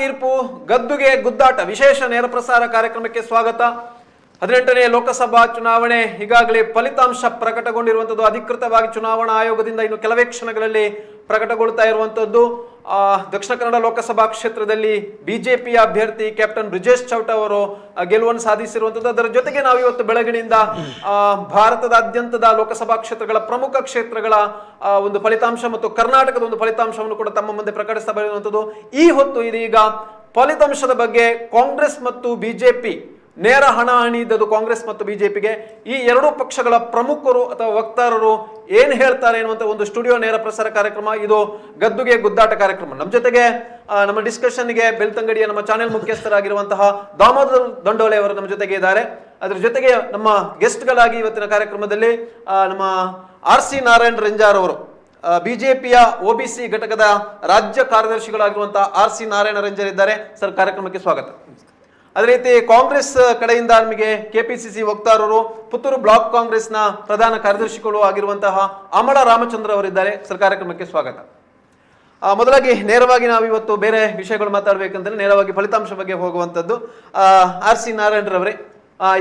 ತೀರ್ಪು ಗದ್ದುಗೆ ಗುದ್ದಾಟ ವಿಶೇಷ ನೇರ ಪ್ರಸಾರ ಕಾರ್ಯಕ್ರಮಕ್ಕೆ ಸ್ವಾಗತ. 18ನೇ ಲೋಕಸಭಾ ಚುನಾವಣೆ ಈಗಾಗಲೇ ಫಲಿತಾಂಶ ಪ್ರಕಟಗೊಂಡಿರುವಂಥದ್ದು. ಅಧಿಕೃತವಾಗಿ ಚುನಾವಣಾ ಆಯೋಗದಿಂದ ಇನ್ನು ಕೆಲವೇ ಕ್ಷಣಗಳಲ್ಲಿ ಪ್ರಕಟಗೊಳ್ತಾ ಇರುವಂಥದ್ದು. ದಕ್ಷಿಣ ಕನ್ನಡ ಲೋಕಸಭಾ ಕ್ಷೇತ್ರದಲ್ಲಿ ಬಿಜೆಪಿಯ ಅಭ್ಯರ್ಥಿ ಕ್ಯಾಪ್ಟನ್ ಬ್ರಿಜೇಶ್ ಚೌಟ ಅವರು ಗೆಲುವನ್ನು ಸಾಧಿಸಿರುವಂಥದ್ದು. ಅದರ ಜೊತೆಗೆ ನಾವು ಇವತ್ತು ಬೆಳಗಿನಿಂದ ಭಾರತದಾದ್ಯಂತದ ಲೋಕಸಭಾ ಕ್ಷೇತ್ರಗಳ ಪ್ರಮುಖ ಕ್ಷೇತ್ರಗಳ ಒಂದು ಫಲಿತಾಂಶ ಮತ್ತು ಕರ್ನಾಟಕದ ಒಂದು ಫಲಿತಾಂಶವನ್ನು ಕೂಡ ತಮ್ಮ ಮುಂದೆ ಪ್ರಕಟಿಸ್ತಾ ಬರುವಂಥದ್ದು. ಈ ಹೊತ್ತು ಇದೀಗ ಫಲಿತಾಂಶದ ಬಗ್ಗೆ ಕಾಂಗ್ರೆಸ್ ಮತ್ತು ಬಿಜೆಪಿ ನೇರ ಹಣಾಹಣಿ ಇದ್ದದ್ದು ಕಾಂಗ್ರೆಸ್ ಮತ್ತು ಬಿಜೆಪಿಗೆ. ಈ ಎರಡೂ ಪಕ್ಷಗಳ ಪ್ರಮುಖರು ಅಥವಾ ವಕ್ತಾರರು ಏನ್ ಹೇಳ್ತಾರೆ ಎನ್ನುವಂತ ಒಂದು ಸ್ಟುಡಿಯೋ ನೇರ ಪ್ರಸಾರ ಕಾರ್ಯಕ್ರಮ. ಇದು ಗದ್ದುಗೆ ಗುದ್ದಾಟ ಕಾರ್ಯಕ್ರಮ. ನಮ್ಮ ಜೊತೆಗೆ ನಮ್ಮ ಡಿಸ್ಕಷನ್ಗೆ ಬೆಳ್ತಂಗಡಿಯ ನಮ್ಮ ಚಾನೆಲ್ ಮುಖ್ಯಸ್ಥರಾಗಿರುವಂತಹ ದಾಮೋದರ್ ದಂಡೋಲೆ ಅವರು ನಮ್ಮ ಜೊತೆಗೆ ಇದ್ದಾರೆ. ಅದರ ಜೊತೆಗೆ ನಮ್ಮ ಗೆಸ್ಟ್ಗಳಾಗಿ ಇವತ್ತಿನ ಕಾರ್ಯಕ್ರಮದಲ್ಲಿ ನಮ್ಮ RC ನಾರಾಯಣ ರೆಂಜಾರ್ ಅವರು, ಬಿಜೆಪಿಯ OBC ಘಟಕದ ರಾಜ್ಯ ಕಾರ್ಯದರ್ಶಿಗಳಾಗಿರುವಂತಹ RC ನಾರಾಯಣ ರೆಂಜಾರ್ ಇದ್ದಾರೆ. ಸರ್, ಕಾರ್ಯಕ್ರಮಕ್ಕೆ ಸ್ವಾಗತ. ಅದೇ ರೀತಿ ಕಾಂಗ್ರೆಸ್ ಕಡೆಯಿಂದ ನಮಗೆ KPCC ವಕ್ತಾರರು, ಪುತ್ತೂರು ಬ್ಲಾಕ್ ಕಾಂಗ್ರೆಸ್ನ ಪ್ರಧಾನ ಕಾರ್ಯದರ್ಶಿಗಳು ಆಗಿರುವಂತಹ ಅಮಳ ರಾಮಚಂದ್ರ ಅವರಿದ್ದಾರೆ. ಸರ್, ಕಾರ್ಯಕ್ರಮಕ್ಕೆ ಸ್ವಾಗತ. ಮೊದಲಾಗಿ ನೇರವಾಗಿ ನಾವು ಇವತ್ತು ಬೇರೆ ವಿಷಯಗಳು ಮಾತಾಡಬೇಕಂತಂದ್ರೆ ನೇರವಾಗಿ ಫಲಿತಾಂಶ ಬಗ್ಗೆ ಹೋಗುವಂಥದ್ದು. RC ನಾರಾಯಣರವರೇ,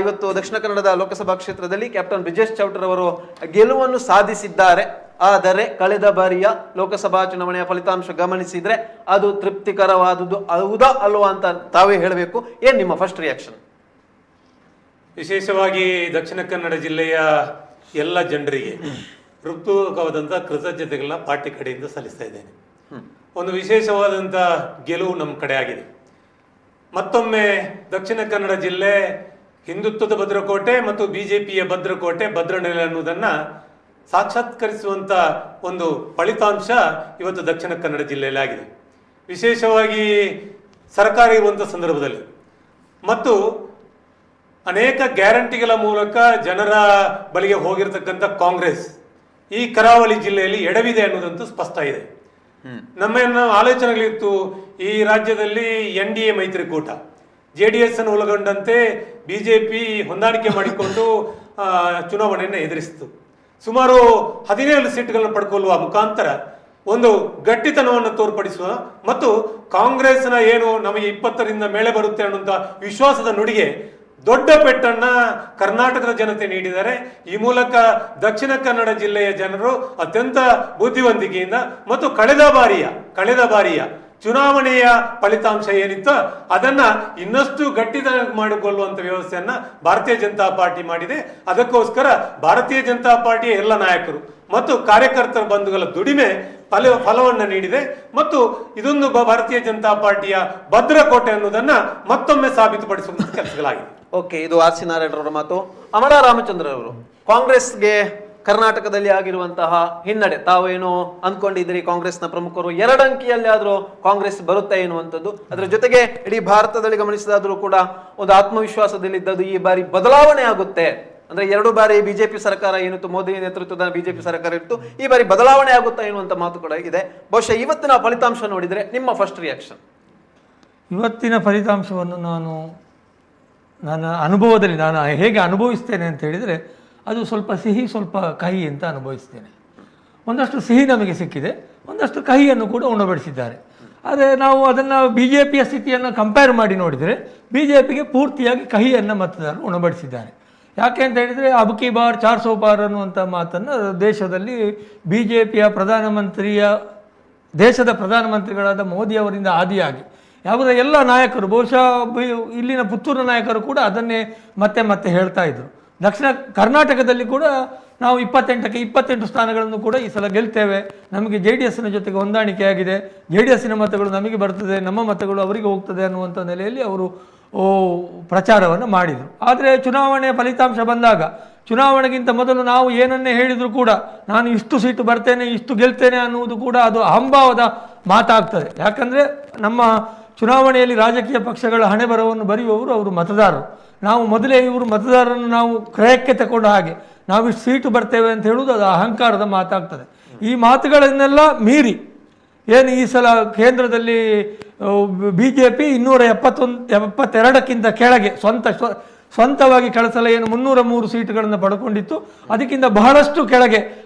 ಇವತ್ತು ದಕ್ಷಿಣ ಕನ್ನಡದ ಲೋಕಸಭಾ ಕ್ಷೇತ್ರದಲ್ಲಿ ಕ್ಯಾಪ್ಟನ್ ಬ್ರಿಜೇಶ್ ಚೌಟರವರು ಗೆಲುವನ್ನು ಸಾಧಿಸಿದ್ದಾರೆ. ಆದರೆ ಕಳೆದ ಬಾರಿಯ ಲೋಕಸಭಾ ಚುನಾವಣೆಯ ಫಲಿತಾಂಶ ಗಮನಿಸಿದ್ರೆ ಅದು ತೃಪ್ತಿಕರವಾದುದು ಹೌದಾ ಅಲ್ವಾ ಅಂತ ತಾವೇ ಹೇಳಬೇಕು. ಏನ್ ನಿಮ್ಮ ಫಸ್ಟ್ ರಿಯಾಕ್ಷನ್? ವಿಶೇಷವಾಗಿ ದಕ್ಷಿಣ ಕನ್ನಡ ಜಿಲ್ಲೆಯ ಎಲ್ಲ ಜನರಿಗೆ ಹೃತ್ಪೂರ್ವಕವಾದಂತಹ ಕೃತಜ್ಞತೆಗಳನ್ನ ಪಾರ್ಟಿ ಕಡೆಯಿಂದ ಸಲ್ಲಿಸ್ತಾ ಇದ್ದೇನೆ. ಒಂದು ವಿಶೇಷವಾದಂಥ ಗೆಲುವು ನಮ್ಮ ಕಡೆ ಆಗಿದೆ. ಮತ್ತೊಮ್ಮೆ ದಕ್ಷಿಣ ಕನ್ನಡ ಜಿಲ್ಲೆ ಹಿಂದುತ್ವದ ಭದ್ರಕೋಟೆ ಮತ್ತು ಬಿಜೆಪಿಯ ಭದ್ರಕೋಟೆ, ಭದ್ರನೆಲೆ ಅನ್ನೋದನ್ನ ಸಾಕ್ಷಾತ್ಕರಿಸುವಂತ ಒಂದು ಫಲಿತಾಂಶ ಇವತ್ತು ದಕ್ಷಿಣ ಕನ್ನಡ ಜಿಲ್ಲೆಯಲ್ಲಿ ಆಗಿದೆ. ವಿಶೇಷವಾಗಿ ಸರ್ಕಾರ ಇರುವಂಥ ಸಂದರ್ಭದಲ್ಲಿ ಮತ್ತು ಅನೇಕ ಗ್ಯಾರಂಟಿಗಳ ಮೂಲಕ ಜನರ ಬಳಿಗೆ ಹೋಗಿರತಕ್ಕಂಥ ಕಾಂಗ್ರೆಸ್ ಈ ಕರಾವಳಿ ಜಿಲ್ಲೆಯಲ್ಲಿ ಎಡವಿದೆ ಅನ್ನೋದಂತೂ ಸ್ಪಷ್ಟ ಇದೆ. ನಮ್ಮ ಆಲೋಚನೆಗಳಿತ್ತು, ಈ ರಾಜ್ಯದಲ್ಲಿ NDA ಮೈತ್ರಿಕೂಟ, JDS ಅನ್ನು ಒಳಗೊಂಡಂತೆ ಬಿಜೆಪಿ ಹೊಂದಾಣಿಕೆ ಮಾಡಿಕೊಂಡು ಚುನಾವಣೆಯನ್ನು ಎದುರಿಸಿತು. ಸುಮಾರು 17 ಸೀಟ್ಗಳನ್ನು ಪಡ್ಕೊಳ್ಳುವ ಮುಖಾಂತರ ಒಂದು ಗಟ್ಟಿತನವನ್ನು ತೋರ್ಪಡಿಸುವ ಮತ್ತು ಕಾಂಗ್ರೆಸ್ನ ಏನು ನಮಗೆ 20ರಿಂದ ಮೇಲೆ ಬರುತ್ತೆ ಅನ್ನುವಂಥ ವಿಶ್ವಾಸದ ನುಡಿಗೆ ದೊಡ್ಡ ಪೆಟ್ಟನ್ನ ಕರ್ನಾಟಕದ ಜನತೆ ನೀಡಿದ್ದಾರೆ. ಈ ಮೂಲಕ ದಕ್ಷಿಣ ಕನ್ನಡ ಜಿಲ್ಲೆಯ ಜನರು ಅತ್ಯಂತ ಬುದ್ಧಿವಂತಿಕೆಯಿಂದ ಮತ್ತು ಕಳೆದ ಬಾರಿಯ ಚುನಾವಣೆಯ ಫಲಿತಾಂಶ ಏನಿತ್ತು ಅದನ್ನ ಇನ್ನಷ್ಟು ಗಟ್ಟಿತನ ಮಾಡಿಕೊಳ್ಳುವಂತ ವ್ಯವಸ್ಥೆಯನ್ನ ಭಾರತೀಯ ಜನತಾ ಪಾರ್ಟಿ ಮಾಡಿದೆ. ಅದಕ್ಕೋಸ್ಕರ ಭಾರತೀಯ ಜನತಾ ಪಾರ್ಟಿಯ ಎಲ್ಲ ನಾಯಕರು ಮತ್ತು ಕಾರ್ಯಕರ್ತರ ಬಂಧುಗಳ ದುಡಿಮೆ ಫಲವನ್ನು ನೀಡಿದೆ ಮತ್ತು ಇದೊಂದು ಭಾರತೀಯ ಜನತಾ ಪಾರ್ಟಿಯ ಭದ್ರಕೋಟೆ ಅನ್ನೋದನ್ನ ಮತ್ತೊಮ್ಮೆ ಸಾಬೀತುಪಡಿಸುವಂತ ಕೆಲಸಗಳಾಗಿದೆ. ಓಕೆ, ಇದು RC ನಾರಾಯಣರವರ ಮಾತು. ಅಮರ ರಾಮಚಂದ್ರ ಅವರು, ಕಾಂಗ್ರೆಸ್ಗೆ ಕರ್ನಾಟಕದಲ್ಲಿ ಆಗಿರುವಂತಹ ಹಿನ್ನಡೆ ತಾವೇನು ಅಂದ್ಕೊಂಡಿದ್ರಿ? ಕಾಂಗ್ರೆಸ್ನ ಪ್ರಮುಖರು 2 ಅಂಕಿಯಲ್ಲಿ ಆದ್ರೂ ಕಾಂಗ್ರೆಸ್ ಬರುತ್ತೆ ಎನ್ನುವಂಥದ್ದು. ಅದರ ಜೊತೆಗೆ ಇಡೀ ಭಾರತದಲ್ಲಿ ಗಮನಿಸಿದಾದ್ರೂ ಕೂಡ ಒಂದು ಆತ್ಮವಿಶ್ವಾಸದಲ್ಲಿದ್ದದ್ದು ಈ ಬಾರಿ ಬದಲಾವಣೆ ಆಗುತ್ತೆ ಅಂದ್ರೆ 2 ಬಾರಿ ಬಿಜೆಪಿ ಸರ್ಕಾರ ಏನಿತ್ತು, ಮೋದಿ ನೇತೃತ್ವದ ಬಿಜೆಪಿ ಸರ್ಕಾರ ಇತ್ತು, ಈ ಬಾರಿ ಬದಲಾವಣೆ ಆಗುತ್ತಾ ಎನ್ನುವಂತ ಮಾತು ಕೂಡ ಇದೆ. ಬಹುಶಃ ಇವತ್ತಿನ ಫಲಿತಾಂಶ ನೋಡಿದ್ರೆ ನಿಮ್ಮ ಫಸ್ಟ್ ರಿಯಾಕ್ಷನ್? ಇವತ್ತಿನ ಫಲಿತಾಂಶವನ್ನು ನನ್ನ ಅನುಭವದಲ್ಲಿ ನಾನು ಹೇಗೆ ಅನುಭವಿಸ್ತೇನೆ ಅಂತ ಹೇಳಿದರೆ, ಅದು ಸ್ವಲ್ಪ ಸಿಹಿ ಸ್ವಲ್ಪ ಕಹಿ ಅಂತ ಅನುಭವಿಸ್ತೇನೆ. ಒಂದಷ್ಟು ಸಿಹಿ ನಮಗೆ ಸಿಕ್ಕಿದೆ, ಒಂದಷ್ಟು ಕಹಿಯನ್ನು ಕೂಡ ಉಣಬಡಿಸಿದ್ದಾರೆ. ಆದರೆ ನಾವು ಅದನ್ನು BJPಯ ಸ್ಥಿತಿಯನ್ನು ಕಂಪೇರ್ ಮಾಡಿ ನೋಡಿದರೆ BJPಗೆ ಪೂರ್ತಿಯಾಗಿ ಕಹಿಯನ್ನು ಮತದಾರರು ಉಣಬಡಿಸಿದ್ದಾರೆ. ಯಾಕೆ ಅಂತ ಹೇಳಿದರೆ, ಅಬ್ ಕಿ ಬಾರ್ 400 ಪಾರ್ ಅನ್ನುವಂಥ ಮಾತನ್ನು ದೇಶದಲ್ಲಿ BJPಯ ದೇಶದ ಪ್ರಧಾನಮಂತ್ರಿಗಳಾದ ಮೋದಿಯವರಿಂದ ಆದಿಯಾಗಿ ಯಾವುದರ ಎಲ್ಲ ನಾಯಕರು, ಬಹುಶಃ ಇಲ್ಲಿನ ಪುತ್ತೂರಿನ ನಾಯಕರು ಕೂಡ ಅದನ್ನೇ ಮತ್ತೆ ಹೇಳ್ತಾ ಇದ್ರು. ದಕ್ಷಿಣ ಕರ್ನಾಟಕದಲ್ಲಿ ಕೂಡ ನಾವು 28ಕ್ಕೆ 28 ಸ್ಥಾನಗಳನ್ನು ಕೂಡ ಈ ಸಲ ಗೆಲ್ತೇವೆ, ನಮಗೆ JDSನ ಜೊತೆಗೆ ಹೊಂದಾಣಿಕೆ ಆಗಿದೆ, JDSನ ಮತಗಳು ನಮಗೆ ಬರ್ತದೆ, ನಮ್ಮ ಮತಗಳು ಅವರಿಗೆ ಹೋಗ್ತದೆ ಅನ್ನುವಂಥ ನೆಲೆಯಲ್ಲಿ ಅವರು ಪ್ರಚಾರವನ್ನು ಮಾಡಿದರು. ಆದರೆ ಚುನಾವಣೆ ಫಲಿತಾಂಶ ಬಂದಾಗ, ಚುನಾವಣೆಗಿಂತ ಮೊದಲು ನಾವು ಏನನ್ನೇ ಹೇಳಿದರೂ ಕೂಡ ನಾನು ಇಷ್ಟು ಸೀಟು ಬರ್ತೇನೆ, ಇಷ್ಟು ಗೆಲ್ತೇನೆ ಅನ್ನುವುದು ಕೂಡ ಅದು ಅಹಂಭಾವದ ಮಾತಾಗ್ತದೆ. ಯಾಕಂದರೆ ನಮ್ಮ ಚುನಾವಣೆಯಲ್ಲಿ ರಾಜಕೀಯ ಪಕ್ಷಗಳ ಹಣೆ ಬರವನ್ನು ಬರೆಯುವವರು ಅವರು ಮತದಾರರು. ನಾವು ಮೊದಲೇ ಇವರು ಮತದಾರರನ್ನು ನಾವು ಕ್ರಯಕ್ಕೆ ತಗೊಂಡ ಹಾಗೆ ನಾವು ಇಷ್ಟು ಸೀಟು ಬರ್ತೇವೆ ಅಂತ ಹೇಳುವುದು ಅದು ಅಹಂಕಾರದ ಮಾತಾಗ್ತದೆ. ಈ ಮಾತುಗಳನ್ನೆಲ್ಲ ಮೀರಿ ಏನು ಈ ಸಲ ಕೇಂದ್ರದಲ್ಲಿ BJP 272ಕ್ಕಿಂತ ಕೆಳಗೆ ಸ್ವಂತವಾಗಿ ಕಳೆದ ಸಲ ಏನು 303 ಸೀಟುಗಳನ್ನು ಪಡ್ಕೊಂಡಿತ್ತು, ಅದಕ್ಕಿಂತ ಬಹಳಷ್ಟು ಕೆಳಗೆ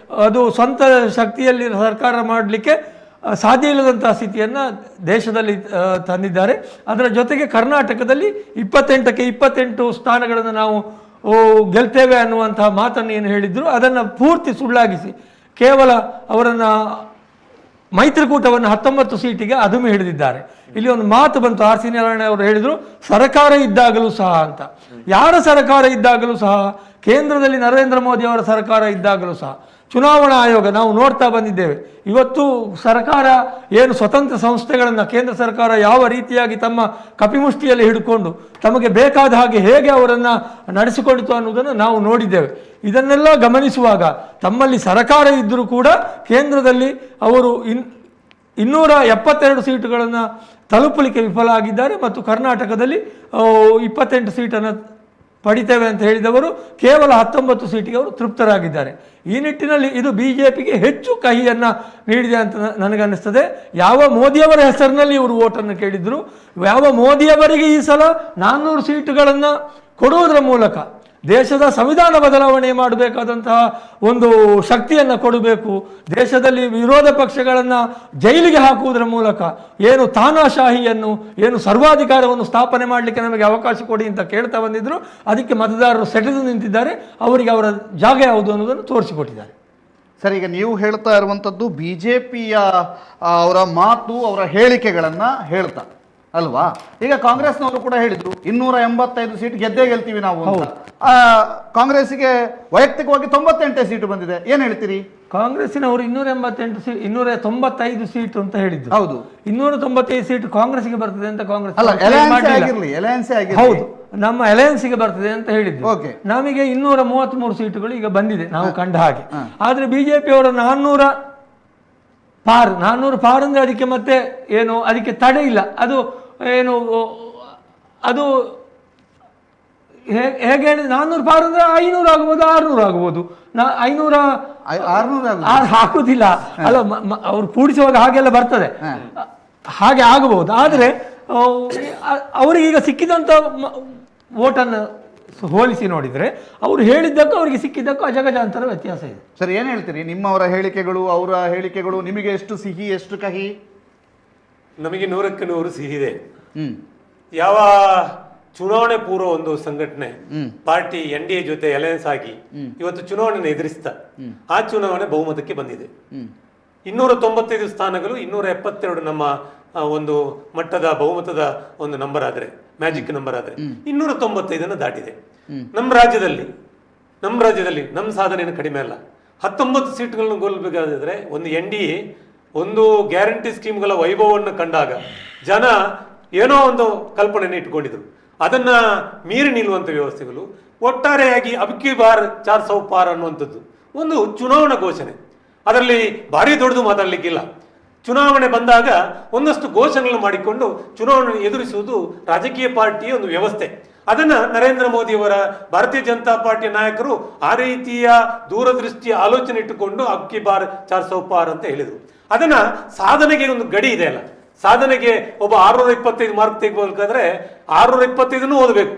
ಅದು ಸ್ವಂತ ಶಕ್ತಿಯಲ್ಲಿ ಸರ್ಕಾರ ಮಾಡಲಿಕ್ಕೆ ಸಾಧ್ಯ ಇಲ್ಲದಂತಹ ಸ್ಥಿತಿಯನ್ನು ದೇಶದಲ್ಲಿ ತಂದಿದ್ದಾರೆ. ಅದರ ಜೊತೆಗೆ ಕರ್ನಾಟಕದಲ್ಲಿ 28ಕ್ಕೆ 28 ಸ್ಥಾನಗಳನ್ನು ನಾವು ಗೆಲ್ತೇವೆ ಅನ್ನುವಂತಹ ಮಾತನ್ನು ಏನು ಹೇಳಿದ್ರು ಅದನ್ನು ಪೂರ್ತಿ ಸುಳ್ಳಾಗಿಸಿ ಕೇವಲ ಅವರನ್ನು ಮೈತ್ರಿಕೂಟವನ್ನು 19 ಸೀಟಿಗೆ ಅದುಮಿ ಹಿಡಿದಿದ್ದಾರೆ. ಇಲ್ಲಿ ಒಂದು ಮಾತು ಬಂತು, ಆರ್ ಸಿ ನಾರಾಯಣ ಅವರು ಹೇಳಿದರು ಸರ್ಕಾರ ಇದ್ದಾಗಲೂ ಸಹ ಅಂತ. ಯಾರ ಸರ್ಕಾರ ಇದ್ದಾಗಲೂ ಸಹ, ಕೇಂದ್ರದಲ್ಲಿ ನರೇಂದ್ರ ಮೋದಿ ಅವರ ಸರ್ಕಾರ ಇದ್ದಾಗಲೂ ಸಹ ಚುನಾವಣಾ ಆಯೋಗ ನಾವು ನೋಡ್ತಾ ಬಂದಿದ್ದೇವೆ. ಇವತ್ತು ಸರ್ಕಾರ ಏನು ಸ್ವತಂತ್ರ ಸಂಸ್ಥೆಗಳನ್ನು ಕೇಂದ್ರ ಸರ್ಕಾರ ಯಾವ ರೀತಿಯಾಗಿ ತಮ್ಮ ಕಪಿಮುಷ್ಟಿಯಲ್ಲಿ ಹಿಡ್ಕೊಂಡು ತಮಗೆ ಬೇಕಾದ ಹಾಗೆ ಹೇಗೆ ಅವರನ್ನು ನಡೆಸಿಕೊಂಡಿತು ಅನ್ನೋದನ್ನು ನಾವು ನೋಡಿದ್ದೇವೆ. ಇದನ್ನೆಲ್ಲ ಗಮನಿಸುವಾಗ ತಮ್ಮಲ್ಲಿ ಸರ್ಕಾರ ಇದ್ದರೂ ಕೂಡ ಕೇಂದ್ರದಲ್ಲಿ ಅವರು 272 ಸೀಟುಗಳನ್ನು ತಲುಪಲಿಕ್ಕೆ ವಿಫಲ ಆಗಿದ್ದಾರೆ ಮತ್ತು ಕರ್ನಾಟಕದಲ್ಲಿ 28 ಸೀಟನ್ನು ಪಡಿತೇವೆ ಅಂತ ಹೇಳಿದವರು ಕೇವಲ 19 ಸೀಟಿಗೆ ಅವರು ತೃಪ್ತರಾಗಿದ್ದಾರೆ. ಈ ನಿಟ್ಟಿನಲ್ಲಿ ಇದು BJPಗೆ ಹೆಚ್ಚು ಕಹಿಯನ್ನು ನೀಡಿದೆ ಅಂತ ನನಗನ್ನಿಸ್ತದೆ. ಯಾವ ಮೋದಿಯವರ ಹೆಸರಿನಲ್ಲಿ ಇವರು ಓಟನ್ನು ಕೇಳಿದ್ರು, ಯಾವ ಮೋದಿಯವರಿಗೆ ಈ ಸಲ 400 ಸೀಟುಗಳನ್ನು ಕೊಡುವುದರ ಮೂಲಕ ದೇಶದ ಸಂವಿಧಾನ ಬದಲಾವಣೆ ಮಾಡಬೇಕಾದಂತಹ ಒಂದು ಶಕ್ತಿಯನ್ನು ಕೊಡಬೇಕು, ದೇಶದಲ್ಲಿ ವಿರೋಧ ಪಕ್ಷಗಳನ್ನು ಜೈಲಿಗೆ ಹಾಕುವುದರ ಮೂಲಕ ಏನು ತಾನಾಶಾಹಿಯನ್ನು ಏನು ಸರ್ವಾಧಿಕಾರವನ್ನು ಸ್ಥಾಪನೆ ಮಾಡಲಿಕ್ಕೆ ನಮಗೆ ಅವಕಾಶ ಕೊಡಿ ಅಂತ ಕೇಳ್ತಾ ಬಂದಿದ್ರು. ಅದಕ್ಕೆ ಮತದಾರರು ಸೆಟೆದು ನಿಂತಿದ್ದಾರೆ. ಅವರಿಗೆ ಅವರ ಜಾಗ ಯಾವುದು ಅನ್ನೋದನ್ನು ತೋರಿಸಿಕೊಟ್ಟಿದ್ದಾರೆ. ಸರ್, ಈಗ ನೀವು ಹೇಳ್ತಾ ಇರುವಂಥದ್ದು BJPಯ ಅವರ ಮಾತು, ಅವರ ಹೇಳಿಕೆಗಳನ್ನು ಹೇಳ್ತಾ ಅಲ್ವಾ? ಈಗ ಕಾಂಗ್ರೆಸ್ನವರು ಕೂಡ ಹೇಳಿದ್ರು 285 ಸೀಟ್ ಗೆದ್ದೇ ಗೆಲ್ತೀವಿ ನಾವು ಅಂತ. ಕಾಂಗ್ರೆಸ್ಸಿಗೆ ವೈಯಕ್ತಿಕವಾಗಿ 98 ಸೀಟು ಬಂದಿದೆ, ಏನ್ ಹೇಳ್ತೀರಿ? ಕಾಂಗ್ರೆಸ್ಸಿನವರು 295 ಸೀಟು ಅಂತ ಹೇಳಿದ್ರು. ಹೌದು, 295 ಸೀಟು ಕಾಂಗ್ರೆಸ್ಗೆ ಬರ್ತದೆ ಅಂತ ಕಾಂಗ್ರೆಸ್ ಹೌದು ನಮ್ಮ ಅಲಯನ್ಸ್ಗೆ ಬರ್ತದೆ ಅಂತ ಹೇಳಿದ್ರು. ನಮಗೆ 233 ಸೀಟುಗಳು ಈಗ ಬಂದಿದೆ ನಾವು ಕಂಡ ಹಾಗೆ. ಆದ್ರೆ ಬಿಜೆಪಿ ಅವರ 400 ಪಾರ್ ಅಂದ್ರೆ ಅದಕ್ಕೆ ಮತ್ತೆ ಏನು ಅದಕ್ಕೆ ತಡೆ ಇಲ್ಲ. ಅದು ಏನು ಅದು ಹೇಗೆ ಹೇಳಿದ್ರೆ 400 ಪಾರ್ ಅಂದ್ರೆ 500 ಆಗ್ಬೋದು, 600 ಆಗ್ಬೋದು. 500 ಹಾಕುದಿಲ್ಲ ಅಲ್ಲ, ಅವ್ರು ಕೂಡಿಸುವಾಗ ಹಾಗೆಲ್ಲ ಬರ್ತದೆ, ಹಾಗೆ ಆಗಬಹುದು. ಆದರೆ ಅವರಿಗೆ ಈಗ ಸಿಕ್ಕಿದಂಥ ಓಟನ್ನು ಹೋಲಿಸಿ ನೋಡಿದರೆ ಅವರು ಹೇಳಿದ್ದಕ್ಕೂ ಅವರಿಗೆ ಸಿಕ್ಕಿದ್ದಕ್ಕೂ ಅಜಗಜಾಂತರ ವ್ಯತ್ಯಾಸ ಇದೆ. ಸರ್, ಏನು ಹೇಳ್ತೀರಿ? ನಿಮ್ಮವರ ಹೇಳಿಕೆಗಳು, ಅವರ ಹೇಳಿಕೆಗಳು ನಿಮಗೆ ಎಷ್ಟು ಸಿಹಿ ಎಷ್ಟು ಕಹಿ? ನಮಗೆ 100ಕ್ಕೆ 100 ಸಿಹಿ ಇದೆ. ಯಾವ ಚುನಾವಣೆ ಪೂರ್ವ ಒಂದು ಸಂಘಟನೆ ಪಾರ್ಟಿ NDA ಜೊತೆ ಅಲಯನ್ಸ್ ಆಗಿ ಇವತ್ತು ಚುನಾವಣೆ ಎದುರಿಸ್ತಾ ಆ ಚುನಾವಣೆ ಬಹುಮತಕ್ಕೆ ಬಂದಿದೆ. 295 ಸ್ಥಾನಗಳು 272 ನಮ್ಮ ಒಂದು ಮಟ್ಟದ ಬಹುಮತದ ಒಂದು ನಂಬರ್ ಆದ್ರೆ, ಮ್ಯಾಜಿಕ್ ನಂಬರ್ ಆದ್ರೆ 295 ದಾಟಿದೆ. ನಮ್ಮ ರಾಜ್ಯದಲ್ಲಿ ನಮ್ಮ ಸಾಧನೆ ಕಡಿಮೆ ಅಲ್ಲ. 19 ಸೀಟ್ಗಳನ್ನು ಗೆಲ್ಲಬೇಕಾದ್ರೆ ಒಂದು NDA ಒಂದು ಗ್ಯಾರಂಟಿ ಸ್ಕೀಮ್ಗಳ ವೈಭವವನ್ನು ಕಂಡಾಗ ಜನ ಏನೋ ಒಂದು ಕಲ್ಪನೆಯನ್ನು ಇಟ್ಕೊಂಡಿದ್ರು. ಅದನ್ನ ಮೀರಿ ನಿಲ್ಲುವಂಥ ವ್ಯವಸ್ಥೆಗಳು ಒಟ್ಟಾರೆಯಾಗಿ ಅಬ್ಕಿ ಬಾರ್ 400 ಪಾರ್ ಅನ್ನುವಂಥದ್ದು ಒಂದು ಚುನಾವಣಾ ಘೋಷಣೆ. ಅದರಲ್ಲಿ ಭಾರಿ ದೊಡ್ಡದು ಮಾತಾಡಲಿಕ್ಕಿಲ್ಲ. ಚುನಾವಣೆ ಬಂದಾಗ ಒಂದಷ್ಟು ಘೋಷಣೆಗಳನ್ನು ಮಾಡಿಕೊಂಡು ಚುನಾವಣೆ ಎದುರಿಸುವುದು ರಾಜಕೀಯ ಪಾರ್ಟಿಯ ಒಂದು ವ್ಯವಸ್ಥೆ. ಅದನ್ನ ನರೇಂದ್ರ ಮೋದಿಯವರ ಭಾರತೀಯ ಜನತಾ ಪಾರ್ಟಿಯ ನಾಯಕರು ಆ ರೀತಿಯ ದೂರದೃಷ್ಟಿಯ ಆಲೋಚನೆ ಇಟ್ಟುಕೊಂಡು ಅಬ್ಕಿ ಬಾರ್ 400 ಪಾರ್ ಅಂತ ಹೇಳಿದರು. ಅದನ್ನ ಸಾಧನೆಗೆ ಒಂದು ಗಡಿ ಇದೆ ಅಲ್ಲ, ಸಾಧನೆಗೆ ಒಬ್ಬ 625 ಮಾರ್ಕ್ ತೆಗೆಬೇಕಾದ್ರೆ 625 ಓದಬೇಕು.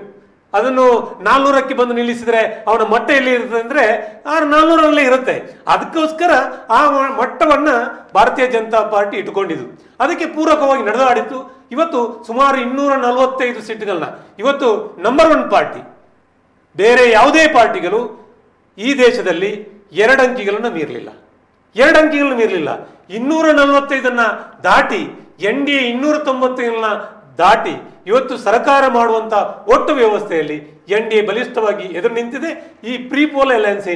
ಅದನ್ನು 400ಕ್ಕೆ ಬಂದು ನಿಲ್ಲಿಸಿದ್ರೆ ಅವನ ಮಟ್ಟ ಎಲ್ಲಿ ಇರುತ್ತೆ ಅಂದ್ರೆ 400ರಲ್ಲೇ ಇರುತ್ತೆ. ಅದಕ್ಕೋಸ್ಕರ ಆ ಮಟ್ಟವನ್ನ ಭಾರತೀಯ ಜನತಾ ಪಾರ್ಟಿ ಇಟ್ಟುಕೊಂಡಿದ್ದು, ಅದಕ್ಕೆ ಪೂರಕವಾಗಿ ನಡೆದಾಡಿತ್ತು. ಇವತ್ತು ಸುಮಾರು 245 ಸೀಟ್ಗಳನ್ನ ಇವತ್ತು ನಂಬರ್ 1 ಪಾರ್ಟಿ. ಬೇರೆ ಯಾವುದೇ ಪಾರ್ಟಿಗಳು ಈ ದೇಶದಲ್ಲಿ 2 ಅಂಕಿಗಳನ್ನು ಮೀರಲಿಲ್ಲ. 245 ದಾಟಿ NDA 295 ದಾಟಿ ಇವತ್ತು ಸರ್ಕಾರ ಮಾಡುವಂತ ಒಟ್ಟು ವ್ಯವಸ್ಥೆಯಲ್ಲಿ NDA ಬಲಿಷ್ಠವಾಗಿ ಎದುರು ನಿಂತಿದೆ. ಈ ಪ್ರೀಪೋಲ್ ಅಲಯನ್ಸ್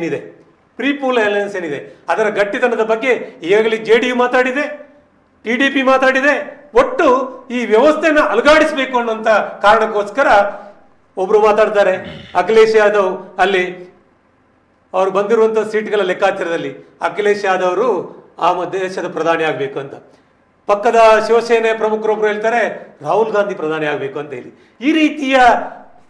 ಏನಿದೆ ಅದರ ಗಟ್ಟಿತನದ ಬಗ್ಗೆ ಈಗಾಗಲೇ JDU ಮಾತಾಡಿದೆ, TDP ಮಾತಾಡಿದೆ. ಒಟ್ಟು ಈ ವ್ಯವಸ್ಥೆನ ಅಲುಗಾಡಿಸಬೇಕು ಅನ್ನುವಂತ ಕಾರಣಕ್ಕೋಸ್ಕರ ಒಬ್ರು ಮಾತಾಡ್ತಾರೆ, ಅಖಿಲೇಶ್ ಯಾದವ್ ಅಲ್ಲಿ ಅವರು ಬಂದಿರುವಂಥ ಸೀಟ್ಗಳ ಲೆಕ್ಕಾಚಾರದಲ್ಲಿ ಅಖಿಲೇಶ್ ಯಾದವ್ ಅವರು ಆ ದೇಶದ ಪ್ರಧಾನಿ ಆಗಬೇಕು ಅಂತ. ಪಕ್ಕದ ಶಿವಸೇನೆ ಪ್ರಮುಖರೊಬ್ಬರು ಹೇಳ್ತಾರೆ ರಾಹುಲ್ ಗಾಂಧಿ ಪ್ರಧಾನಿ ಆಗಬೇಕು ಅಂತ ಹೇಳಿ. ಈ ರೀತಿಯ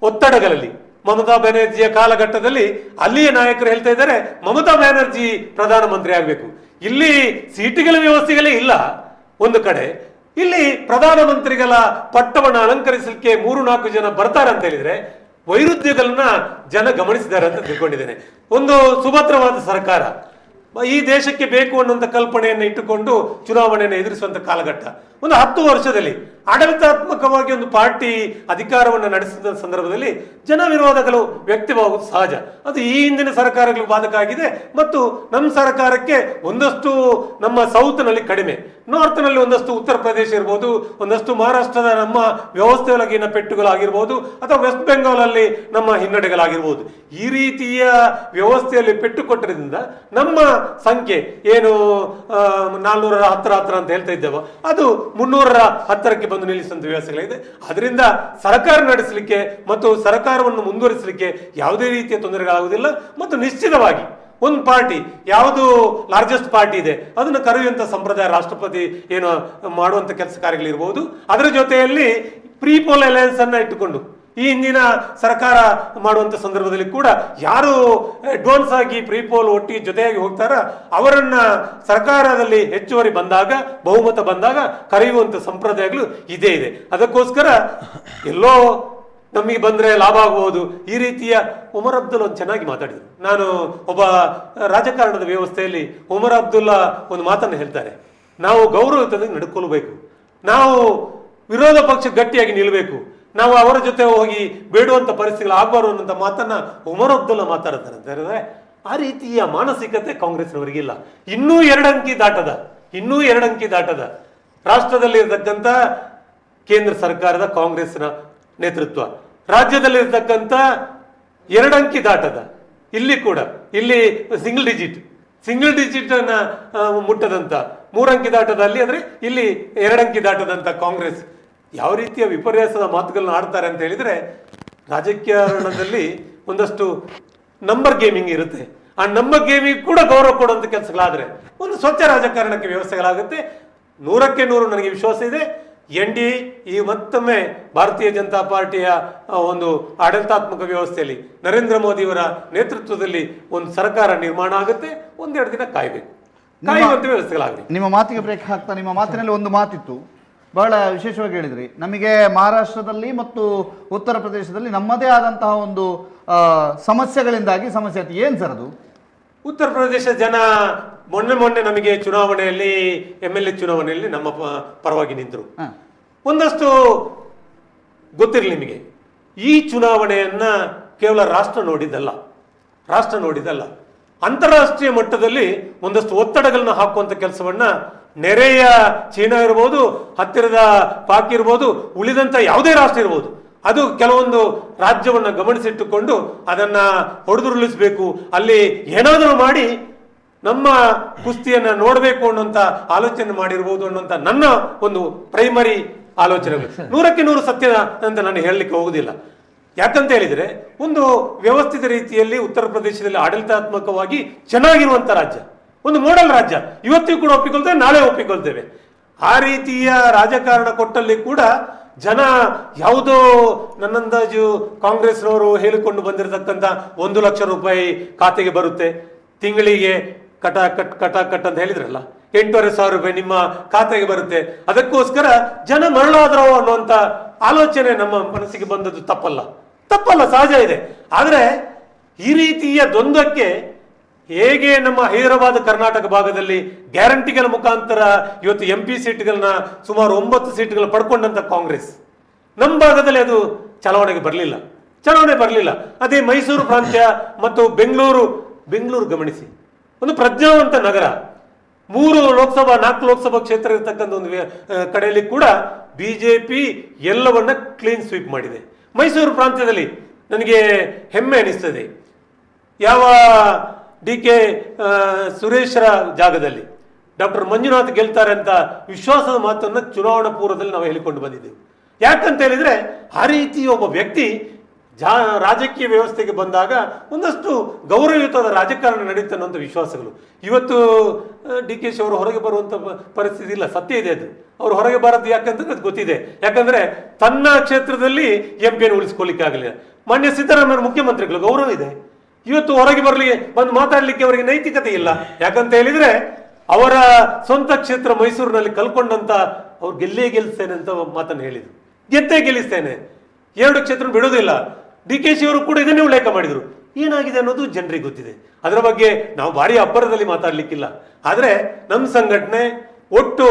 ಒತ್ತಡಗಳಲ್ಲಿ ಮಮತಾ ಬ್ಯಾನರ್ಜಿಯ ಕಾಲಘಟ್ಟದಲ್ಲಿ ಅಲ್ಲಿಯ ನಾಯಕರು ಹೇಳ್ತಾ ಇದ್ದಾರೆ ಮಮತಾ ಬ್ಯಾನರ್ಜಿ ಪ್ರಧಾನಮಂತ್ರಿ ಆಗಬೇಕು. ಇಲ್ಲಿ ಸೀಟುಗಳ ವ್ಯವಸ್ಥೆಗಳೇ ಇಲ್ಲ. ಒಂದು ಕಡೆ ಇಲ್ಲಿ ಪ್ರಧಾನಮಂತ್ರಿಗಳ ಪಟ್ಟವನ್ನು ಅಲಂಕರಿಸಲಿಕ್ಕೆ 3-4 ಜನ ಬರ್ತಾರೆ ಅಂತ ಹೇಳಿದ್ರೆ ವೈರುಧ್ಯಗಳನ್ನ ಜನ ಗಮನಿಸಿದ್ದಾರೆ ಅಂತ ತಿಳ್ಕೊಂಡಿದ್ದೇನೆ. ಒಂದು ಸುಭದ್ರವಾದ ಸರ್ಕಾರ, ಈ ದೇಶಕ್ಕೆ ಬೇಕು ಅನ್ನುವಂಥ ಕಲ್ಪನೆಯನ್ನು ಇಟ್ಟುಕೊಂಡು ಚುನಾವಣೆಯನ್ನು ಎದುರಿಸುವಂಥ ಕಾಲಘಟ್ಟ. ಒಂದು 10 ವರ್ಷದಲ್ಲಿ ಆಡಳಿತಾತ್ಮಕವಾಗಿ ಒಂದು ಪಾರ್ಟಿ ಅಧಿಕಾರವನ್ನು ನಡೆಸಿದ ಸಂದರ್ಭದಲ್ಲಿ ಜನ ವಿರೋಧಗಳು ವ್ಯಕ್ತವಾಗುವುದು ಸಹಜ. ಅದು ಈ ಹಿಂದಿನ ಸರ್ಕಾರಗಳು ಬಾಧಕ ಆಗಿದೆ ಮತ್ತು ನಮ್ಮ ಸರ್ಕಾರಕ್ಕೆ ಒಂದಷ್ಟು ನಮ್ಮ ಸೌತ್ನಲ್ಲಿ ಕಡಿಮೆ, ನಾರ್ತ್ನಲ್ಲಿ ಒಂದಷ್ಟು ಉತ್ತರ ಪ್ರದೇಶ ಇರ್ಬೋದು, ಒಂದಷ್ಟು ಮಹಾರಾಷ್ಟ್ರದ ನಮ್ಮ ವ್ಯವಸ್ಥೆಯೊಳಗಿನ ಪೆಟ್ಟುಗಳಾಗಿರ್ಬೋದು, ಅಥವಾ ವೆಸ್ಟ್ ಬೆಂಗಾಲಲ್ಲಿ ನಮ್ಮ ಹಿನ್ನಡೆಗಳಾಗಿರ್ಬೋದು. ಈ ರೀತಿಯ ವ್ಯವಸ್ಥೆಯಲ್ಲಿ ಪೆಟ್ಟು ಕೊಟ್ಟರಿಂದ ನಮ್ಮ ಸಂಖ್ಯೆ ಏನು 400 ಹತ್ರ ಅಂತ ಹೇಳ್ತಾ ಇದ್ದೇವೆ, ಅದು 310ಕ್ಕೆ ಬಂದು ನಿಲ್ಲಿಸುವಂತ ವ್ಯವಸ್ಥೆಗಳಿದೆ. ಅದರಿಂದ ಸರ್ಕಾರ ನಡೆಸಲಿಕ್ಕೆ ಮತ್ತು ಸರ್ಕಾರವನ್ನು ಮುಂದುವರಿಸಲಿಕ್ಕೆ ಯಾವುದೇ ರೀತಿಯ ತೊಂದರೆಗಳಾಗುವುದಿಲ್ಲ. ಮತ್ತು ನಿಶ್ಚಿತವಾಗಿ ಒಂದು ಪಾರ್ಟಿ ಯಾವುದು ಲಾರ್ಜೆಸ್ಟ್ ಪಾರ್ಟಿ ಇದೆ ಅದನ್ನು ಕರೆಯುವಂಥ ಸಂಪ್ರದಾಯ ರಾಷ್ಟ್ರಪತಿ ಏನು ಮಾಡುವಂಥ ಕೆಲಸ ಕಾರ್ಯಗಳಿರ್ಬೋದು. ಅದರ ಜೊತೆಯಲ್ಲಿ ಪ್ರೀಪೋಲ್ ಅಲಯನ್ಸ್ ಅನ್ನ ಇಟ್ಟುಕೊಂಡು ಈ ಹಿಂದಿನ ಸರ್ಕಾರ ಮಾಡುವಂಥ ಸಂದರ್ಭದಲ್ಲಿ ಕೂಡ ಯಾರು ಅಡ್ವಾನ್ಸ್ ಆಗಿ ಪ್ರೀಪೋಲ್ ಒಟ್ಟಿಗೆ ಜೊತೆಯಾಗಿ ಹೋಗ್ತಾರ ಅವರನ್ನ ಸರ್ಕಾರದಲ್ಲಿ ಹೆಚ್ಚುವರಿ ಬಂದಾಗ, ಬಹುಮತ ಬಂದಾಗ ಕರೆಯುವಂಥ ಸಂಪ್ರದಾಯಗಳು ಇದೇ ಇದೆ. ಅದಕ್ಕೋಸ್ಕರ ಎಲ್ಲೋ ನಮಗೆ ಬಂದರೆ ಲಾಭ ಆಗಬಹುದು ಈ ರೀತಿಯ ಉಮರ್ ಅಬ್ದುಲ್ಲಾ ಒಂದು ಚೆನ್ನಾಗಿ ಮಾತಾಡಿದರು. ನಾನು ಒಬ್ಬ ರಾಜಕಾರಣದ ವ್ಯವಸ್ಥೆಯಲ್ಲಿ ಉಮರ್ ಅಬ್ದುಲ್ಲಾ ಒಂದು ಮಾತನ್ನು ಹೇಳ್ತಾರೆ, ನಾವು ಗೌರವಯುತವಾಗಿ ನಡ್ಕೊಳ್ಬೇಕು, ನಾವು ವಿರೋಧ ಪಕ್ಷ ಗಟ್ಟಿಯಾಗಿ ನಿಲ್ಲಬೇಕು, ನಾವು ಅವರ ಜೊತೆ ಹೋಗಿ ಬೇಡುವಂಥ ಪರಿಸ್ಥಿತಿಗಳು ಆಗಬಾರ್ದು ಅನ್ನೋಂಥ ಮಾತನ್ನ ಉಮರ್ ಅಬ್ದುಲ್ಲಾ ಮಾತಾಡ್ತಾರೆ ಅಂತ ಹೇಳಿದ್ರೆ ಆ ರೀತಿಯ ಮಾನಸಿಕತೆ ಕಾಂಗ್ರೆಸ್ನವರಿಗಿಲ್ಲ. ಇನ್ನೂ 2 ಅಂಕಿ ದಾಟದ ರಾಷ್ಟ್ರದಲ್ಲಿ ಇರತಕ್ಕಂಥ ಕೇಂದ್ರ ಸರ್ಕಾರದ ಕಾಂಗ್ರೆಸ್ನ ನೇತೃತ್ವ, ರಾಜ್ಯದಲ್ಲಿರ್ತಕ್ಕಂಥ 2 ಅಂಕಿ ದಾಟದ, ಇಲ್ಲಿ ಸಿಂಗಲ್ ಡಿಜಿಟ್ ಅನ್ನ ಮುಟ್ಟದಂತ 3 ಅಂಕಿ ದಾಟದಲ್ಲಿ ಅಂದ್ರೆ ಇಲ್ಲಿ 2 ಅಂಕಿ ದಾಟದಂತ ಕಾಂಗ್ರೆಸ್ ಯಾವ ರೀತಿಯ ವಿಪರ್ಯಾಸದ ಮಾತುಗಳನ್ನ ಆಡ್ತಾರೆ ಅಂತ ಹೇಳಿದ್ರೆ, ರಾಜಕೀಯದಲ್ಲಿ ಒಂದಷ್ಟು ನಂಬರ್ ಗೇಮಿಂಗ್ ಇರುತ್ತೆ. ಆ ನಂಬರ್ ಗೇಮಿಂಗ್ ಕೂಡ ಗೌರವ ಕೊಡುವಂತ ಕೆಲಸಗಳಾದ್ರೆ ಒಂದು ಸ್ವಚ್ಛ ರಾಜಕಾರಣಕ್ಕೆ ವ್ಯವಸ್ಥೆಗಳಾಗುತ್ತೆ. 100ಕ್ಕೆ 100 ನನಗೆ ವಿಶ್ವಾಸ ಇದೆ. NDA ಈ ಮತ್ತೊಮ್ಮೆ ಭಾರತೀಯ ಜನತಾ ಪಾರ್ಟಿಯ ಒಂದು ಆಡಳಿತಾತ್ಮಕ ವ್ಯವಸ್ಥೆಯಲ್ಲಿ ನರೇಂದ್ರ ಮೋದಿಯವರ ನೇತೃತ್ವದಲ್ಲಿ ಒಂದು ಸರ್ಕಾರ ನಿರ್ಮಾಣ ಆಗುತ್ತೆ. 1-2 ದಿನ ಕಾಯುವಂತ ವ್ಯವಸ್ಥೆಗಳಾಗಲಿ. ನಿಮ್ಮ ಮಾತಿಗೆ ಬ್ರೇಕ್ ಹಾಕ್ತಾ, ನಿಮ್ಮ ಮಾತಿನಲ್ಲಿ ಒಂದು ಮಾತಿತ್ತು ಬಹಳ ವಿಶೇಷವಾಗಿ ಹೇಳಿದ್ರಿ, ನಮಗೆ ಮಹಾರಾಷ್ಟ್ರದಲ್ಲಿ ಮತ್ತು ಉತ್ತರ ಪ್ರದೇಶದಲ್ಲಿ ನಮ್ಮದೇ ಆದಂತಹ ಒಂದು ಸಮಸ್ಯೆಗಳಿಂದಾಗಿ ಸಮಸ್ಯೆ ಆಯ್ತು. ಏನು ಸರ್ ಅದು? ಉತ್ತರ ಪ್ರದೇಶ ಜನ ಮೊನ್ನೆ ನಮಗೆ ಚುನಾವಣೆಯಲ್ಲಿ MLA ಚುನಾವಣೆಯಲ್ಲಿ ನಮ್ಮ ಪರವಾಗಿ ನಿಂತರು. ಒಂದಷ್ಟು ಗೊತ್ತಿರಲಿ ನಿಮಗೆ, ಈ ಚುನಾವಣೆಯನ್ನ ಕೇವಲ ರಾಷ್ಟ್ರ ನೋಡಿದಲ್ಲ, ಅಂತಾರಾಷ್ಟ್ರೀಯ ಮಟ್ಟದಲ್ಲಿ ಒಂದಷ್ಟು ಒತ್ತಡಗಳನ್ನ ಹಾಕುವಂತ ಕೆಲಸವನ್ನ ನೆರೆಯ ಚೀನಾ ಇರ್ಬೋದು, ಹತ್ತಿರದ ಪಾಕ್ ಇರ್ಬೋದು, ಉಳಿದಂತ ಯಾವುದೇ ರಾಷ್ಟ್ರ ಇರ್ಬೋದು, ಅದು ಕೆಲವೊಂದು ರಾಜ್ಯವನ್ನ ಗಮನಿಸಿಟ್ಟುಕೊಂಡು ಅದನ್ನ ಹೊಡೆದುರುಳಿಸಬೇಕು, ಅಲ್ಲಿ ಏನಾದರೂ ಮಾಡಿ ನಮ್ಮ ಕುಸ್ತಿಯನ್ನ ನೋಡಬೇಕು ಅನ್ನೋಂಥ ಆಲೋಚನೆ ಮಾಡಿರ್ಬೋದು ಅನ್ನೋಂಥ ನನ್ನ ಒಂದು ಪ್ರೈಮರಿ ಆಲೋಚನೆಗಳು. 100ಕ್ಕೆ 100 ಸತ್ಯ ಅಂತ ನಾನು ಹೇಳಲಿಕ್ಕೆ ಹೋಗುದಿಲ್ಲ. ಯಾಕಂತ ಹೇಳಿದ್ರೆ ಒಂದು ವ್ಯವಸ್ಥಿತ ರೀತಿಯಲ್ಲಿ ಉತ್ತರ ಪ್ರದೇಶದಲ್ಲಿ ಆಡಳಿತಾತ್ಮಕವಾಗಿ ಚೆನ್ನಾಗಿರುವಂತ ರಾಜ್ಯ, ಒಂದು ಮಾಡೆಲ್ ರಾಜ್ಯ. ಇವತ್ತಿಗೂ ಕೂಡ ಒಪ್ಪಿಕೊಳ್ತೇವೆ, ನಾಳೆ ಒಪ್ಪಿಕೊಳ್ತೇವೆ. ಆ ರೀತಿಯ ರಾಜಕಾರಣ ಕೊಟ್ಟಲ್ಲಿ ಕೂಡ ಜನ ಯಾವುದೋ ನನ್ನಂದಾಜು ಕಾಂಗ್ರೆಸ್ನವರು ಹೇಳಿಕೊಂಡು ಬಂದಿರತಕ್ಕಂಥ 1 ಲಕ್ಷ ರೂಪಾಯಿ ಖಾತೆಗೆ ಬರುತ್ತೆ, ತಿಂಗಳಿಗೆ ಕಟ್ ಅಂತ ಹೇಳಿದ್ರಲ್ಲ, 8,500 ರೂಪಾಯಿ ನಿಮ್ಮ ಖಾತೆಗೆ ಬರುತ್ತೆ, ಅದಕ್ಕೋಸ್ಕರ ಜನ ಮರಳಾದ್ರೋ ಅನ್ನುವಂಥ ಆಲೋಚನೆ ನಮ್ಮ ಮನಸ್ಸಿಗೆ ಬಂದದ್ದು ತಪ್ಪಲ್ಲ, ಸಹಜ ಇದೆ. ಆದರೆ ಈ ರೀತಿಯ ದ್ವಂದ್ವಕ್ಕೆ ಹೇಗೆ ನಮ್ಮ ಹೈದರಾಬಾದ್ ಕರ್ನಾಟಕ ಭಾಗದಲ್ಲಿ ಗ್ಯಾರಂಟಿಗಳ ಮುಖಾಂತರ ಇವತ್ತು MP ಸೀಟ್ಗಳನ್ನ ಸುಮಾರು 9 ಸೀಟ್ಗಳು ಪಡ್ಕೊಂಡಂತ ಕಾಂಗ್ರೆಸ್, ನಮ್ಮ ಭಾಗದಲ್ಲಿ ಅದು ಚಲಾವಣೆಗೆ ಬರಲಿಲ್ಲ. ಅದೇ ಮೈಸೂರು ಪ್ರಾಂತ್ಯ ಮತ್ತು ಬೆಂಗಳೂರು ಗಮನಿಸಿ, ಒಂದು ಪ್ರಜ್ಞಾವಂತ ನಗರ, 4 ಲೋಕಸಭಾ ಕ್ಷೇತ್ರ ಇರತಕ್ಕಂಥ ಒಂದು ಕಡೆಯಲ್ಲಿ ಕೂಡ BJP ಎಲ್ಲವನ್ನ ಕ್ಲೀನ್ ಸ್ವೀಪ್ ಮಾಡಿದೆ. ಮೈಸೂರು ಪ್ರಾಂತ್ಯದಲ್ಲಿ ನನಗೆ ಹೆಮ್ಮೆ ಅನಿಸ್ತದೆ. ಯಾವ DK ಸುರೇಶ್ರ ಜಾಗದಲ್ಲಿ ಡಾಕ್ಟರ್ ಮಂಜುನಾಥ್ ಗೆಲ್ತಾರೆ ಅಂತ ವಿಶ್ವಾಸದ ಮಾತನ್ನು ಚುನಾವಣಾ ಪೂರ್ವದಲ್ಲಿ ನಾವು ಹೇಳಿಕೊಂಡು ಬಂದಿದ್ದೇವೆ. ಯಾಕಂತ ಹೇಳಿದ್ರೆ ಆ ರೀತಿ ಒಬ್ಬ ವ್ಯಕ್ತಿ ರಾಜಕೀಯ ವ್ಯವಸ್ಥೆಗೆ ಬಂದಾಗ ಒಂದಷ್ಟು ಗೌರವಯುತವಾದ ರಾಜಕಾರಣ ನಡೆಯುತ್ತೆ ಅನ್ನೋಂಥ ವಿಶ್ವಾಸಗಳು. ಇವತ್ತು DK ಅವರು ಹೊರಗೆ ಬರುವಂತ ಪರಿಸ್ಥಿತಿ ಇಲ್ಲ, ಸತ್ಯ ಇದೆ ಅದು. ಅವರು ಹೊರಗೆ ಬರೋದು ಯಾಕಂತ ಗೊತ್ತಿದೆ, ಯಾಕಂದ್ರೆ ತನ್ನ ಕ್ಷೇತ್ರದಲ್ಲಿ MP ಉಳಿಸ್ಕೊಳ್ಳಿಕ್ಕೆ ಆಗಲಿಲ್ಲ. ಮಾನ್ಯ ಸಿದ್ದರಾಮಯ್ಯ ಮುಖ್ಯಮಂತ್ರಿಗಳು ಗೌರವ ಇದೆ, ಇವತ್ತು ಹೊರಗೆ ಬಂದು ಮಾತಾಡ್ಲಿಕ್ಕೆ ಅವರಿಗೆ ನೈತಿಕತೆ ಇಲ್ಲ. ಯಾಕಂತ ಹೇಳಿದ್ರೆ ಅವರ ಸ್ವಂತ ಕ್ಷೇತ್ರ ಮೈಸೂರಿನಲ್ಲಿ ಕಲ್ಕೊಂಡಂತ ಅವ್ರು ಗೆಲ್ಲಿಸ್ತೇನೆ ಅಂತ ಮಾತನ್ನು ಹೇಳಿದ್ರು. ಗೆಲ್ಲಿಸ್ತೇನೆ, 2 ಕ್ಷೇತ್ರ ಬಿಡೋದಿಲ್ಲ. DK ಅವರು ಕೂಡ ಇದನ್ನೇ ಉಲ್ಲೇಖ ಮಾಡಿದ್ರು. ಏನಾಗಿದೆ ಅನ್ನೋದು ಜನರಿಗೆ ಗೊತ್ತಿದೆ. ಅದರ ಬಗ್ಗೆ ನಾವು ಭಾರಿ ಅಬ್ಬರದಲ್ಲಿ ಮಾತಾಡ್ಲಿಕ್ಕಿಲ್ಲ. ಆದರೆ ನಮ್ಮ ಸಂಘಟನೆ ಒಟ್ಟು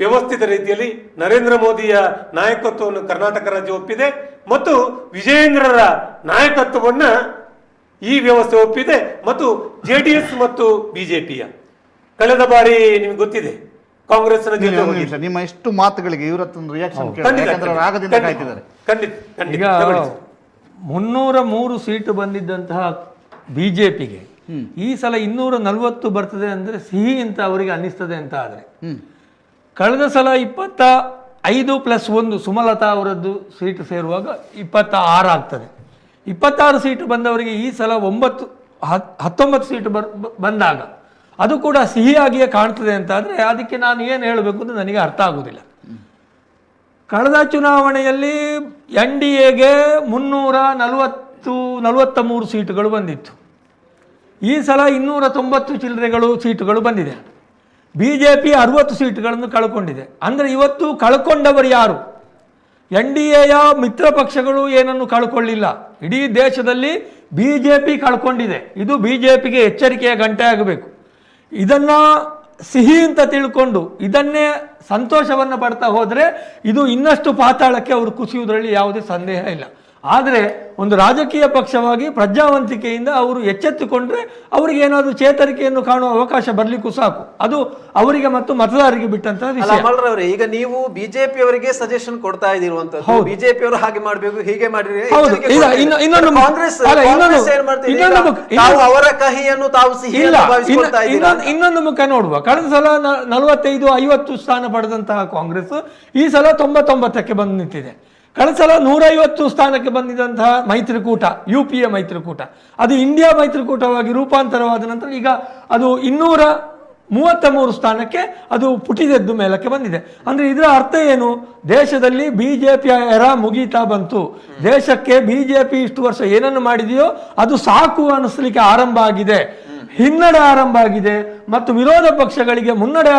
ವ್ಯವಸ್ಥಿತ ರೀತಿಯಲ್ಲಿ ನರೇಂದ್ರ ಮೋದಿಯ ನಾಯಕತ್ವವನ್ನು ಕರ್ನಾಟಕ ರಾಜ್ಯ ಒಪ್ಪಿದೆ ಮತ್ತು ವಿಜಯೇಂದ್ರರ ನಾಯಕತ್ವವನ್ನ ಈ ವ್ಯವಸ್ಥೆ ಒಪ್ಪಿದೆ ಮತ್ತು JDS ಮತ್ತು ಬಿಜೆಪಿಯ ಕಳೆದ ಬಾರಿ ನಿಮ್ಗೆ ಗೊತ್ತಿದೆ ಕಾಂಗ್ರೆಸ್ನ ಜೊತೆ ಹೋಗಿಲ್ಲ. ನಿಮ್ಮ ಎಷ್ಟು ಮಾತುಗಳಿಗೆ ಇವರ ರಿಯಾಕ್ಷನ್ ರಾಗದಿಂದ ಕಾಯ್ತಿದ್ದಾರೆ. ಈಗ 303 ಸೀಟು ಬಂದಿದ್ದಂತಹ ಬಿಜೆಪಿಗೆ ಈ ಸಲ 240 ಬರ್ತದೆ ಅಂದ್ರೆ ಸಿಹಿ ಅಂತ ಅವರಿಗೆ ಅನ್ನಿಸ್ತದೆ ಅಂತ ಆದ್ರೆ, ಕಳೆದ ಸಲ 25+1 ಸುಮಲತಾ ಅವರದ್ದು ಸೀಟು ಸೇರುವಾಗ 26 ಆಗ್ತದೆ. 26 ಸೀಟು ಬಂದವರಿಗೆ ಈ ಸಲ 19 ಸೀಟು ಬಂದಾಗ ಅದು ಕೂಡ ಸಿಹಿಯಾಗಿಯೇ ಕಾಣ್ತದೆ ಅಂತ ಆದರೆ ಅದಕ್ಕೆ ನಾನು ಏನು ಹೇಳಬೇಕು ಅಂತ ನನಗೆ ಅರ್ಥ ಆಗುವುದಿಲ್ಲ. ಕಳೆದ ಚುನಾವಣೆಯಲ್ಲಿ NDAಗೆ 343 ಸೀಟುಗಳು ಬಂದಿತ್ತು. ಈ ಸಲ 290 ಚಿಲ್ಲರೆಗಳು ಸೀಟುಗಳು ಬಂದಿದೆ. BJP 60 ಸೀಟುಗಳನ್ನು ಕಳ್ಕೊಂಡಿದೆ. ಅಂದರೆ ಇವತ್ತು ಕಳ್ಕೊಂಡವರು ಯಾರು? NDAಯ ಮಿತ್ರ ಪಕ್ಷಗಳು ಏನನ್ನು ಕಳ್ಕೊಳ್ಳಿಲ್ಲ. ಇಡೀ ದೇಶದಲ್ಲಿ BJP ಕಳ್ಕೊಂಡಿದೆ. ಇದು BJPಗೆ ಎಚ್ಚರಿಕೆಯ ಗಂಟೆ ಆಗಬೇಕು. ಇದನ್ನು ಸಿಹಿ ಅಂತ ತಿಳ್ಕೊಂಡು ಇದನ್ನೇ ಸಂತೋಷವನ್ನು ಪಡ್ತಾ ಹೋದರೆ ಇದು ಇನ್ನಷ್ಟು ಪಾತಾಳಕ್ಕೆ ಅವರು ಕುಸಿಯುವುದರಲ್ಲಿ ಯಾವುದೇ ಸಂದೇಹ ಇಲ್ಲ. ಆದರೆ ಒಂದು ರಾಜಕೀಯ ಪಕ್ಷವಾಗಿ ಪ್ರಜ್ಞಾವಂತಿಕೆಯಿಂದ ಅವರು ಎಚ್ಚೆತ್ತುಕೊಂಡ್ರೆ ಅವರಿಗೆ ಏನಾದರೂ ಚೇತರಿಕೆಯನ್ನು ಕಾಣುವ ಅವಕಾಶ ಬರ್ಲಿಕ್ಕೂ ಸಾಕು. ಅದು ಅವರಿಗೆ ಮತ್ತು ಮತದಾರರಿಗೆ ಬಿಟ್ಟಂತ ವಿಷಯ. ಅಮಲ್ರವರೇ, ಈಗ ನೀವು ಬಿಜೆಪಿ ಅವರಿಗೆ ಸಜೆಷನ್ ಕೊಡ್ತಾ ಇರುವಂತದ್ದು, ಬಿಜೆಪಿ ಅವರು ಹಾಗೆ ಮಾಡಬೇಕು ಹೀಗೆ ಮಾಡಿದ್ರೆ ಅವರ ಕಹಿಯನ್ನು ತಾವು ಸಿಹಿ ಇನ್ನೊಂದು ಮುಖ ನೋಡುವ. ಕಳೆದ ಸಲ 45-50 ಸ್ಥಾನ ಪಡೆದಂತಹ ಕಾಂಗ್ರೆಸ್ ಈ ಸಲ 99ಕ್ಕೆ ಬಂದು ನಿಂತಿದೆ. ಕಳೆದ ಸಲ 150 ಸ್ಥಾನಕ್ಕೆ ಬಂದಿದ್ದಂತಹ ಮೈತ್ರಿಕೂಟ, UPA ಮೈತ್ರಿಕೂಟ, ಅದು ಇಂಡಿಯಾ ಮೈತ್ರಿಕೂಟವಾಗಿ ರೂಪಾಂತರವಾದ ನಂತರ ಈಗ ಅದು 233 ಸ್ಥಾನಕ್ಕೆ ಅದು ಪುಟಿದೆದ್ದು ಮೇಲಕ್ಕೆ ಬಂದಿದೆ. ಅಂದರೆ ಇದರ ಅರ್ಥ ಏನು? ದೇಶದಲ್ಲಿ BJPಯ ಎರ ಮುಗೀತಾ ಬಂತು. ದೇಶಕ್ಕೆ BJP ಇಷ್ಟು ವರ್ಷ ಏನನ್ನು ಮಾಡಿದೆಯೋ ಅದು ಸಾಕು ಅನ್ನಿಸ್ಲಿಕ್ಕೆ ಆರಂಭ ಆಗಿದೆ, ಹಿನ್ನಡೆ ಆರಂಭ ಆಗಿದೆ ಮತ್ತು ವಿರೋಧ ಪಕ್ಷಗಳಿಗೆ ಮುನ್ನಡೆ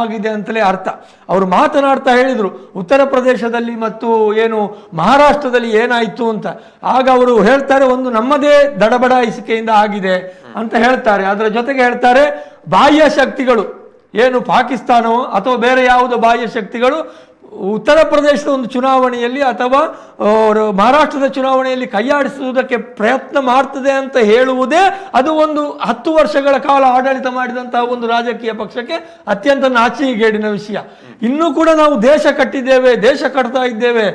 ಆಗಿದೆ ಅಂತಲೇ ಅರ್ಥ. ಅವರು ಮಾತನಾಡ್ತಾ ಹೇಳಿದರು ಉತ್ತರ ಪ್ರದೇಶದಲ್ಲಿ ಮತ್ತು ಏನು ಮಹಾರಾಷ್ಟ್ರದಲ್ಲಿ ಏನಾಯಿತು ಅಂತ. ಆಗ ಅವರು ಹೇಳ್ತಾರೆ ಒಂದು ನಮ್ಮದೇ ದಡಬಡಾಯಿಸಿಕೆಯಿಂದ ಆಗಿದೆ ಅಂತ ಹೇಳ್ತಾರೆ. ಅದರ ಜೊತೆಗೆ ಹೇಳ್ತಾರೆ ಬಾಹ್ಯ ಶಕ್ತಿಗಳು, ಏನು ಪಾಕಿಸ್ತಾನವೋ ಅಥವಾ ಬೇರೆ ಯಾವುದೋ ಬಾಹ್ಯ ಶಕ್ತಿಗಳು ಉತ್ತರ ಪ್ರದೇಶದ ಒಂದು ಚುನಾವಣೆಯಲ್ಲಿ ಅಥವಾ ಮಹಾರಾಷ್ಟ್ರದ ಚುನಾವಣೆಯಲ್ಲಿ ಕೈಯಾಡಿಸುವುದಕ್ಕೆ ಪ್ರಯತ್ನ ಮಾಡ್ತದೆ ಅಂತ ಹೇಳುವುದೇ ಅದು ಒಂದು 10 ವರ್ಷಗಳ ಕಾಲ ಆಡಳಿತ ಮಾಡಿದಂತಹ ಒಂದು ರಾಜಕೀಯ ಪಕ್ಷಕ್ಕೆ ಅತ್ಯಂತ ನಾಚಿಕೆಗೇಡಿನ ವಿಷಯ. ಇನ್ನೂ ಕೂಡ ನಾವು ದೇಶ ಕಟ್ಟಿದ್ದೇವೆ, ದೇಶ ಕಟ್ತಾ ಇದ್ದೇವೆ,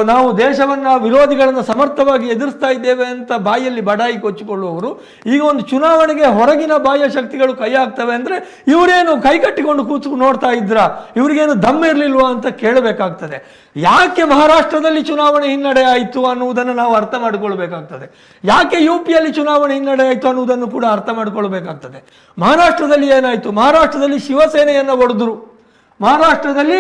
ನಾವು ದೇಶವನ್ನು ವಿರೋಧಿಗಳನ್ನು ಸಮರ್ಥವಾಗಿ ಎದುರಿಸ್ತಾ ಇದ್ದೇವೆ ಅಂತ ಬಾಯಲ್ಲಿ ಬಡಾಯಿ ಕೊಚ್ಚಿಕೊಳ್ಳುವವರು ಈಗ ಒಂದು ಚುನಾವಣೆಗೆ ಹೊರಗಿನ ಬಾಹ್ಯ ಶಕ್ತಿಗಳು ಕೈ ಹಾಕ್ತವೆ ಅಂದರೆ ಇವರೇನು ಕೈ ಕಟ್ಟಿಕೊಂಡು ಕೂತು ನೋಡ್ತಾ ಇದ್ರ, ಇವರಿಗೇನು ದಮ್ ಇರಲಿಲ್ವಾ ಅಂತ ಕೇಳಬೇಕಾಗ್ತದೆ. ಯಾಕೆ ಮಹಾರಾಷ್ಟ್ರದಲ್ಲಿ ಚುನಾವಣೆ ಹಿನ್ನಡೆ ಆಯಿತು ಅನ್ನುವುದನ್ನು ನಾವು ಅರ್ಥ ಮಾಡಿಕೊಳ್ಬೇಕಾಗ್ತದೆ. ಯಾಕೆ UPಯಲ್ಲಿ ಚುನಾವಣೆ ಹಿನ್ನಡೆ ಆಯಿತು ಅನ್ನುವುದನ್ನು ಕೂಡ ಅರ್ಥ ಮಾಡಿಕೊಳ್ಬೇಕಾಗ್ತದೆ. ಮಹಾರಾಷ್ಟ್ರದಲ್ಲಿ ಏನಾಯಿತು? ಮಹಾರಾಷ್ಟ್ರದಲ್ಲಿ ಶಿವಸೇನೆಯನ್ನು ಒಡೆದರು. ಮಹಾರಾಷ್ಟ್ರದಲ್ಲಿ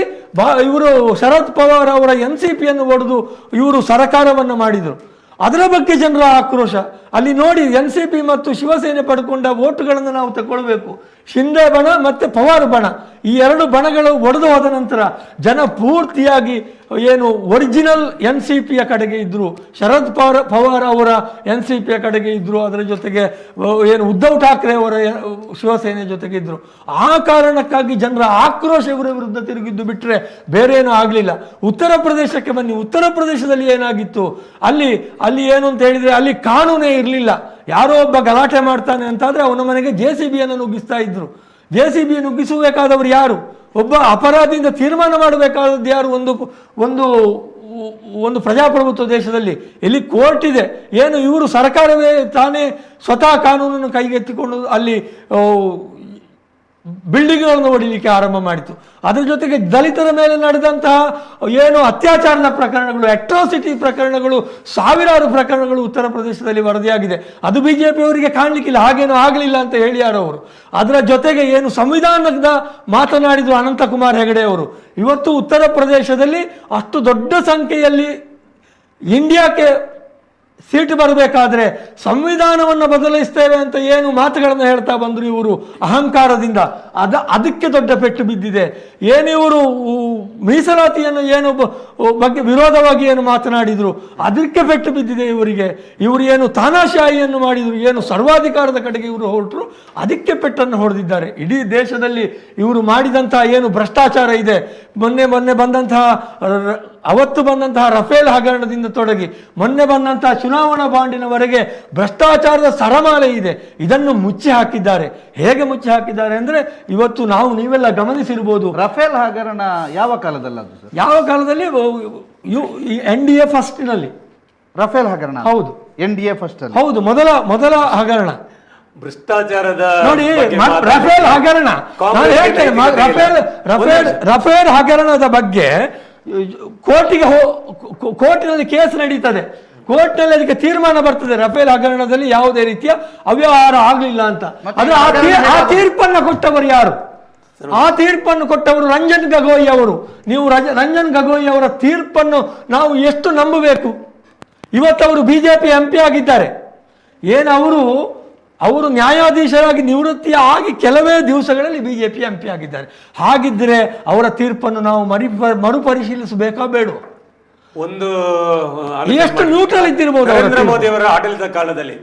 ಇವರು ಶರದ್ ಪವಾರ್ ಅವರ NCPಯನ್ನು ಒಡೆದು ಇವರು ಸರ್ಕಾರವನ್ನು ಮಾಡಿದರು. ಅದರ ಬಗ್ಗೆ ಜನರ ಆಕ್ರೋಶ. ಅಲ್ಲಿ ನೋಡಿ NCP ಮತ್ತು ಶಿವಸೇನೆ ಪಡ್ಕೊಂಡ ವೋಟುಗಳನ್ನು ನಾವು ತಗೊಳ್ಬೇಕು. ಶಿಂದೆ ಬಣ ಮತ್ತು ಪವಾರ್ ಬಣ, ಈ 2 ಬಣಗಳು ಒಡೆದು ಹೋದ ನಂತರ ಜನ ಪೂರ್ತಿಯಾಗಿ ಏನು ಒರಿಜಿನಲ್ NCPಯ ಕಡೆಗೆ ಇದ್ದರು, ಶರದ್ ಪವಾರ್ ಅವರ NCPಯ ಕಡೆಗೆ ಇದ್ದರು. ಅದರ ಜೊತೆಗೆ ಏನು ಉದ್ಧವ್ ಠಾಕ್ರೆ ಅವರ ಶಿವಸೇನೆ ಜೊತೆಗೆ ಇದ್ದರು. ಆ ಕಾರಣಕ್ಕಾಗಿ ಜನರ ಆಕ್ರೋಶ ಇವರ ವಿರುದ್ಧ ತಿರುಗಿದ್ದು ಬಿಟ್ಟರೆ ಬೇರೆ ಏನೂ ಆಗಲಿಲ್ಲ. ಉತ್ತರ ಪ್ರದೇಶಕ್ಕೆ ಬನ್ನಿ. ಉತ್ತರ ಪ್ರದೇಶದಲ್ಲಿ ಏನಾಗಿತ್ತು? ಅಲ್ಲಿ ಏನು ಅಂತ ಹೇಳಿದರೆ ಅಲ್ಲಿ ಕಾನೂನೇ ಇರಲಿಲ್ಲ. ಯಾರೋ ಒಬ್ಬ ಗಲಾಟೆ ಮಾಡ್ತಾನೆ ಅಂತಾದರೆ ಅವನ ಮನೆಗೆ JCBಯನ್ನು ನುಗ್ಗಿಸ್ತಾ ಇದ್ರು. JCB ನುಗ್ಗಿಸಬೇಕಾದವರು ಯಾರು? ಒಬ್ಬ ಅಪರಾಧಿಯಿಂದ ತೀರ್ಮಾನ ಮಾಡಬೇಕಾದದ್ದು ಯಾರು? ಒಂದು ಪ್ರಜಾಪ್ರಭುತ್ವ ದೇಶದಲ್ಲಿ ಎಲ್ಲಿ ಕೋರ್ಟ್ ಇದೆ, ಏನು ಇವರು ಸರ್ಕಾರವೇ ತಾನೇ ಸ್ವತಃ ಕಾನೂನನ್ನು ಕೈಗೆತ್ತಿಕೊಂಡು ಅಲ್ಲಿ ಬಿಲ್ಡಿಂಗ್ಗಳನ್ನು ಹೊಡಿಲಿಕ್ಕೆ ಆರಂಭ ಮಾಡಿತು. ಅದರ ಜೊತೆಗೆ ದಲಿತರ ಮೇಲೆ ನಡೆದಂತಹ ಏನು ಅತ್ಯಾಚಾರದ ಪ್ರಕರಣಗಳು, ಅಟ್ರಾಸಿಟಿ ಪ್ರಕರಣಗಳು, ಸಾವಿರಾರು ಪ್ರಕರಣಗಳು ಉತ್ತರ ಪ್ರದೇಶದಲ್ಲಿ ವರದಿಯಾಗಿದೆ. ಅದು BJP ಅವರಿಗೆ ಕಾಣಲಿಕ್ಕಿಲ್ಲ, ಹಾಗೇನೂ ಆಗಲಿಲ್ಲ ಅಂತ ಹೇಳಿಯಾರು ಅವರು. ಅದರ ಜೊತೆಗೆ ಏನು ಸಂವಿಧಾನದ ಮಾತನಾಡಿದ್ರು ಅನಂತಕುಮಾರ್ ಹೆಗಡೆ ಅವರು. ಇವತ್ತು ಉತ್ತರ ಪ್ರದೇಶದಲ್ಲಿ ಅಷ್ಟು ದೊಡ್ಡ ಸಂಖ್ಯೆಯಲ್ಲಿ ಇಂಡಿಯಾಕ್ಕೆ ಸೀಟು ಬರಬೇಕಾದ್ರೆ ಸಂವಿಧಾನವನ್ನು ಬದಲಿಸ್ತೇವೆ ಅಂತ ಏನು ಮಾತುಗಳನ್ನು ಹೇಳ್ತಾ ಬಂದ್ರು ಇವರು ಅಹಂಕಾರದಿಂದ, ಅದಕ್ಕೆ ದೊಡ್ಡ ಪೆಟ್ಟು ಬಿದ್ದಿದೆ. ಏನು ಇವರು ಮೀಸಲಾತಿಯನ್ನು ಏನು ಬಗ್ಗೆ ವಿರೋಧವಾಗಿ ಏನು ಮಾತನಾಡಿದ್ರು ಅದಕ್ಕೆ ಪೆಟ್ಟು ಬಿದ್ದಿದೆ ಇವರಿಗೆ. ಇವರು ಏನು ತಾನಾಶಾಹಿಯನ್ನು ಮಾಡಿದ್ರು, ಏನು ಸರ್ವಾಧಿಕಾರದ ಕಡೆಗೆ ಇವರು ಹೊರಟರು, ಅದಕ್ಕೆ ಪೆಟ್ಟನ್ನು ಹೊಡೆದಿದ್ದಾರೆ. ಇಡೀ ದೇಶದಲ್ಲಿ ಇವರು ಮಾಡಿದಂತಹ ಏನು ಭ್ರಷ್ಟಾಚಾರ ಇದೆ, ಮೊನ್ನೆ ಬಂದಂತಹ ಅವತ್ತು ಬಂದಂತಹ ರಫೇಲ್ ಹಗರಣದಿಂದ ತೊಡಗಿ ಮೊನ್ನೆ ಬಂದಂತಹ ಚುನಾವಣಾ ಬಾಂಡಿನವರೆಗೆ ಭ್ರಷ್ಟಾಚಾರದ ಸರಮಾಲೆ ಇದೆ. ಇದನ್ನು ಮುಚ್ಚಿ ಹಾಕಿದ್ದಾರೆ. ಹೇಗೆ ಮುಚ್ಚಿ ಹಾಕಿದ್ದಾರೆ ಅಂದ್ರೆ ಇವತ್ತು ನೀವೆಲ್ಲ ಗಮನಿಸಿರ್ಬೋದು. ರಫೇಲ್ ಹಗರಣ ಯಾವ ಕಾಲದಲ್ಲಿ ಅದು ಸರ್? ಯಾವ ಕಾಲದಲ್ಲಿ? NDA ಫಸ್ಟ್ನಲ್ಲಿ ರಫೇಲ್ ಹಗರಣ. ಹೌದು, NDA ಫಸ್ಟ್ ಅಲ್ಲಿ. ಹೌದು, ಮೊದಲ ಹಗರಣ. ಭ್ರಷ್ಟಾಚಾರದ ನೋಡಿ, ರಫೇಲ್ ಹಗರಣ ನಾನು ಹೇಳ್ತೇನೆ. ರಫೇಲ್ ಹಗರಣದ ಬಗ್ಗೆ ಕೋರ್ಟಿನಲ್ಲಿ ಕೇಸ್ ನಡೀತದೆ. ಕೋರ್ಟ್ನಲ್ಲಿ ಅದಕ್ಕೆ ತೀರ್ಮಾನ ಬರ್ತದೆ, ರಫೇಲ್ ಹಗರಣದಲ್ಲಿ ಯಾವುದೇ ರೀತಿಯ ಅವ್ಯವಹಾರ ಆಗಲಿಲ್ಲ ಅಂತ. ಅದು ಆ ತೀರ್ಪನ್ನು ಕೊಟ್ಟವರು ಯಾರು? ಆ ತೀರ್ಪನ್ನು ಕೊಟ್ಟವರು ರಂಜನ್ ಗೊಗೊಯ್ ಅವರು. ನೀವು ರಂಜನ್ ಗೊಗೊಯ್ ಅವರ ತೀರ್ಪನ್ನು ನಾವು ಎಷ್ಟು ನಂಬಬೇಕು? ಇವತ್ತು ಅವರು BJP MP ಆಗಿದ್ದಾರೆ. ಏನು ಅವರು ನ್ಯಾಯಾಧೀಶರಾಗಿ ನಿವೃತ್ತಿ ಆಗಿ ಕೆಲವೇ ದಿವಸಗಳಲ್ಲಿ BJP MP ಆಗಿದ್ದಾರೆ. ಹಾಗಿದ್ರೆ ಅವರ ತೀರ್ಪನ್ನು ನಾವು ಮರುಪರಿಶೀಲಿಸಬೇಕಾ ಬೇಡ? ಒಂದು ಎಷ್ಟು ನ್ಯೂಟ್ರಲ್ ಇದ್ದಿರಬಹುದು. ನರೇಂದ್ರ ಮೋದಿ ಅವರ ಆಡಳಿತ ಕಾಲದಲ್ಲಿ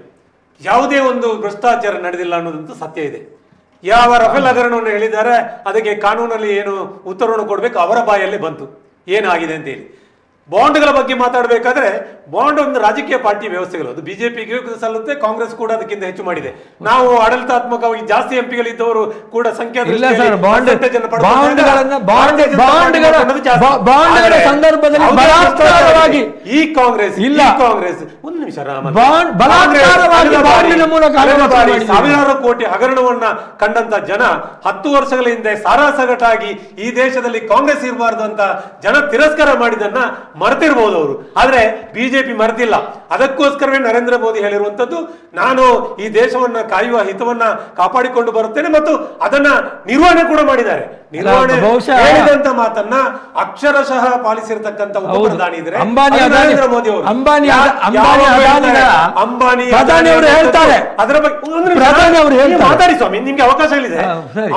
ಯಾವುದೇ ಒಂದು ಭ್ರಷ್ಟಾಚಾರ ನಡೆದಿಲ್ಲ ಅನ್ನೋದಂತೂ ಸತ್ಯ ಇದೆ. ಯಾವ ರಫೇಲ್ ಹಗರಣವನ್ನು ಹೇಳಿದ್ದಾರೆ ಅದಕ್ಕೆ ಕಾನೂನಲ್ಲಿ ಏನು ಉತ್ತರವನ್ನು ಕೊಡಬೇಕು ಅವರ ಬಾಯಲ್ಲಿ ಬಂತು ಏನಾಗಿದೆ ಅಂತ ಹೇಳಿ. ಬಾಂಡ್ಗಳ ಬಗ್ಗೆ ಮಾತಾಡಬೇಕಾದ್ರೆ ಬಾಂಡ್ ಒಂದು ರಾಜಕೀಯ ಪಾರ್ಟಿ ವ್ಯವಸ್ಥೆಗಳು, ಅದು ಬಿಜೆಪಿಗೆ ಸಲ್ಲುತ್ತೆ, ಕಾಂಗ್ರೆಸ್ ಕೂಡ ಅದಕ್ಕಿಂತ ಹೆಚ್ಚು ಮಾಡಿದೆ. ನಾವು ಆಡಳಿತಾತ್ಮಕವಾಗಿ ಜಾಸ್ತಿ ಎಂಪಿಗಳಿದ್ದವರು ಕೂಡ ಸಂಖ್ಯಾ ಸಂದರ್ಭದಲ್ಲಿ ಈ ಕಾಂಗ್ರೆಸ್ ಒಂದು ನಿಮಿಷ ಸಾವಿರಾರು ಕೋಟಿ ಹಗರಣವನ್ನ ಕಂಡಂತ ಜನ 10 ವರ್ಷಗಳ ಹಿಂದೆ ಸಾರಾಸಗಟಾಗಿ ಈ ದೇಶದಲ್ಲಿ ಕಾಂಗ್ರೆಸ್ ಇರಬಾರ್ದು ಅಂತ ಜನ ತಿರಸ್ಕಾರ ಮಾಡಿದನ್ನ ಮರೆತಿರ್ಬೋದು ಅವರು. ಆದ್ರೆ ಬಿಜೆಪಿ ಮರೆತಿಲ್ಲ. ಅದಕ್ಕೋಸ್ಕರವೇ ನರೇಂದ್ರ ಮೋದಿ ಹೇಳಿರುವಂತದ್ದು, ನಾನು ಈ ದೇಶವನ್ನ ಕಾಯುವ ಹಿತವನ್ನ ಕಾಪಾಡಿಕೊಂಡು ಬರುತ್ತೇನೆ ಮತ್ತು ಅದನ್ನ ನಿರ್ವಹಣೆ ಕೂಡ ಮಾಡಿದ್ದಾರೆ. ನಿರ್ವಹಣೆ ಹೇಳಿದಂತ ಮಾತನ್ನ ಅಕ್ಷರಶಃ ಪಾಲಿಸಿರ್ತಕ್ಕಂಥ ಒಬ್ಬ ಪ್ರಧಾನಿ ಇದ್ರೆ ನರೇಂದ್ರ ಮೋದಿ ಅವರು. ಅಂಬಾನಿ ಅವರು ಹೇಳ್ತಾರೆ, ಅದರ ಬಗ್ಗೆ ಮಾತಾಡಿ ಸ್ವಾಮಿ, ನಿಮ್ಗೆ ಅವಕಾಶ ಇದೆ.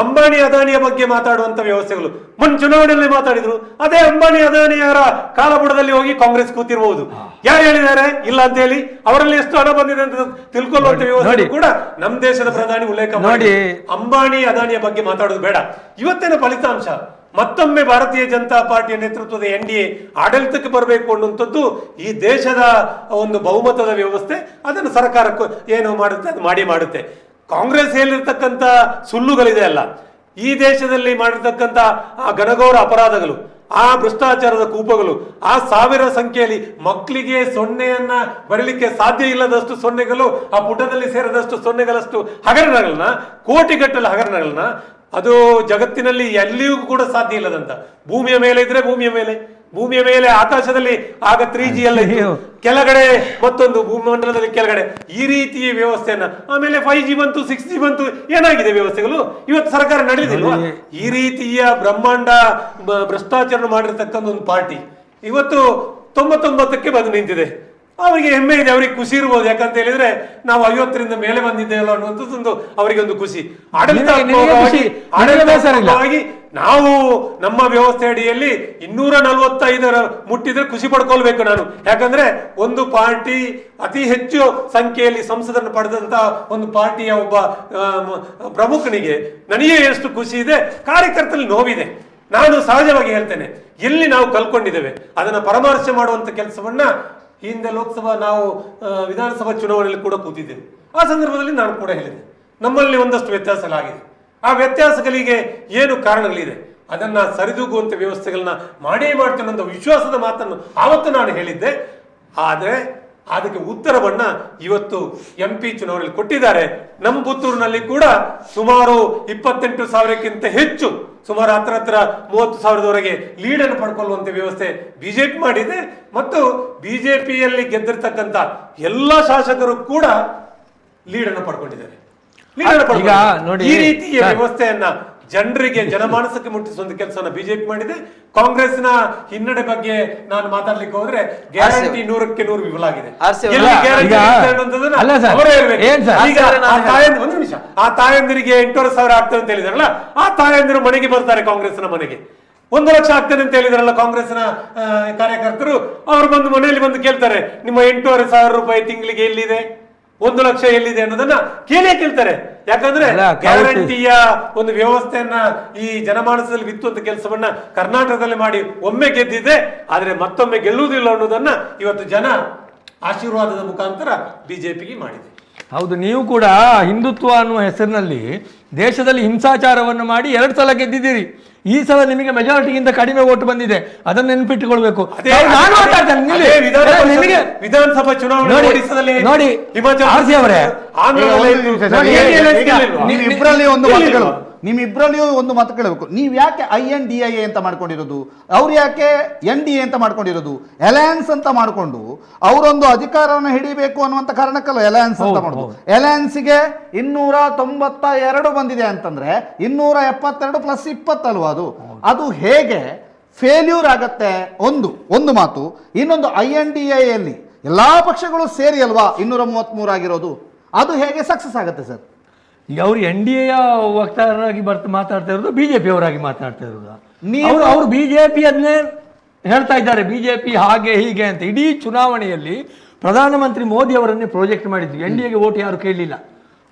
ಅಂಬಾನಿ ಅದಾನಿಯ ಬಗ್ಗೆ ಮಾತಾಡುವಂತ ವ್ಯವಸ್ಥೆಗಳು ಮೊನ್ನೆ ಚುನಾವಣೆಯಲ್ಲಿ ಮಾತಾಡಿದ್ರು. ಅದೇ ಅಂಬಾನಿ ಅದಾನಿಯವರ ಕಾಲಬುಡದಲ್ಲಿ ಹೋಗಿ ಕಾಂಗ್ರೆಸ್ ಕೂತಿರಬಹುದು. ಯಾರು ಹೇಳಿದ್ದಾರೆ ಇಲ್ಲ ಅಂತ ಹೇಳಿ? ಅವರಲ್ಲಿ ಎಷ್ಟು ಹಣ ಬಂದಿದೆ ಅಂತ ತಿಳ್ಕೊಳ್ಳುವಂತ ವ್ಯವಸ್ಥೆ ಕೂಡ ನಮ್ಮ ದೇಶದ ಪ್ರಧಾನಿ ಉಲ್ಲೇಖ ಮಾಡಿ. ಅಂಬಾನಿ ಅದಾನಿಯ ಬಗ್ಗೆ ಮಾತಾಡೋದು ಬೇಡ. ಇವತ್ತಿನ ಫಲಿತಾಂಶ ಮತ್ತೊಮ್ಮೆ ಭಾರತೀಯ ಜನತಾ ಪಾರ್ಟಿಯ ನೇತೃತ್ವದ NDA ಆಡಳಿತಕ್ಕೆ ಬರಬೇಕು ಅನ್ನುವಂಥದ್ದು ಈ ದೇಶದ ಒಂದು ಬಹುಮತದ ವ್ಯವಸ್ಥೆ. ಅದನ್ನು ಸರ್ಕಾರಕ್ಕೂ ಏನು ಮಾಡುತ್ತೆ ಅದು ಮಾಡುತ್ತೆ. ಕಾಂಗ್ರೆಸ್ ಹೇಳಿರ್ತಕ್ಕಂಥ ಸುಳ್ಳುಗಳಿದೆ ಅಲ್ಲ, ಈ ದೇಶದಲ್ಲಿ ಮಾಡಿರ್ತಕ್ಕಂಥ ಆ ಘನಘೋರ ಅಪರಾಧಗಳು, ಆ ಭ್ರಷ್ಟಾಚಾರದ ಕೂಪಗಳು, ಆ ಸಾವಿರ ಸಂಖ್ಯೆಯಲ್ಲಿ ಮಕ್ಕಳಿಗೆ ಸೊನ್ನೆಯನ್ನ ಬರಲಿಕ್ಕೆ ಸಾಧ್ಯ ಇಲ್ಲದಷ್ಟು ಸೊನ್ನೆಗಳು, ಆ ಪುಟದಲ್ಲಿ ಸೇರದಷ್ಟು ಸೊನ್ನೆಗಳಷ್ಟು ಹಗರಣಗಳನ್ನ, ಕೋಟಿಗಟ್ಟಲೆ ಹಗರಣಗಳನ್ನ, ಅದು ಜಗತ್ತಿನಲ್ಲಿ ಎಲ್ಲಿಯೂ ಕೂಡ ಸಾಧ್ಯ ಇಲ್ಲದಂತ. ಭೂಮಿಯ ಮೇಲೆ ಇದ್ರೆ ಭೂಮಿಯ ಮೇಲೆ ಆಕಾಶದಲ್ಲಿ ಆಗ 3G ಎಲ್ಲ ಕೆಳಗಡೆ ಮತ್ತೊಂದು ಭೂಮಂಡಲದಲ್ಲಿ ಕೆಳಗಡೆ, ಈ ರೀತಿಯ ವ್ಯವಸ್ಥೆಯನ್ನ. ಆಮೇಲೆ 5G ಬಂತು, 6G ಬಂತು, ಏನಾಗಿದೆ ವ್ಯವಸ್ಥೆಗಳು? ಇವತ್ತು ಸರ್ಕಾರ ನಡೆದಿಲ್ವಾ? ಈ ರೀತಿಯ ಬ್ರಹ್ಮಾಂಡ ಭ್ರಷ್ಟಾಚಾರ ಮಾಡಿರ್ತಕ್ಕಂಥ ಒಂದು ಪಾರ್ಟಿ ಇವತ್ತು 99ಕ್ಕೆ ಬಂದು ನಿಂತಿದೆ. ಅವರಿಗೆ ಹೆಮ್ಮೆ ಇದೆ, ಅವರಿಗೆ ಖುಷಿ ಇರ್ಬೋದು. ಯಾಕಂತ ಹೇಳಿದ್ರೆ ನಾವು 50ರಿಂದ ಮೇಲೆ ಬಂದಿದ್ದೇವಲ್ಲ ಅನ್ನುವಂಥದ್ದೊಂದು ಅವರಿಗೆ ಒಂದು ಖುಷಿ. ಆಡಳಿತಾತ್ಮಕವಾಗಿ ನಾವು ನಮ್ಮ ವ್ಯವಸ್ಥೆ ಅಡಿಯಲ್ಲಿ 245 ಮುಟ್ಟಿದ್ರೆ ಖುಷಿ ಪಡ್ಕೊಳ್ಬೇಕು ನಾನು. ಯಾಕಂದ್ರೆ ಒಂದು ಪಾರ್ಟಿ ಅತಿ ಹೆಚ್ಚು ಸಂಖ್ಯೆಯಲ್ಲಿ ಸಂಸದನ್ನು ಪಡೆದಂತ ಒಂದು ಪಾರ್ಟಿಯ ಒಬ್ಬ ಪ್ರಮುಖನಿಗೆ ನನಗೆ ಎಷ್ಟು ಖುಷಿ ಇದೆ, ಕಾರ್ಯಕರ್ತರಲ್ಲಿ ನೋವಿದೆ. ನಾನು ಸಹಜವಾಗಿ ಹೇಳ್ತೇನೆ, ಎಲ್ಲಿ ನಾವು ಕಲ್ಕೊಂಡಿದ್ದೇವೆ ಅದನ್ನ ಪರಾಮರ್ಶೆ ಮಾಡುವಂತ ಕೆಲಸವನ್ನ ಹಿಂದೆ ನಾವು ವಿಧಾನಸಭಾ ಚುನಾವಣೆಯಲ್ಲಿ ಕೂಡ ಕೂತಿದ್ದೇವೆ. ಆ ಸಂದರ್ಭದಲ್ಲಿ ನಾನು ಕೂಡ ಹೇಳಿದೆ, ನಮ್ಮಲ್ಲಿ ಒಂದಷ್ಟು ವ್ಯತ್ಯಾಸಗಳಾಗಿದೆ. ಆ ವ್ಯತ್ಯಾಸಗಳಿಗೆ ಏನು ಕಾರಣಗಳಿದೆ ಅದನ್ನ ಸರಿದೂಗುವಂತ ವ್ಯವಸ್ಥೆಗಳನ್ನ ಮಾಡೇ ಮಾಡ್ತೇನೆ ಅಂತ ವಿಶ್ವಾಸದ ಮಾತನ್ನು ಆವತ್ತು ನಾನು ಹೇಳಿದ್ದೆ. ಆದ್ರೆ ಅದಕ್ಕೆ ಉತ್ತರವನ್ನ ಇವತ್ತು MP ಚುನಾವಣೆಯಲ್ಲಿ ಕೊಟ್ಟಿದ್ದಾರೆ. ನಮ್ಮ ಪುತ್ತೂರಿನಲ್ಲಿ ಕೂಡ ಸುಮಾರು 28,000ಕ್ಕಿಂತ ಹೆಚ್ಚು, ಸುಮಾರು ಹತ್ರ 30,000ದವರೆಗೆ ಲೀಡನ್ನು ಪಡ್ಕೊಳ್ಳುವಂತ ವ್ಯವಸ್ಥೆ ಬಿಜೆಪಿ ಮಾಡಿದೆ. ಮತ್ತು ಬಿಜೆಪಿಯಲ್ಲಿ ಗೆದ್ದಿರ್ತಕ್ಕಂಥ ಎಲ್ಲ ಶಾಸಕರು ಕೂಡ ಲೀಡನ್ನು ಪಡ್ಕೊಂಡಿದ್ದಾರೆ. ಈ ರೀತಿಯ ವ್ಯವಸ್ಥೆಯನ್ನ ಜನರಿಗೆ ಜನಮಾನಸಕ್ಕೆ ಮುಟ್ಟಿಸುವಂತ ಕೆಲಸನ ಬಿಜೆಪಿ ಮಾಡಿದೆ. ಕಾಂಗ್ರೆಸ್ನ ಹಿನ್ನಡೆ ಬಗ್ಗೆ ನಾನು ಮಾತಾಡ್ಲಿಕ್ಕೆ ಹೋದ್ರೆ ಗ್ಯಾರಂಟಿ 100ಕ್ಕೆ 100 ವಿಫಲ ಆಗಿದೆ. ಎಲ್ಲಿ guarantee ಇದೆ ಅನ್ನೋದನ್ನ ಅಲ್ಲ ಸರ್, ಅವರೇ ಹೇಳ್ಬೇಕು. ಏನ್ ಸರ್? ಈಗ ಒಂದು ನಿಮಿಷ, ಆ ತಾಯಂದಿರಿಗೆ 8,500 ಆಗ್ತದೆ ಅಂತ ಹೇಳಿದಾರಲ್ಲ, ಆ ತಾಯಂದಿರು ಮನೆಗೆ ಬರ್ತಾರೆ ಕಾಂಗ್ರೆಸ್ನ ಮನೆಗೆ. 1 ಲಕ್ಷ ಆಗ್ತದೆ ಅಂತ ಹೇಳಿದ್ರಲ್ಲ ಕಾಂಗ್ರೆಸ್ನ ಕಾರ್ಯಕರ್ತರು, ಅವರು ಬಂದು ಮನೆಯಲ್ಲಿ ಬಂದು ಕೇಳ್ತಾರೆ, ನಿಮ್ಮ 8,500 ರೂಪಾಯಿ ತಿಂಗಳಿಗೆ ಎಲ್ಲಿದೆ, 1 ಲಕ್ಷ ಎಲ್ಲಿದೆ ಅನ್ನೋದನ್ನ ಕೇಳ್ತಾರೆ. ಯಾಕಂದ್ರೆ ಗ್ಯಾರಂಟಿಯ ಒಂದು ವ್ಯವಸ್ಥೆಯನ್ನ ಈ ಜನಮಾನಸದಲ್ಲಿ ಬಿತ್ತುವಂತ ಕೆಲಸವನ್ನ ಕರ್ನಾಟಕದಲ್ಲಿ ಮಾಡಿ ಒಮ್ಮೆ ಗೆದ್ದಿದೆ, ಆದ್ರೆ ಮತ್ತೊಮ್ಮೆ ಗೆಲ್ಲುವುದಿಲ್ಲ ಅನ್ನೋದನ್ನ ಇವತ್ತು ಜನ ಆಶೀರ್ವಾದದ ಮುಖಾಂತರ ಬಿಜೆಪಿಗೆ ಮಾಡಿದೆ. ಹೌದು, ನೀವು ಕೂಡ ಹಿಂದುತ್ವ ಅನ್ನುವ ಹೆಸರಿನಲ್ಲಿ ದೇಶದಲ್ಲಿ ಹಿಂಸಾಚಾರವನ್ನು ಮಾಡಿ 2 ಸಲ ಗೆದ್ದಿದ್ದೀರಿ. ಈ ಸಲ ನಿಮಗೆ ಮೆಜಾರಿಟಿಗಿಂತ ಕಡಿಮೆ ಓಟ್ ಬಂದಿದೆ, ಅದನ್ನು ನೆನಪಿಟ್ಟುಕೊಳ್ಬೇಕು. ವಿಧಾನಸಭಾ ಚುನಾವಣೆ ನೋಡಿ ಆರ್ಸಿ ಅವರೇ, ನಿಮ್ಮಿಬ್ಬರಲ್ಲಿಯೂ ಒಂದು ಮಾತು ಕೇಳಬೇಕು. ನೀವು ಯಾಕೆ INDIA ಅಂತ ಮಾಡ್ಕೊಂಡಿರೋದು, ಅವ್ರು ಯಾಕೆ NDA ಅಂತ ಮಾಡ್ಕೊಂಡಿರೋದು? ಅಲಯನ್ಸ್ ಅಂತ ಮಾಡ್ಕೊಂಡು ಅವರೊಂದು ಅಧಿಕಾರವನ್ನು ಹಿಡಿಬೇಕು ಅನ್ನುವಂತ ಕಾರಣಕ್ಕಲ್ಲ ಅಲಯನ್ಸ್ ಅಂತ ಮಾಡೋದು. ಅಲಯನ್ಸ್ಗೆ 292 ಬಂದಿದೆ ಅಂತಂದ್ರೆ 272 + 20 ಅಲ್ವಾ ಅದು ಹೇಗೆ ಫೇಲ್ಯೂರ್ ಆಗತ್ತೆ? ಒಂದು ಮಾತು. ಇನ್ನೊಂದು INDIಯಲ್ಲಿ ಎಲ್ಲಾ ಪಕ್ಷಗಳು ಸೇರಿ ಅಲ್ವಾ 233 ಆಗಿರೋದು, ಅದು ಹೇಗೆ ಸಕ್ಸಸ್ ಆಗುತ್ತೆ ಸರ್? ಈಗ ಅವರು NDA ವಕ್ತಾರರಾಗಿ ಮಾತಾಡ್ತಾ ಇರೋದು, ಬಿಜೆಪಿ ಅವರಾಗಿ ಮಾತಾಡ್ತಾ ಇರೋದು. ಅವರು ಬಿಜೆಪಿ ಅದನ್ನೇ ಹೇಳ್ತಾ ಇದ್ದಾರೆ, ಬಿಜೆಪಿ ಹಾಗೆ ಹೀಗೆ ಅಂತ. ಇಡೀ ಚುನಾವಣೆಯಲ್ಲಿ ಪ್ರಧಾನಮಂತ್ರಿ ಮೋದಿ ಅವರನ್ನೇ ಪ್ರಾಜೆಕ್ಟ್ ಮಾಡಿದ್ರು. NDAಗೆ ಓಟ್ ಯಾರು ಕೇಳಲಿಲ್ಲ.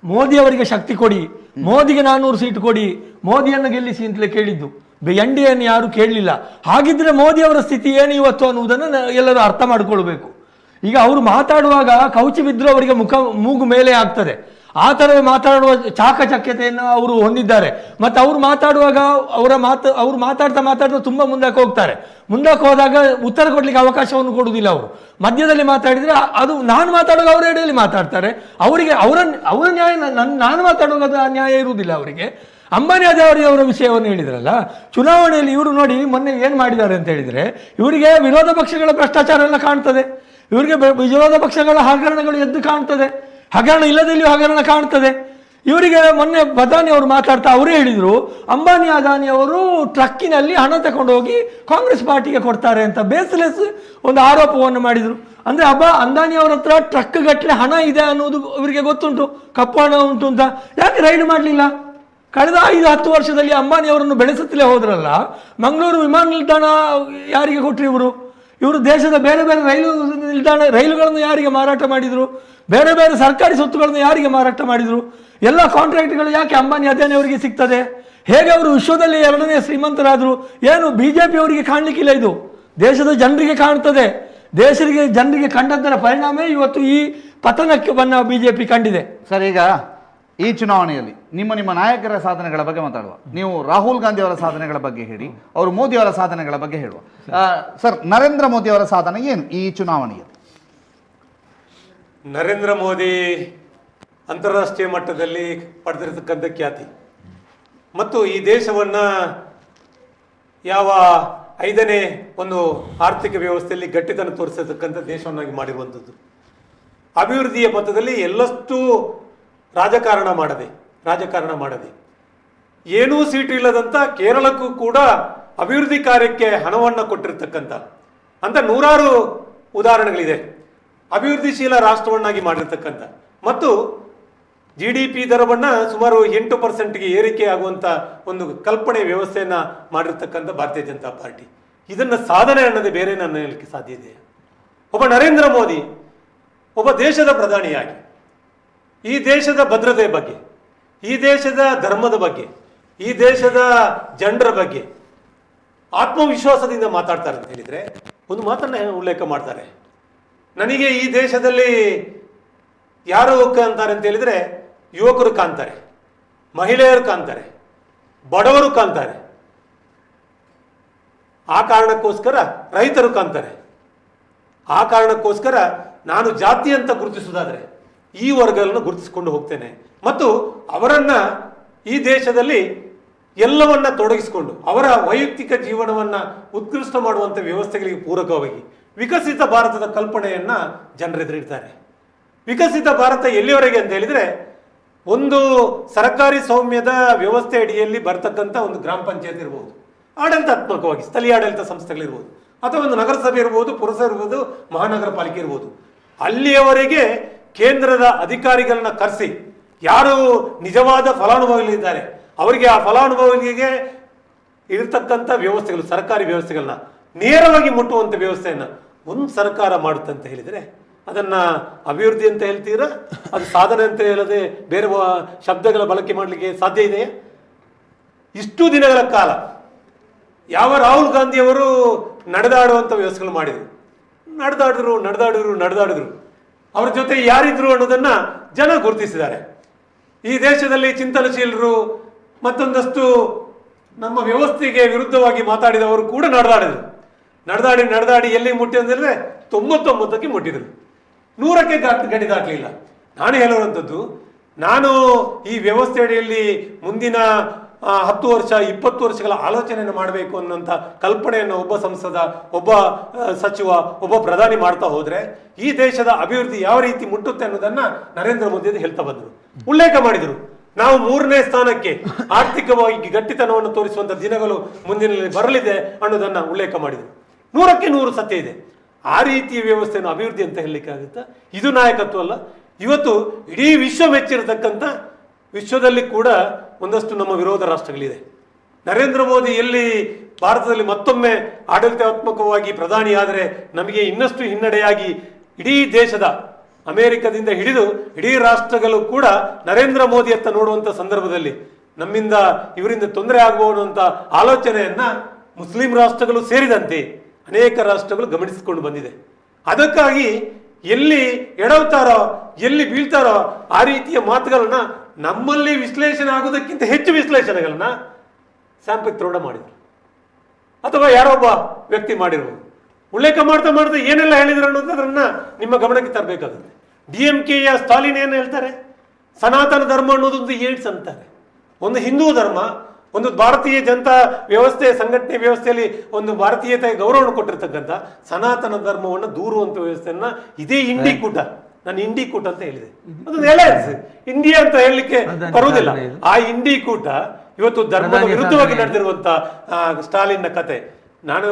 ಮೋದಿ ಅವರಿಗೆ ಶಕ್ತಿ ಕೊಡಿ, ಮೋದಿಗೆ 400 ಸೀಟ್ ಕೊಡಿ, ಮೋದಿಯನ್ನು ಗೆಲ್ಲಿಸಿ ಅಂತಲೇ ಕೇಳಿದ್ದು. NDAಯನ್ನು ಯಾರು ಕೇಳಲಿಲ್ಲ. ಹಾಗಿದ್ರೆ ಮೋದಿ ಅವರ ಸ್ಥಿತಿ ಏನು ಇವತ್ತು ಅನ್ನುವುದನ್ನು ಎಲ್ಲರೂ ಅರ್ಥ ಮಾಡಿಕೊಳ್ಬೇಕು. ಈಗ ಅವರು ಮಾತಾಡುವಾಗ ಕೌಚಿ ಬಿದ್ದರೂ ಅವರಿಗೆ ಮೂಗು ಮೇಲೆ ಆಗ್ತದೆ. ಆ ಥರವೇ ಮಾತಾಡುವ ಚಾಕಚಕ್ಯತೆಯನ್ನು ಅವರು ಹೊಂದಿದ್ದಾರೆ. ಮತ್ತು ಅವರು ಮಾತಾಡುವಾಗ ಅವರು ಮಾತಾಡ್ತಾ ತುಂಬ ಮುಂದಕ್ಕೆ ಹೋಗ್ತಾರೆ. ಮುಂದಕ್ಕೆ ಹೋದಾಗ ಉತ್ತರ ಕೊಡ್ಲಿಕ್ಕೆ ಅವಕಾಶವನ್ನು ಕೊಡುವುದಿಲ್ಲ. ಅವರು ಮಧ್ಯದಲ್ಲಿ ಮಾತಾಡಿದರೆ ಅದು ನಾನು ಮಾತಾಡುವಾಗ ಅವರ ಎಡೆಯಲ್ಲಿ ಮಾತಾಡ್ತಾರೆ. ಅವರಿಗೆ ಅವರ ನ್ಯಾಯ ನಾನು ಮಾತಾಡುವಾಗ ನ್ಯಾಯ ಇರುವುದಿಲ್ಲ ಅವರಿಗೆ. ಅಂಬಾನಿ ಅವರ ವಿಷಯವನ್ನು ಹೇಳಿದ್ರಲ್ಲ, ಚುನಾವಣೆಯಲ್ಲಿ ಇವರು ನೋಡಿ ಮೊನ್ನೆ ಏನು ಮಾಡಿದ್ದಾರೆ ಅಂತ ಹೇಳಿದರೆ, ಇವರಿಗೆ ವಿರೋಧ ಪಕ್ಷಗಳ ಭ್ರಷ್ಟಾಚಾರ ಎಲ್ಲ ಕಾಣ್ತದೆ, ಇವರಿಗೆ ವಿರೋಧ ಪಕ್ಷಗಳ ಹಗರಣಗಳು ಎದ್ದು ಕಾಣ್ತದೆ, ಹಗರಣ ಇಲ್ಲದಲ್ಲಿಯೂ ಹಗರಣ ಕಾಣ್ತದೆ. ಇವರಿಗೆ ಮೊನ್ನೆ ಅದಾನಿ ಅವರು ಮಾತಾಡ್ತಾ ಅವರೇ ಹೇಳಿದರು, ಅಂಬಾನಿ ಅದಾನಿ ಅವರು ಟ್ರಕ್ಕಿನಲ್ಲಿ ಹಣ ತಗೊಂಡು ಹೋಗಿ ಕಾಂಗ್ರೆಸ್ ಪಾರ್ಟಿಗೆ ಕೊಡ್ತಾರೆ ಅಂತ ಬೇಸ್ಲೆಸ್ ಒಂದು ಆರೋಪವನ್ನು ಮಾಡಿದರು. ಅಂದರೆ ಅಂದಾನಿ ಅವರ ಹತ್ರ ಟ್ರಕ್ ಗಟ್ಟಲೆ ಹಣ ಇದೆ ಅನ್ನೋದು ಇವರಿಗೆ ಗೊತ್ತುಂಟು, ಕಪ್ಪು ಹಣ ಉಂಟು ಅಂತ. ಯಾಕೆ ರೈಡ್ ಮಾಡಲಿಲ್ಲ? ಕಳೆದ 5-10 ವರ್ಷದಲ್ಲಿ ಅಂಬಾನಿ ಅವರನ್ನು ಬೆಳೆಸುತ್ತಲೇ ಹೋದ್ರಲ್ಲ. ಮಂಗಳೂರು ವಿಮಾನ ನಿಲ್ದಾಣ ಯಾರಿಗೆ ಕೊಟ್ಟರು ಇವರು ದೇಶದ ಬೇರೆ ಬೇರೆ ರೈಲುಗಳನ್ನು ಯಾರಿಗೆ ಮಾರಾಟ ಮಾಡಿದರು? ಬೇರೆ ಬೇರೆ ಸರ್ಕಾರಿ ಸ್ವತ್ತುಗಳನ್ನು ಯಾರಿಗೆ ಮಾರಾಟ ಮಾಡಿದರು? ಎಲ್ಲ ಕಾಂಟ್ರಾಕ್ಟ್ಗಳು ಯಾಕೆ ಅಂಬಾನಿ ಅದಾನಿ ಅವರಿಗೆ ಸಿಗ್ತದೆ? ಹೇಗೆ ಅವರು ವಿಶ್ವದಲ್ಲಿ 2ನೇ ಶ್ರೀಮಂತರಾದರು? ಏನು ಬಿಜೆಪಿ ಅವರಿಗೆ ಕಾಣಲಿಕ್ಕಿಲ್ಲ, ಇದು ದೇಶದ ಜನರಿಗೆ ಕಾಣ್ತದೆ. ಜನರಿಗೆ ಕಂಡದ್ದರ ಪರಿಣಾಮ ಇವತ್ತು ಈ ಪತನಕ್ಕೆ ಬಿಜೆಪಿ ಕಂಡಿದೆ. ಸರ್, ಈಗ ಈ ಚುನಾವಣೆಯಲ್ಲಿ ನಿಮ್ಮ ನಾಯಕರ ಸಾಧನೆಗಳ ಬಗ್ಗೆ ಮಾತಾಡುವ. ನೀವು ರಾಹುಲ್ ಗಾಂಧಿ ಅವರ ಸಾಧನೆಗಳ ಬಗ್ಗೆ ಹೇಳಿ, ಅವರು ಮೋದಿ ಅವರ ಸಾಧನೆಗಳ ಬಗ್ಗೆ ಹೇಳುವ. ಸರ್, ನರೇಂದ್ರ ಮೋದಿ ಅವರ ಸಾಧನೆ ಏನು ಈ ಚುನಾವಣೆಯಲ್ಲಿ? ನರೇಂದ್ರ ಮೋದಿ ಅಂತಾರಾಷ್ಟ್ರೀಯ ಮಟ್ಟದಲ್ಲಿ ಪಡೆದಿರತಕ್ಕಂಥ ಖ್ಯಾತಿ ಮತ್ತು ಈ ದೇಶವನ್ನ ಯಾವ 5ನೇ ಒಂದು ಆರ್ಥಿಕ ವ್ಯವಸ್ಥೆಯಲ್ಲಿ ಗಟ್ಟಿತನ ತೋರಿಸತಕ್ಕಂಥ ದೇಶವನ್ನಾಗಿ ಮಾಡಿರುವಂಥದ್ದು. ಅಭಿವೃದ್ಧಿಯ ಪಥದಲ್ಲಿ ಎಲ್ಲಷ್ಟು ರಾಜಕಾರಣ ಮಾಡದೆ ಏನೂ ಸೀಟು ಇಲ್ಲದಂಥ ಕೇರಳಕ್ಕೂ ಕೂಡ ಅಭಿವೃದ್ಧಿ ಕಾರ್ಯಕ್ಕೆ ಹಣವನ್ನು ಕೊಟ್ಟಿರ್ತಕ್ಕಂಥ ಅಂತ 100 ಉದಾಹರಣೆಗಳಿದೆ. ಅಭಿವೃದ್ಧಿಶೀಲ ರಾಷ್ಟ್ರವನ್ನಾಗಿ ಮಾಡಿರ್ತಕ್ಕಂಥ ಮತ್ತು GDP ದರವನ್ನು ಸುಮಾರು 8%ಗೆ ಏರಿಕೆ ಆಗುವಂಥ ಒಂದು ಕಲ್ಪನೆ ವ್ಯವಸ್ಥೆಯನ್ನು ಮಾಡಿರ್ತಕ್ಕಂಥ ಭಾರತೀಯ ಜನತಾ ಪಾರ್ಟಿ. ಇದನ್ನು ಸಾಧನೆ ಅನ್ನೋದೇ ಬೇರೆ ನನ್ನ ಹೇಳಲಿಕ್ಕೆ ಸಾಧ್ಯ ಇದೆ. ಒಬ್ಬ ನರೇಂದ್ರ ಮೋದಿ ಒಬ್ಬ ದೇಶದ ಪ್ರಧಾನಿಯಾಗಿ ಈ ದೇಶದ ಭದ್ರತೆ ಬಗ್ಗೆ, ಈ ದೇಶದ ಧರ್ಮದ ಬಗ್ಗೆ, ಈ ದೇಶದ ಜನರ ಬಗ್ಗೆ ಆತ್ಮವಿಶ್ವಾಸದಿಂದ ಮಾತಾಡ್ತಾರೆ ಅಂತ ಹೇಳಿದರೆ ಒಂದು ಮಾತನ್ನು ಉಲ್ಲೇಖ ಮಾಡ್ತಾರೆ. ನನಗೆ ಈ ದೇಶದಲ್ಲಿ ಯಾರು ಕಾಣ್ತಾರೆ ಅಂತ ಹೇಳಿದರೆ ಯುವಕರು ಕಾಣ್ತಾರೆ, ಮಹಿಳೆಯರು ಕಾಣ್ತಾರೆ, ಬಡವರು ಕಾಣ್ತಾರೆ, ಆ ಕಾರಣಕ್ಕೋಸ್ಕರ ರೈತರು ಕಾಣ್ತಾರೆ. ಆ ಕಾರಣಕ್ಕೋಸ್ಕರ ನಾನು ಜಾತಿ ಅಂತ ಗುರುತಿಸುವುದಾದರೆ ಈ ವರ್ಗಗಳನ್ನು ಗುರುತಿಸಿಕೊಂಡು ಹೋಗ್ತೇನೆ ಮತ್ತು ಅವರನ್ನು ಈ ದೇಶದಲ್ಲಿ ಎಲ್ಲವನ್ನ ತೊಡಗಿಸಿಕೊಂಡು ಅವರ ವೈಯಕ್ತಿಕ ಜೀವನವನ್ನು ಉತ್ಕೃಷ್ಟ ಮಾಡುವಂಥ ವ್ಯವಸ್ಥೆಗಳಿಗೆ ಪೂರಕವಾಗಿ ವಿಕಸಿತ ಭಾರತದ ಕಲ್ಪನೆಯನ್ನು ಜನರೆದುರಿಡ್ತಾರೆ. ವಿಕಸಿತ ಭಾರತ ಎಲ್ಲಿವರೆಗೆ ಅಂತ ಹೇಳಿದರೆ ಒಂದು ಸರ್ಕಾರಿ ಸ್ವಾಮ್ಯದ ವ್ಯವಸ್ಥೆ ಅಡಿಯಲ್ಲಿ ಬರ್ತಕ್ಕಂಥ ಒಂದು ಗ್ರಾಮ ಪಂಚಾಯತ್ ಇರ್ಬೋದು, ಆಡಳಿತಾತ್ಮಕವಾಗಿ ಸ್ಥಳೀಯ ಆಡಳಿತ ಸಂಸ್ಥೆಗಳಿರ್ಬೋದು, ಅಥವಾ ಒಂದು ನಗರಸಭೆ ಇರ್ಬೋದು, ಪುರಸಭೆ ಇರ್ಬೋದು, ಮಹಾನಗರ ಪಾಲಿಕೆ ಇರ್ಬೋದು. ಅಲ್ಲಿಯವರೆಗೆ ಕೇಂದ್ರದ ಅಧಿಕಾರಿಗಳನ್ನ ಕರೆಸಿ ಯಾರು ನಿಜವಾದ ಫಲಾನುಭವಿಗಳಿದ್ದಾರೆ ಅವರಿಗೆ ಆ ಫಲಾನುಭವಿಗಳಿಗೆ ಇರತಕ್ಕಂಥ ವ್ಯವಸ್ಥೆಗಳು, ಸರ್ಕಾರಿ ವ್ಯವಸ್ಥೆಗಳನ್ನ ನೇರವಾಗಿ ಮುಟ್ಟುವಂಥ ವ್ಯವಸ್ಥೆಯನ್ನ ಒಂದು ಸರ್ಕಾರ ಮಾಡುತ್ತೆ ಅಂತ ಹೇಳಿದರೆ ಅದನ್ನ ಅಭಿವೃದ್ಧಿ ಅಂತ ಹೇಳ್ತೀರಾ? ಅದು ಸಾಧನೆ ಅಂತ ಹೇಳದೆ ಬೇರೆ ಶಬ್ದಗಳ ಬಳಕೆ ಮಾಡಲಿಕ್ಕೆ ಸಾಧ್ಯ ಇದೆಯಾ? ಇಷ್ಟು ದಿನಗಳ ಕಾಲ ಯಾವ ರಾಹುಲ್ ಗಾಂಧಿಯವರು ನಡೆದಾಡುವಂಥ ವ್ಯವಸ್ಥೆಗಳು ಮಾಡಿದರು, ನಡೆದಾಡಿದ್ರು. ಅವ್ರ ಜೊತೆ ಯಾರಿದ್ರು ಅನ್ನೋದನ್ನ ಜನ ಗುರುತಿಸಿದ್ದಾರೆ. ಈ ದೇಶದಲ್ಲಿ ಚಿಂತನಶೀಲರು ಮತ್ತೊಂದಷ್ಟು ನಮ್ಮ ವ್ಯವಸ್ಥೆಗೆ ವಿರುದ್ಧವಾಗಿ ಮಾತಾಡಿದವರು ಕೂಡ ನಡೆದಾಡಿ ಎಲ್ಲಿ ಮುಟ್ಟಿ ಅಂದರೆ 99ಕ್ಕೆ ಮುಟ್ಟಿದ್ರು, 100ಕ್ಕೆ ಗಡಿ ದಾಟಲಿಲ್ಲ. ನಾನು ಹೇಳುವಂಥದ್ದು, ನಾನು ಈ ವ್ಯವಸ್ಥೆ ಅಡಿಯಲ್ಲಿ ಮುಂದಿನ 10 ವರ್ಷ 20 ವರ್ಷಗಳ ಆಲೋಚನೆಯನ್ನು ಮಾಡಬೇಕು ಅನ್ನೋಂಥ ಕಲ್ಪನೆಯನ್ನು ಒಬ್ಬ ಸಂಸದ, ಒಬ್ಬ ಸಚಿವ, ಒಬ್ಬ ಪ್ರಧಾನಿ ಮಾಡ್ತಾ ಹೋದ್ರೆ ಈ ದೇಶದ ಅಭಿವೃದ್ಧಿ ಯಾವ ರೀತಿ ಮುಟ್ಟುತ್ತೆ ಅನ್ನೋದನ್ನ ನರೇಂದ್ರ ಮೋದಿ ಹೇಳ್ತಾ ಬಂದರು, ಉಲ್ಲೇಖ ಮಾಡಿದರು. ನಾವು 3ನೇ ಸ್ಥಾನಕ್ಕೆ ಆರ್ಥಿಕವಾಗಿ ಗಟ್ಟಿತನವನ್ನು ತೋರಿಸುವಂತ ದಿನಗಳು ಮುಂದಿನಲ್ಲಿ ಬರಲಿದೆ ಅನ್ನೋದನ್ನ ಉಲ್ಲೇಖ ಮಾಡಿದರು. 100ಕ್ಕೆ 100 ಸತ್ಯ ಇದೆ. ಆ ರೀತಿಯ ವ್ಯವಸ್ಥೆಯನ್ನು ಅಭಿವೃದ್ಧಿ ಅಂತ ಹೇಳಲಿಕ್ಕೆ ಆಗುತ್ತಾ? ಇದು ನಾಯಕತ್ವ ಅಲ್ಲ. ಇವತ್ತು ಇಡೀ ವಿಶ್ವ ಮೆಚ್ಚಿರತಕ್ಕಂಥ, ವಿಶ್ವದಲ್ಲಿ ಕೂಡ ಒಂದಷ್ಟು ನಮ್ಮ ವಿರೋಧ ರಾಷ್ಟ್ರಗಳಿದೆ. ನರೇಂದ್ರ ಮೋದಿ ಎಲ್ಲಿ ಭಾರತದಲ್ಲಿ ಮತ್ತೊಮ್ಮೆ ಆಡಳಿತಾತ್ಮಕವಾಗಿ ಪ್ರಧಾನಿ ಆದರೆ ನಮಗೆ ಇನ್ನಷ್ಟು ಹಿನ್ನಡೆಯಾಗಿ ಇಡೀ ದೇಶದ ಅಮೆರಿಕದಿಂದ ಹಿಡಿದು ಇಡೀ ರಾಷ್ಟ್ರಗಳು ಕೂಡ ನರೇಂದ್ರ ಮೋದಿಯತ್ತ ನೋಡುವಂಥ ಸಂದರ್ಭದಲ್ಲಿ ನಮ್ಮಿಂದ ಇವರಿಂದ ತೊಂದರೆ ಆಗಬಹುದಂತ ಆಲೋಚನೆಯನ್ನ ಮುಸ್ಲಿಂ ರಾಷ್ಟ್ರಗಳು ಸೇರಿದಂತೆ ಅನೇಕ ರಾಷ್ಟ್ರಗಳು ಗಮನಿಸಿಕೊಂಡು ಬಂದಿದೆ. ಅದಕ್ಕಾಗಿ ಎಲ್ಲಿ ಎಡವ್ತಾರೋ, ಎಲ್ಲಿ ಬೀಳ್ತಾರೋ ಆ ರೀತಿಯ ಮಾತುಗಳನ್ನ ನಮ್ಮಲ್ಲಿ ವಿಶ್ಲೇಷಣೆ ಆಗುವುದಕ್ಕಿಂತ ಹೆಚ್ಚು ವಿಶ್ಲೇಷಣೆಗಳನ್ನ ಸ್ಯಾಮ್ ಪಿತ್ರೋಡ ಮಾಡಿದ್ರು, ಅಥವಾ ಯಾರೊಬ್ಬ ವ್ಯಕ್ತಿ ಮಾಡಿರ್ಬೋದು. ಉಲ್ಲೇಖ ಮಾಡ್ತಾ ಏನೆಲ್ಲ ಹೇಳಿದ್ರು ಅನ್ನೋದನ್ನ ನಿಮ್ಮ ಗಮನಕ್ಕೆ ತರಬೇಕಾಗುತ್ತೆ. DMKಯ ಸ್ಟಾಲಿನ್ ಏನು ಹೇಳ್ತಾರೆ? ಸನಾತನ ಧರ್ಮ ಅನ್ನೋದೊಂದು ಏಡ್ಸ್ ಅಂತಾರೆ. ಒಂದು ಹಿಂದೂ ಧರ್ಮ, ಒಂದು ಭಾರತೀಯ ಜನತಾ ವ್ಯವಸ್ಥೆ, ಸಂಘಟನೆ ವ್ಯವಸ್ಥೆಯಲ್ಲಿ ಒಂದು ಭಾರತೀಯತೆ ಗೌರವವನ್ನು ಕೊಟ್ಟಿರ್ತಕ್ಕಂಥ ಸನಾತನ ಧರ್ಮವನ್ನು ದೂರುವಂತ ವ್ಯವಸ್ಥೆಯನ್ನ ಇದೇ ಇಂಡಿ ಕೂಟ, ನಾನು ಇಂಡಿ ಕೂಟ ಅಂತ ಹೇಳಿದೆ, ಅದೊಂದು ಎಲೈನ್ಸ್, ಇಂಡಿಯಾ ಅಂತ ಹೇಳಲಿಕ್ಕೆ ಬರುವುದಿಲ್ಲ. ಆ ಇಂಡಿ ಕೂಟ ಇವತ್ತು ಧರ್ಮದ ವಿರುದ್ಧವಾಗಿ ನಡೆದಿರುವಂತ ಸ್ಟಾಲಿನ್ನ ಕತೆ. ನಾನು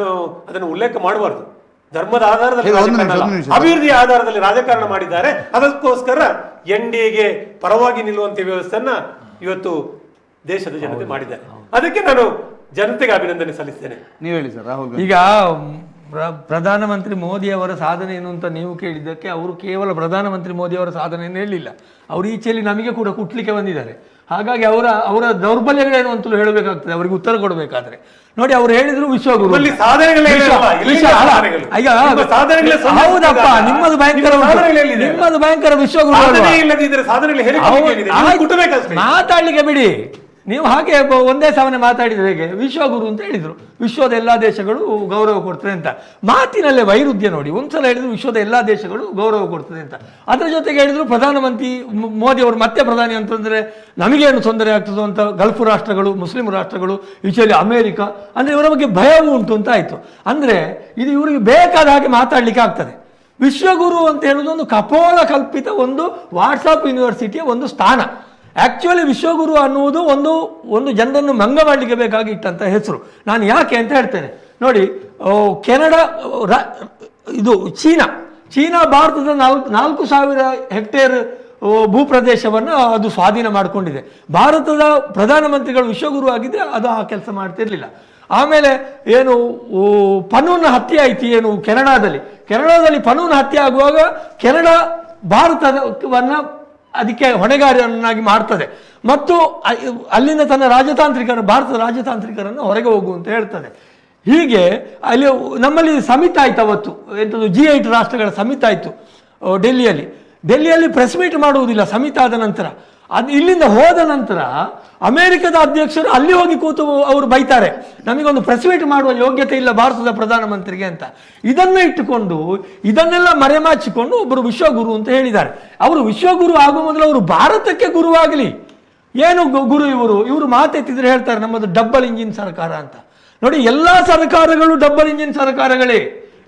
ಅದನ್ನು ಉಲ್ಲೇಖ ಮಾಡಬಾರ್ದು. ಧರ್ಮದ ಆಧಾರದಲ್ಲಿ ಅಭಿವೃದ್ಧಿಯ ಆಧಾರದಲ್ಲಿ ರಾಜಕಾರಣ ಮಾಡಿದ್ದಾರೆ. ಅದಕ್ಕೋಸ್ಕರ NDAಗೆ ಪರವಾಗಿ ನಿಲ್ಲುವಂತ ವ್ಯವಸ್ಥೆಯನ್ನ ಇವತ್ತು ದೇಶದ ಜನತೆ ಮಾಡಿದ್ದಾರೆ. ಅದಕ್ಕೆ ನಾನು ಜನತೆಗೆ ಅಭಿನಂದನೆ ಸಲ್ಲಿಸ್ತೇನೆ. ನೀವು ಹೇಳಿ ಸರ್. ರಾಹುಲ್ ಈಗ ಪ್ರಧಾನಮಂತ್ರಿ ಮೋದಿ ಅವರ ಸಾಧನೆ ಏನು ಅಂತ ನೀವು ಕೇಳಿದ್ದಕ್ಕೆ ಅವರು ಕೇವಲ ಪ್ರಧಾನಮಂತ್ರಿ ಮೋದಿ ಅವರ ಸಾಧನೆಯನ್ನು ಹೇಳಿಲ್ಲ, ಅವರು ಈಚೆಯಲ್ಲಿ ನಮಗೆ ಕೂಡ ಕುಟ್ಲಿಕ್ಕೆ ಬಂದಿದ್ದಾರೆ. ಹಾಗಾಗಿ ಅವರ ದೌರ್ಬಲ್ಯಗಳೇನು ಅಂತಲೂ ಹೇಳಬೇಕಾಗ್ತದೆ, ಅವರಿಗೆ ಉತ್ತರ ಕೊಡಬೇಕಾದ್ರೆ. ನೋಡಿ, ಅವ್ರು ಹೇಳಿದ್ರು ವಿಶ್ವಗುರು. ಹೌದಪ್ಪ, ನಿಮ್ಮದು ಭಯಂಕರ ವಿಶ್ವಗುರು. ಮಾತಾಡ್ಲಿಕ್ಕೆ ಬಿಡಿ, ನೀವು ಹಾಗೆ ಒಂದೇ ಸಾವನೆ ಮಾತಾಡಿದ್ರೆ ಹೇಗೆ? ವಿಶ್ವಗುರು ಅಂತ ಹೇಳಿದ್ರು, ವಿಶ್ವದ ಎಲ್ಲಾ ದೇಶಗಳು ಗೌರವ ಕೊಡ್ತದೆ ಅಂತ. ಮಾತಿನಲ್ಲೇ ವೈರುಧ್ಯ ನೋಡಿ. ಒಂದ್ಸಲ ಹೇಳಿದ್ರು ವಿಶ್ವದ ಎಲ್ಲಾ ದೇಶಗಳು ಗೌರವ ಕೊಡ್ತದೆ ಅಂತ, ಅದರ ಜೊತೆಗೆ ಹೇಳಿದ್ರು ಪ್ರಧಾನಮಂತ್ರಿ ಮೋದಿ ಅವರು ಮತ್ತೆ ಪ್ರಧಾನಿ ಅಂತಂದ್ರೆ ನಮಗೇನು ತೊಂದರೆ ಆಗ್ತದೋ ಅಂತ ಗಲ್ಫ್ ರಾಷ್ಟ್ರಗಳು, ಮುಸ್ಲಿಂ ರಾಷ್ಟ್ರಗಳು, ಈಚೆಯಲ್ಲಿ ಅಮೆರಿಕ, ಅಂದ್ರೆ ಇವರ ಬಗ್ಗೆ ಭಯವೂ ಉಂಟು ಅಂತ ಆಯ್ತು. ಅಂದ್ರೆ ಇದು ಇವರಿಗೆ ಬೇಕಾದ ಹಾಗೆ ಮಾತಾಡ್ಲಿಕ್ಕೆ ಆಗ್ತದೆ. ವಿಶ್ವಗುರು ಅಂತ ಹೇಳುವುದು ಒಂದು ಕಪೋಲ ಕಲ್ಪಿತ ಒಂದು ವಾಟ್ಸಾಪ್ ಯೂನಿವರ್ಸಿಟಿಯ ಒಂದು ಸ್ಥಾನ. ಆಕ್ಚುಲಿ ವಿಶ್ವಗುರು ಅನ್ನುವುದು ಒಂದು ಜನರನ್ನು ಮಂಗ ಮಾಡಲಿಕ್ಕೆ ಬೇಕಾಗಿ ಇಟ್ಟಂತ ಹೆಸರು. ನಾನು ಯಾಕೆ ಅಂತ ಹೇಳ್ತೇನೆ ನೋಡಿ. ಕೆನಡಾ, ಇದು ಚೀನಾ ಭಾರತದ 4,000 ಹೆಕ್ಟೇರ್ ಭೂಪ್ರದೇಶವನ್ನು ಅದು ಸ್ವಾಧೀನ ಮಾಡಿಕೊಂಡಿದೆ. ಭಾರತದ ಪ್ರಧಾನಮಂತ್ರಿಗಳು ವಿಶ್ವಗುರು ಆಗಿದ್ರೆ ಅದು ಆ ಕೆಲಸ ಮಾಡ್ತಿರ್ಲಿಲ್ಲ. ಆಮೇಲೆ ಏನು ಪನೂನ್ ಹತ್ಯೆ ಆಯ್ತು, ಏನು ಕೆನಡಾದಲ್ಲಿ ಪನೂನ್ ಹತ್ಯೆ ಆಗುವಾಗ ಕೆನಡಾ ಭಾರತವನ್ನ ಅದಕ್ಕೆ ಹೊಣೆಗಾರನಾಗಿ ಮಾಡ್ತದೆ ಮತ್ತು ಅಲ್ಲಿಂದ ತನ್ನ ಭಾರತದ ರಾಜತಾಂತ್ರಿಕರನ್ನು ಹೊರಗೆ ಹೋಗು ಅಂತ ಹೇಳ್ತದೆ. ಹೀಗೆ ಅಲ್ಲಿ ನಮ್ಮಲ್ಲಿ ಸಮಿಟ್ ಆಯ್ತು, ಅವತ್ತು ಎಂಥದ್ದು G8 ರಾಷ್ಟ್ರಗಳ ಸಮಿಟ್ ಆಯಿತು ಡೆಲ್ಲಿಯಲ್ಲಿ ಪ್ರೆಸ್ ಮೀಟ್ ಮಾಡುವುದಿಲ್ಲ. ಸಮಿಟ್ ಆದ ನಂತರ ಅದು ಇಲ್ಲಿಂದ ಹೋದ ನಂತರ ಅಮೆರಿಕದ ಅಧ್ಯಕ್ಷರು ಅಲ್ಲಿ ಹೋಗಿ ಕೂತು ಅವರು ಬೈತಾರೆ, ನಮಗೊಂದು ಪ್ರೆಸ್ ಮೀಟ್ ಮಾಡುವ ಯೋಗ್ಯತೆ ಇಲ್ಲ ಭಾರತದ ಪ್ರಧಾನಮಂತ್ರಿಗೆ ಅಂತ. ಇದನ್ನು ಇಟ್ಟುಕೊಂಡು ಇದನ್ನೆಲ್ಲ ಮರೆಮಾಚಿಕೊಂಡು ಒಬ್ಬರು ವಿಶ್ವಗುರು ಅಂತ ಹೇಳಿದ್ದಾರೆ. ಅವರು ವಿಶ್ವಗುರು ಆಗುವ ಮೊದಲು ಅವರು ಭಾರತಕ್ಕೆ ಗುರುವಾಗಲಿ. ಏನು ಗುರು ಇವರು ಮಾತೆತ್ತಿದ್ರೆ ಹೇಳ್ತಾರೆ ನಮ್ಮದು ಡಬಲ್ ಇಂಜಿನ್ ಸರ್ಕಾರ ಅಂತ. ನೋಡಿ, ಎಲ್ಲ ಸರ್ಕಾರಗಳು ಡಬಲ್ ಇಂಜಿನ್ ಸರ್ಕಾರಗಳೇ.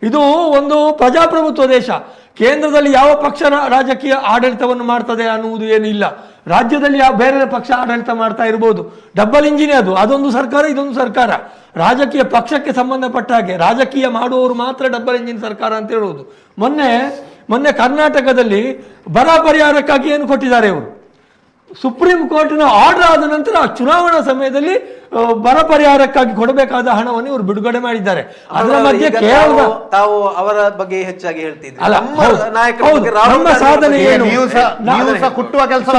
ಇದು ಒಂದು ಪ್ರಜಾಪ್ರಭುತ್ವ ದೇಶ. ಕೇಂದ್ರದಲ್ಲಿ ಯಾವ ಪಕ್ಷ ರಾಜಕೀಯ ಆಡಳಿತವನ್ನು ಮಾಡ್ತದೆ ಅನ್ನುವುದು ಏನಿಲ್ಲ. ರಾಜ್ಯದಲ್ಲಿ ಯಾವ ಬೇರೆ ಪಕ್ಷ ಆಡಳಿತ ಮಾಡ್ತಾ ಇರ್ಬೋದು. ಡಬಲ್ ಇಂಜಿನ್ ಅದೊಂದು ಸರ್ಕಾರ, ಇದೊಂದು ಸರ್ಕಾರ. ರಾಜಕೀಯ ಪಕ್ಷಕ್ಕೆ ಸಂಬಂಧಪಟ್ಟ ಹಾಗೆ ರಾಜಕೀಯ ಮಾಡುವವರು ಮಾತ್ರ ಡಬಲ್ ಇಂಜಿನ್ ಸರ್ಕಾರ ಅಂತ ಹೇಳುವುದು. ಮೊನ್ನೆ ಕರ್ನಾಟಕದಲ್ಲಿ ಬರ ಪರಿಹಾರಕ್ಕಾಗಿ ಏನು ಕೊಟ್ಟಿದ್ದಾರೆ ಇವರು? ಸುಪ್ರೀಂ ಕೋರ್ಟಿನ ಆರ್ಡರ್ ಆದ ನಂತರ ಚುನಾವಣಾ ಸಮಯದಲ್ಲಿ ಬರ ಪರಿಹಾರಕ್ಕಾಗಿ ಕೊಡಬೇಕಾದ ಹಣವನ್ನು ಇವರು ಬಿಡುಗಡೆ ಮಾಡಿದ್ದಾರೆ. ಅದರ ಮಧ್ಯೆ ಕೇವಲ ತಾವು ಅವರ ಬಗ್ಗೆ ಹೆಚ್ಚಾಗಿ ಹೇಳ್ತಿದ್ರು. ಅಲ್ಲ, ನಮ್ಮ ಸಾಧನೆ ಏನು? ಕುಟ್ಟುವ ಕೆಲಸ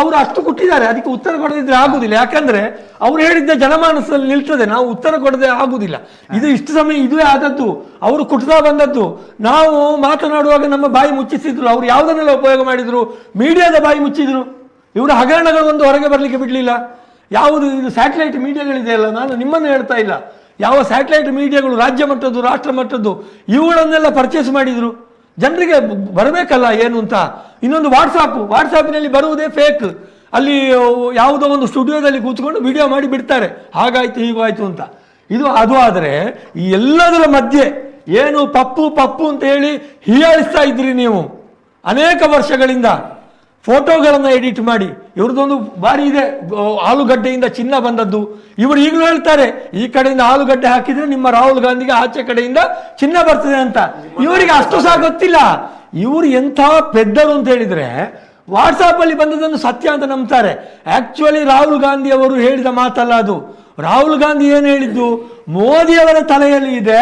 ಅವ್ರು ಅಷ್ಟು ಕೊಟ್ಟಿದ್ದಾರೆ, ಅದಕ್ಕೆ ಉತ್ತರ ಕೊಡದಿದ್ರೆ ಆಗುದಿಲ್ಲ. ಯಾಕಂದ್ರೆ ಅವ್ರು ಹೇಳಿದ್ದ ಜನಮಾನಸದಲ್ಲಿ ನಿಲ್ತದೆ, ನಾವು ಉತ್ತರ ಕೊಡದೆ ಆಗುದಿಲ್ಲ. ಇದು ಇಷ್ಟು ಸಮಯ ಇದುವೇ ಆದದ್ದು, ಅವರು ಕುಟ್ತಾ ಬಂದದ್ದು. ನಾವು ಮಾತನಾಡುವಾಗ ನಮ್ಮ ಬಾಯಿ ಮುಚ್ಚಿಸಿದ್ರು. ಅವ್ರು ಯಾವುದನ್ನೆಲ್ಲ ಉಪಯೋಗ ಮಾಡಿದ್ರು? ಮೀಡಿಯಾದ ಬಾಯಿ ಮುಚ್ಚಿದ್ರು. ಇವರ ಹಗರಣಗಳು ಒಂದು ಹೊರಗೆ ಬರಲಿಕ್ಕೆ ಬಿಡಲಿಲ್ಲ. ಯಾವುದು ಇದು ಸ್ಯಾಟಲೈಟ್ ಮೀಡಿಯಾಗಳಿದೆಯಲ್ಲ, ನಾನು ನಿಮ್ಮನ್ನು ಹೇಳ್ತಾ ಇಲ್ಲ, ಯಾವ ಸ್ಯಾಟಲೈಟ್ ಮೀಡಿಯಾಗಳು ರಾಜ್ಯ ಮಟ್ಟದ್ದು ರಾಷ್ಟ್ರ ಮಟ್ಟದ್ದು ಇವುಗಳನ್ನೆಲ್ಲ ಪರ್ಚೇಸ್ ಮಾಡಿದ್ರು. ಜನರಿಗೆ ಬರಬೇಕಲ್ಲ ಏನು ಅಂತ. ಇನ್ನೊಂದು ವಾಟ್ಸಾಪಿನಲ್ಲಿ ಬರುವುದೇ ಫೇಕ್. ಅಲ್ಲಿ ಯಾವುದೋ ಒಂದು ಸ್ಟುಡಿಯೋದಲ್ಲಿ ಕೂತ್ಕೊಂಡು ವಿಡಿಯೋ ಮಾಡಿ ಬಿಡ್ತಾರೆ, ಹಾಗಾಯ್ತು ಹೀಗಾಯ್ತು ಅಂತ. ಅದು ಆದರೆ ಈ ಎಲ್ಲದರ ಮಧ್ಯೆ ಏನು ಪಪ್ಪು ಅಂತ ಹೇಳಿ ಹೀಯಾಳಿಸ್ತಾ ಇದ್ರಿ ನೀವು ಅನೇಕ ವರ್ಷಗಳಿಂದ. ಫೋಟೋಗಳನ್ನು ಎಡಿಟ್ ಮಾಡಿ ಇವ್ರದ್ದೊಂದು ಬಾರಿ ಇದೆ, ಆಲೂಗಡ್ಡೆಯಿಂದ ಚಿನ್ನ ಬಂದದ್ದು. ಇವರು ಈಗಲೂ ಹೇಳ್ತಾರೆ, ಈ ಕಡೆಯಿಂದ ಆಲೂಗಡ್ಡೆ ಹಾಕಿದ್ರೆ ನಿಮ್ಮ ರಾಹುಲ್ ಗಾಂಧಿಗೆ ಆಚೆ ಕಡೆಯಿಂದ ಚಿನ್ನ ಬರ್ತದೆ ಅಂತ. ಇವರಿಗೆ ಅಷ್ಟು ಸಹ ಗೊತ್ತಿಲ್ಲ. ಇವರು ಎಂಥ ಪೆದ್ದರು ಅಂತ ಹೇಳಿದ್ರೆ ವಾಟ್ಸಾಪ್ ಅಲ್ಲಿ ಬಂದದನ್ನು ಸತ್ಯ ಅಂತ ನಂಬ್ತಾರೆ. ಆಕ್ಚುಲಿ ರಾಹುಲ್ ಗಾಂಧಿ ಅವರು ಹೇಳಿದ ಮಾತಲ್ಲ ಅದು. ರಾಹುಲ್ ಗಾಂಧಿ ಏನು ಹೇಳಿದ್ದು? ಮೋದಿಯವರ ತಲೆಯಲ್ಲಿ ಇದೆ,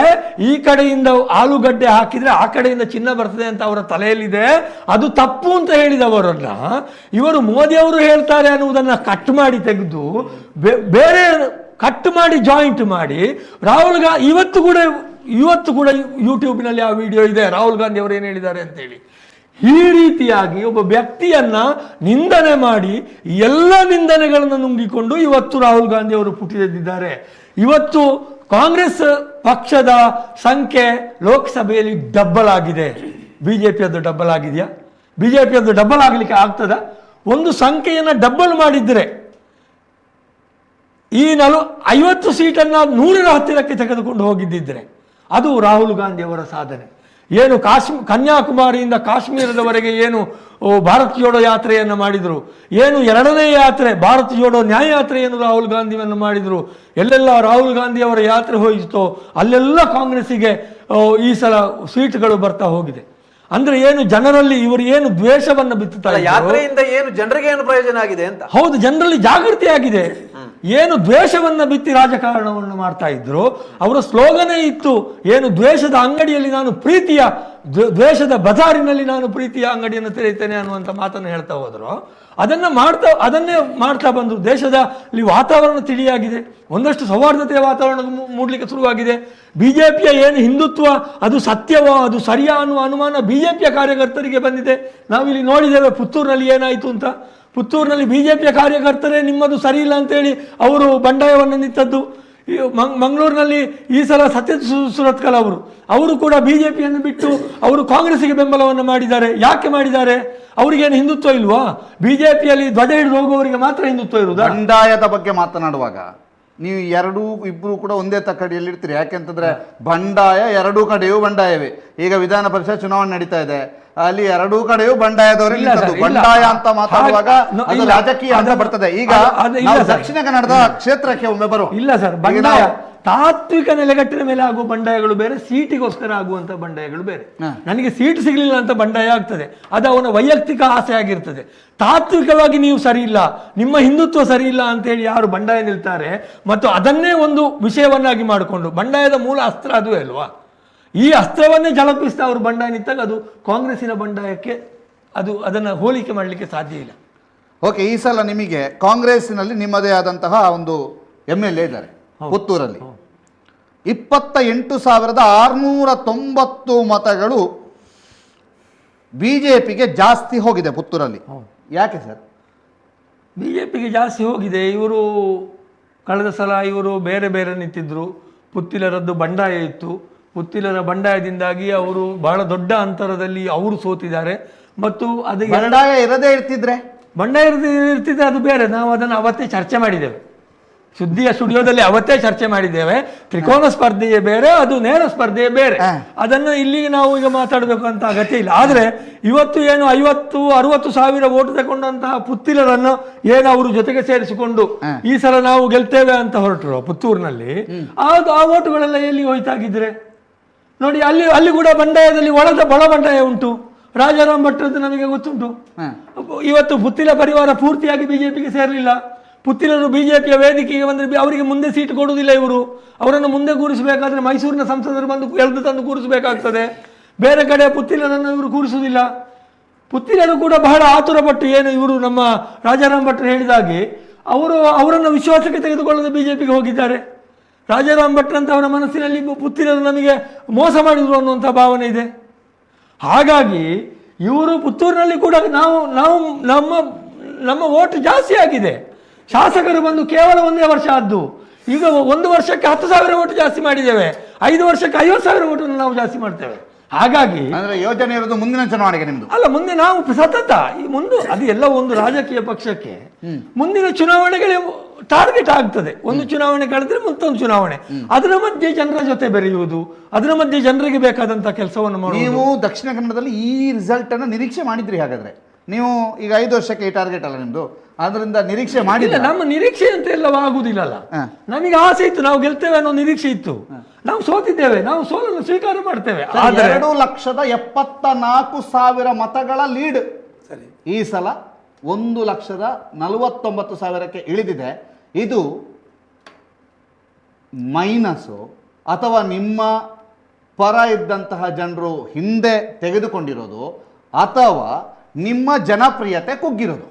ಈ ಕಡೆಯಿಂದ ಆಲೂಗಡ್ಡೆ ಹಾಕಿದ್ರೆ ಆ ಕಡೆಯಿಂದ ಚಿನ್ನ ಬರ್ತದೆ ಅಂತ ಅವರ ತಲೆಯಲ್ಲಿದೆ, ಅದು ತಪ್ಪು ಅಂತ ಹೇಳಿದವರನ್ನ ಇವರು ಮೋದಿಯವರು ಹೇಳ್ತಾರೆ ಅನ್ನುವುದನ್ನು ಕಟ್ ಮಾಡಿ ತೆಗೆದು ಬೇರೆ ಕಟ್ ಮಾಡಿ ಜಾಯಿಂಟ್ ಮಾಡಿ ರಾಹುಲ್ ಗಾಂಧಿ ಇವತ್ತು ಕೂಡ ಯೂಟ್ಯೂಬ್ನಲ್ಲಿ ಆ ವಿಡಿಯೋ ಇದೆ, ರಾಹುಲ್ ಗಾಂಧಿ ಅವರು ಏನು ಹೇಳಿದ್ದಾರೆ ಅಂತೇಳಿ. ಈ ರೀತಿಯಾಗಿ ಒಬ್ಬ ವ್ಯಕ್ತಿಯನ್ನ ನಿಂದನೆ ಮಾಡಿ ಎಲ್ಲ ನಿಂದನೆಗಳನ್ನು ನುಂಗಿಕೊಂಡು ಇವತ್ತು ರಾಹುಲ್ ಗಾಂಧಿ ಅವರು ಪುಟಿದೆದ್ದಿದ್ದಾರೆ. ಇವತ್ತು ಕಾಂಗ್ರೆಸ್ ಪಕ್ಷದ ಸಂಖ್ಯೆ ಲೋಕಸಭೆಯಲ್ಲಿ ಡಬ್ಬಲ್ ಆಗಿದೆ. ಬಿಜೆಪಿಯದ್ದು ಡಬ್ಬಲ್ ಆಗಿದೆಯಾ? ಬಿಜೆಪಿಯದ್ದು ಡಬ್ಬಲ್ ಆಗಲಿಕ್ಕೆ ಆಗ್ತದ? ಒಂದು ಸಂಖ್ಯೆಯನ್ನು ಡಬ್ಬಲ್ ಮಾಡಿದ್ರೆ ಈ 50 ಸೀಟನ್ನು 100ರ ಹತ್ತಿರಕ್ಕೆ ತೆಗೆದುಕೊಂಡು ಹೋಗಿದ್ದಿದ್ರೆ ಅದು ರಾಹುಲ್ ಗಾಂಧಿ ಅವರ ಸಾಧನೆ. ಏನು ಕನ್ಯಾಕುಮಾರಿಯಿಂದ ಕಾಶ್ಮೀರದವರೆಗೆ ಏನು ಭಾರತ್ ಜೋಡೋ ಯಾತ್ರೆಯನ್ನು ಮಾಡಿದರು, ಏನು ಎರಡನೇ ಯಾತ್ರೆ ಭಾರತ್ ಜೋಡೋ ನ್ಯಾಯ ಯಾತ್ರೆಯನ್ನು ರಾಹುಲ್ ಗಾಂಧಿಯನ್ನು ಮಾಡಿದರು. ಎಲ್ಲೆಲ್ಲ ರಾಹುಲ್ ಗಾಂಧಿ ಅವರ ಯಾತ್ರೆ ಹೋಯಿತೋ ಅಲ್ಲೆಲ್ಲ ಕಾಂಗ್ರೆಸ್ಸಿಗೆ ಈ ಸಲ ಸೀಟ್ಗಳು ಬರ್ತಾ ಹೋಗಿದೆ. ಅಂದ್ರೆ ಏನು ಜನರಲ್ಲಿ ಇವರು ಏನು ದ್ವೇಷವನ್ನು ಬಿತ್ತುತ್ತಾರೆ. ಯಾತ್ರೆಯಿಂದ ಏನು ಜನರಿಗೆ ಏನು ಪ್ರಯೋಜನ ಆಗಿದೆ ಅಂತ? ಹೌದು, ಜನರಲ್ಲಿ ಜಾಗೃತಿ ಆಗಿದೆ. ಏನು ದ್ವೇಷವನ್ನ ಬಿತ್ತಿ ರಾಜಕಾರಣವನ್ನು ಮಾಡ್ತಾ ಇದ್ರು, ಅವರ ಸ್ಲೋಗನೇ ಇತ್ತು, ಏನು ದ್ವೇಷದ ಅಂಗಡಿಯಲ್ಲಿ ನಾನು ಪ್ರೀತಿಯ ದ್ವೇಷದ ಬಜಾರಿನಲ್ಲಿ ನಾನು ಪ್ರೀತಿಯ ಅಂಗಡಿಯನ್ನು ತೆರೆಯುತ್ತೇನೆ ಅನ್ನುವಂಥ ಮಾತನ್ನು ಹೇಳ್ತಾ ಹೋದ್ರು. ಅದನ್ನೇ ಮಾಡ್ತಾ ಬಂದರು. ದೇಶದಲ್ಲಿ ವಾತಾವರಣ ತಿಳಿಯಾಗಿದೆ, ಒಂದಷ್ಟು ಸೌಹಾರ್ದತೆಯ ವಾತಾವರಣ ಮೂಡಲಿಕ್ಕೆ ಶುರುವಾಗಿದೆ. ಬಿಜೆಪಿಯ ಏನು ಹಿಂದುತ್ವ ಅದು ಸತ್ಯವೋ ಅದು ಸರಿಯಾ ಅನ್ನುವ ಅನುಮಾನ ಬಿಜೆಪಿಯ ಕಾರ್ಯಕರ್ತರಿಗೆ ಬಂದಿದೆ. ನಾವಿಲ್ಲಿ ನೋಡಿದ್ದೇವೆ ಪುತ್ತೂರಿನಲ್ಲಿ ಏನಾಯಿತು ಅಂತ. ಪುತ್ತೂರಿನಲ್ಲಿ ಬಿಜೆಪಿಯ ಕಾರ್ಯಕರ್ತರೇ ನಿಮ್ಮದು ಸರಿ ಇಲ್ಲ ಅಂತೇಳಿ ಅವರು ಬಂಡಾಯವನ್ನು ನಿಂತದ್ದು. ಮಂಗಳೂರಿನಲ್ಲಿ ಈ ಸಲ ಸತ್ಯ ಸುರತ್ಕಲ್ ಅವರು ಕೂಡ ಬಿಜೆಪಿಯನ್ನು ಬಿಟ್ಟು ಅವರು ಕಾಂಗ್ರೆಸ್ಸಿಗೆ ಬೆಂಬಲವನ್ನು ಮಾಡಿದ್ದಾರೆ. ಯಾಕೆ ಮಾಡಿದ್ದಾರೆ? ಅವರಿಗೇನು ಹಿಂದುತ್ವ ಇಲ್ವಾ? ಬಿಜೆಪಿಯಲ್ಲಿ ಧ್ವಜ ಹಿಡಿದು ಹೋಗುವವರಿಗೆ ಮಾತ್ರ ಹಿಂದುತ್ವ ಇರುವುದು. ಬಂಡಾಯದ ಬಗ್ಗೆ ಮಾತನಾಡುವಾಗ ನೀವು ಇಬ್ಬರು ಕೂಡ ಒಂದೇ ತಕ್ಕಡಿಯಲ್ಲಿ ಇರ್ತೀರಿ. ಯಾಕೆಂತಂದ್ರೆ ಬಂಡಾಯ ಎರಡೂ ಕಡೆಯೂ ಬಂಡಾಯವೇ. ಈಗ ವಿಧಾನ ಪರಿಷತ್ ಚುನಾವಣೆ ನಡೀತಾ ಇದೆ, ಅಲ್ಲಿ ಎರಡೂ ಕಡೆಯೂ ಬಂಡಾಯದವರಿಗೆ ಬಂಡಾಯ ಅಂತ ಮಾತಾಡುವಾಗ ಅದು ರಾಜಕೀಯ ಅಂತ ಬರ್ತದೆ. ಈಗ ದಕ್ಷಿಣ ಕನ್ನಡದ ಕ್ಷೇತ್ರಕ್ಕೆ ಒಮ್ಮೆ ಬರುವ ಇಲ್ಲ ಸರ್, ಬಂಡಾಯ ತಾತ್ವಿಕ ನೆಲೆಗಟ್ಟಿನ ಮೇಲೆ ಆಗುವ ಬಂಡಾಯಗಳು ಬೇರೆ, ಸೀಟಿಗೋಸ್ಕರ ಆಗುವಂತ ಬಂಡಾಯಗಳು ಬೇರೆ. ನನಗೆ ಸೀಟ್ ಸಿಗಲಿಲ್ಲ ಅಂತ ಬಂಡಾಯ ಆಗ್ತದೆ, ಅದು ಅವನ ವೈಯಕ್ತಿಕ ಆಸೆ ಆಗಿರ್ತದೆ. ತಾತ್ವಿಕವಾಗಿ ನೀವು ಸರಿ ಇಲ್ಲ, ನಿಮ್ಮ ಹಿಂದುತ್ವ ಸರಿ ಇಲ್ಲ ಅಂತ ಹೇಳಿ ಯಾರು ಬಂಡಾಯ ನಿಲ್ತಾರೆ ಮತ್ತು ಅದನ್ನೇ ಒಂದು ವಿಷಯವನ್ನಾಗಿ ಮಾಡಿಕೊಂಡು, ಬಂಡಾಯದ ಮೂಲ ಅಸ್ತ್ರ ಅದುವೇ ಅಲ್ವಾ? ಈ ಅಸ್ತ್ರವನ್ನೇ ಜಲಪಿಸ್ತಾ ಅವರು ಬಂಡಾಯ ನಿಂತಾಗ ಅದು ಕಾಂಗ್ರೆಸ್ಸಿನ ಬಂಡಾಯಕ್ಕೆ ಅದನ್ನು ಹೋಲಿಕೆ ಮಾಡಲಿಕ್ಕೆ ಸಾಧ್ಯ ಇಲ್ಲ. ಓಕೆ, ಈ ಸಲ ನಿಮಗೆ ಕಾಂಗ್ರೆಸ್ಸಿನಲ್ಲಿ ನಿಮ್ಮದೇ ಆದಂತಹ ಒಂದು MLA ಇದ್ದಾರೆ ಪುತ್ತೂರಲ್ಲಿ. 28,690 ಮತಗಳು ಬಿಜೆಪಿಗೆ ಜಾಸ್ತಿ ಹೋಗಿದೆ ಪುತ್ತೂರಲ್ಲಿ. ಯಾಕೆ ಸರ್ ಬಿಜೆಪಿಗೆ ಜಾಸ್ತಿ ಹೋಗಿದೆ? ಇವರು ಕಳೆದ ಸಲ ಇವರು ಬೇರೆ ಬೇರೆ ನಿಂತಿದ್ರು. ಪುತ್ತಿಲರದ್ದು ಬಂಡಾಯ ಇತ್ತು. ಪುತ್ತಿಲರ ಬಂಡಾಯದಿಂದಾಗಿ ಅವರು ಬಹಳ ದೊಡ್ಡ ಅಂತರದಲ್ಲಿ ಅವರು ಸೋತಿದ್ದಾರೆ. ಮತ್ತು ಅದು ಬಂಡಾಯ ಇರದೇ ಇರ್ತಿದ್ರೆ ಅದು ಬೇರೆ. ನಾವು ಅದನ್ನು ಅವತ್ತೇ ಚರ್ಚೆ ಮಾಡಿದ್ದೇವೆ. ಸುದ್ದಿಯ ಸ್ಟುಡಿಯೋದಲ್ಲಿ ಅವತ್ತೇ ಚರ್ಚೆ ಮಾಡಿದ್ದೇವೆ. ತ್ರಿಕೋನ ಸ್ಪರ್ಧೆಯೇ ಬೇರೆ, ಅದು ನೇರ ಸ್ಪರ್ಧೆಯೇ ಬೇರೆ. ಅದನ್ನು ಇಲ್ಲಿಗೆ ನಾವು ಈಗ ಮಾತಾಡಬೇಕು ಅಂತ ಅಗತ್ಯ ಇಲ್ಲ. ಆದರೆ ಇವತ್ತು ಏನು 50-60 ಸಾವಿರ ಓಟು ತಗೊಂಡಂತಹ ಪುತ್ತಿಲರನ್ನು ಏನು ಅವರು ಜೊತೆಗೆ ಸೇರಿಸಿಕೊಂಡು ಈ ಸಲ ನಾವು ಗೆಲ್ತೇವೆ ಅಂತ ಹೊರಟರು ಪುತ್ತೂರಿನಲ್ಲಿ, ಆ ಓಟುಗಳೆಲ್ಲ ಎಲ್ಲಿ ಹೋಯ್ತಾಗಿದ್ರೆ ನೋಡಿ. ಅಲ್ಲಿ ಕೂಡ ಬಂಡಾಯದಲ್ಲಿ ಒಳ ಬಂಡಾಯ ಉಂಟು. ರಾಜಾರಾಮ್ ಭಟ್ರದ್ದು ನಮಗೆ ಗೊತ್ತುಂಟು. ಇವತ್ತು ಪುತ್ತಿಲ ಪರಿವಾರ ಪೂರ್ತಿಯಾಗಿ ಬಿಜೆಪಿಗೆ ಸೇರಲಿಲ್ಲ. ಪುತ್ತಿಲರು ಬಿಜೆಪಿಯ ವೇದಿಕೆಗೆ ಬಂದರೆ ಅವರಿಗೆ ಮುಂದೆ ಸೀಟ್ ಕೊಡುವುದಿಲ್ಲ. ಇವರು ಅವರನ್ನು ಮುಂದೆ ಕೂರಿಸಬೇಕಾದ್ರೆ ಮೈಸೂರಿನ ಸಂಸದರು ಬಂದು ಎಳೆದು ತಂದು ಕೂರಿಸಬೇಕಾಗ್ತದೆ. ಬೇರೆ ಕಡೆ ಪುತ್ತಿಲರನ್ನು ಇವರು ಕೂರಿಸುವುದಿಲ್ಲ. ಪುತ್ತಿಲರು ಕೂಡ ಬಹಳ ಆತುರಪಟ್ಟು ಏನು ಇವರು ನಮ್ಮ ರಾಜಾರಾಮ್ ಭಟ್ರು ಹೇಳಿದಾಗೆ ಅವರನ್ನು ವಿಶ್ವಾಸಕ್ಕೆ ತೆಗೆದುಕೊಳ್ಳದೆ ಬಿಜೆಪಿಗೆ ಹೋಗಿದ್ದಾರೆ. ರಾಜಾರಾಮ್ ಭಟ್ರಂತ ಅವರ ಮನಸ್ಸಿನಲ್ಲಿ ಪುತ್ತಿಲರು ನಮಗೆ ಮೋಸ ಮಾಡಿದ್ರು ಅನ್ನುವಂಥ ಭಾವನೆ ಇದೆ. ಹಾಗಾಗಿ ಇವರು ಪುತ್ತೂರಿನಲ್ಲಿ ಕೂಡ ನಾವು ನಮ್ಮ ಓಟ್ ಜಾಸ್ತಿ ಆಗಿದೆ. ಶಾಸಕರು ಬಂದು ಕೇವಲ 1 ವರ್ಷ ಆದ್ದು. ಈಗ 1 ವರ್ಷಕ್ಕೆ 10,000 ಓಟು ಜಾಸ್ತಿ ಮಾಡಿದ್ದೇವೆ. 5 ವರ್ಷಕ್ಕೆ 50,000 ಓಟನ್ನು ನಾವು ಜಾಸ್ತಿ ಮಾಡ್ತೇವೆ. ಹಾಗಾಗಿ ಅಂದ್ರೆ ಯೋಜನೆ ಇರೋದು ಮುಂದಿನ ಚುನಾವಣೆಗೆ ನಿಮ್ದು ಅಲ್ಲ, ಮುಂದೆ ನಾವು ಸತತ ಈ ಮುಂದೆ ಅದು ಎಲ್ಲ ಒಂದು ರಾಜಕೀಯ ಪಕ್ಷಕ್ಕೆ ಮುಂದಿನ ಚುನಾವಣೆಗಳೇ ಟಾರ್ಗೆಟ್ ಆಗ್ತದೆ. ಒಂದು ಚುನಾವಣೆ ಕಳೆದ್ರೆ ಮತ್ತೊಂದು ಚುನಾವಣೆ, ಅದರ ಮಧ್ಯೆ ಜನರ ಜೊತೆ ಬೆರೆಯುವುದು, ಅದರ ಮಧ್ಯೆ ಜನರಿಗೆ ಬೇಕಾದಂತ ಕೆಲಸವನ್ನು ಮಾಡುವುದು. ನೀವು ದಕ್ಷಿಣ ಕನ್ನಡದಲ್ಲಿ ಈ ರಿಸಲ್ಟ್ ಅನ್ನು ನಿರೀಕ್ಷೆ ಮಾಡಿದ್ರಿ. ಹಾಗಾದ್ರೆ ನೀವು ಈಗ 5 ವರ್ಷಕ್ಕೆ ಈ ಟಾರ್ಗೆಟ್ ಅಲ್ಲ ನಿಮ್ದು, ಅದರಿಂದ ನಿರೀಕ್ಷೆ ಮಾಡಿಲ್ಲ. ನಮ್ಮ ನಿರೀಕ್ಷೆ ಅಂತ ಎಲ್ಲ ಆಗುದಿಲ್ಲಲ್ಲ. ನಮಗೆ ಆಸೆ ಇತ್ತು, ನಾವು ಗೆಲ್ತೇವೆ ಅನ್ನೋ ನಿರೀಕ್ಷೆ ಇತ್ತು. ನಾವು ಸೋತಿದ್ದೇವೆ, ನಾವು ಸೋಲನ್ನು ಸ್ವೀಕಾರ ಮಾಡ್ತೇವೆ. 2,74,000 ಮತಗಳ ಲೀಡ್ ಈ ಸಲ 1,49,000ಕ್ಕೆ ಇಳಿದಿದೆ. ಇದು ಮೈನಸ್ಸು ಅಥವಾ ನಿಮ್ಮ ಪರ ಇದ್ದಂತಹ ಜನರು ಹಿಂದೆ ತೆಗೆದುಕೊಂಡಿರೋದು ಅಥವಾ ನಿಮ್ಮ ಜನಪ್ರಿಯತೆ ಕುಗ್ಗಿರೋದು?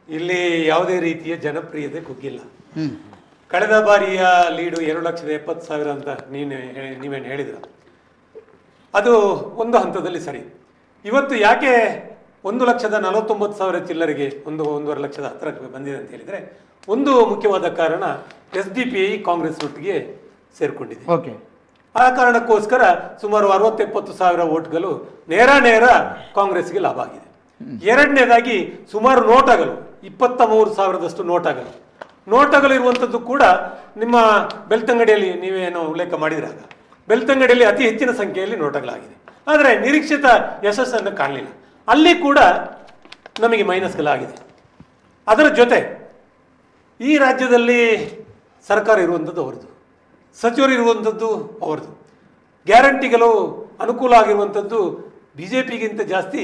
ಇಲ್ಲಿ ಯಾವುದೇ ರೀತಿಯ ಜನಪ್ರಿಯತೆ ಕುಗ್ಗಿಲ್ಲ. ಕಳೆದ ಬಾರಿಯ ಲೀಡು 2,70,000 ಅಂತ ನೀವೇನು ಹೇಳಿದ್ರ, ಅದು ಒಂದು ಹಂತದಲ್ಲಿ ಸರಿ. ಇವತ್ತು ಯಾಕೆ 1,49,000 ಚಿಲ್ಲರಿಗೆ 1.5 ಲಕ್ಷದ ಹತ್ತಿರಕ್ಕೆ ಬಂದಿದೆ ಅಂತ ಹೇಳಿದ್ರೆ, ಒಂದು ಮುಖ್ಯವಾದ ಕಾರಣ SDPI ಕಾಂಗ್ರೆಸ್ನೊಟ್ಟಿಗೆ ಸೇರ್ಕೊಂಡಿದೆ. ಓಕೆ, ಆ ಕಾರಣಕ್ಕೋಸ್ಕರ ಸುಮಾರು 60-70 ಸಾವಿರ ಓಟ್ಗಳು ನೇರ ಕಾಂಗ್ರೆಸ್ಗೆ ಲಾಭ ಆಗಿದೆ. ಎರಡನೇದಾಗಿ ಸುಮಾರು ನೋಟಗಳು 23,000ದಷ್ಟು ನೋಟಗಳು ಇರುವಂಥದ್ದು ಕೂಡ ನಿಮ್ಮ ಬೆಳ್ತಂಗಡಿಯಲ್ಲಿ ನೀವೇನೋ ಉಲ್ಲೇಖ ಮಾಡಿದ್ರಾಗ, ಬೆಳ್ತಂಗಡಿಯಲ್ಲಿ ಅತಿ ಹೆಚ್ಚಿನ ಸಂಖ್ಯೆಯಲ್ಲಿ ನೋಟಗಳಾಗಿದೆ. ಆದರೆ ನಿರೀಕ್ಷಿತ ಯಶಸ್ಸನ್ನು ಕಾಣಲಿಲ್ಲ. ಅಲ್ಲಿ ಕೂಡ ನಮಗೆ ಮೈನಸ್ಗಳಾಗಿದೆ. ಅದರ ಜೊತೆ ಈ ರಾಜ್ಯದಲ್ಲಿ ಸರ್ಕಾರ ಇರುವಂಥದ್ದು ಅವರದು, ಸಚಿವರು ಇರುವಂಥದ್ದು ಅವರದು, ಗ್ಯಾರಂಟಿಗಳು ಅನುಕೂಲ ಆಗಿರುವಂಥದ್ದು BJPಗಿಂತ ಜಾಸ್ತಿ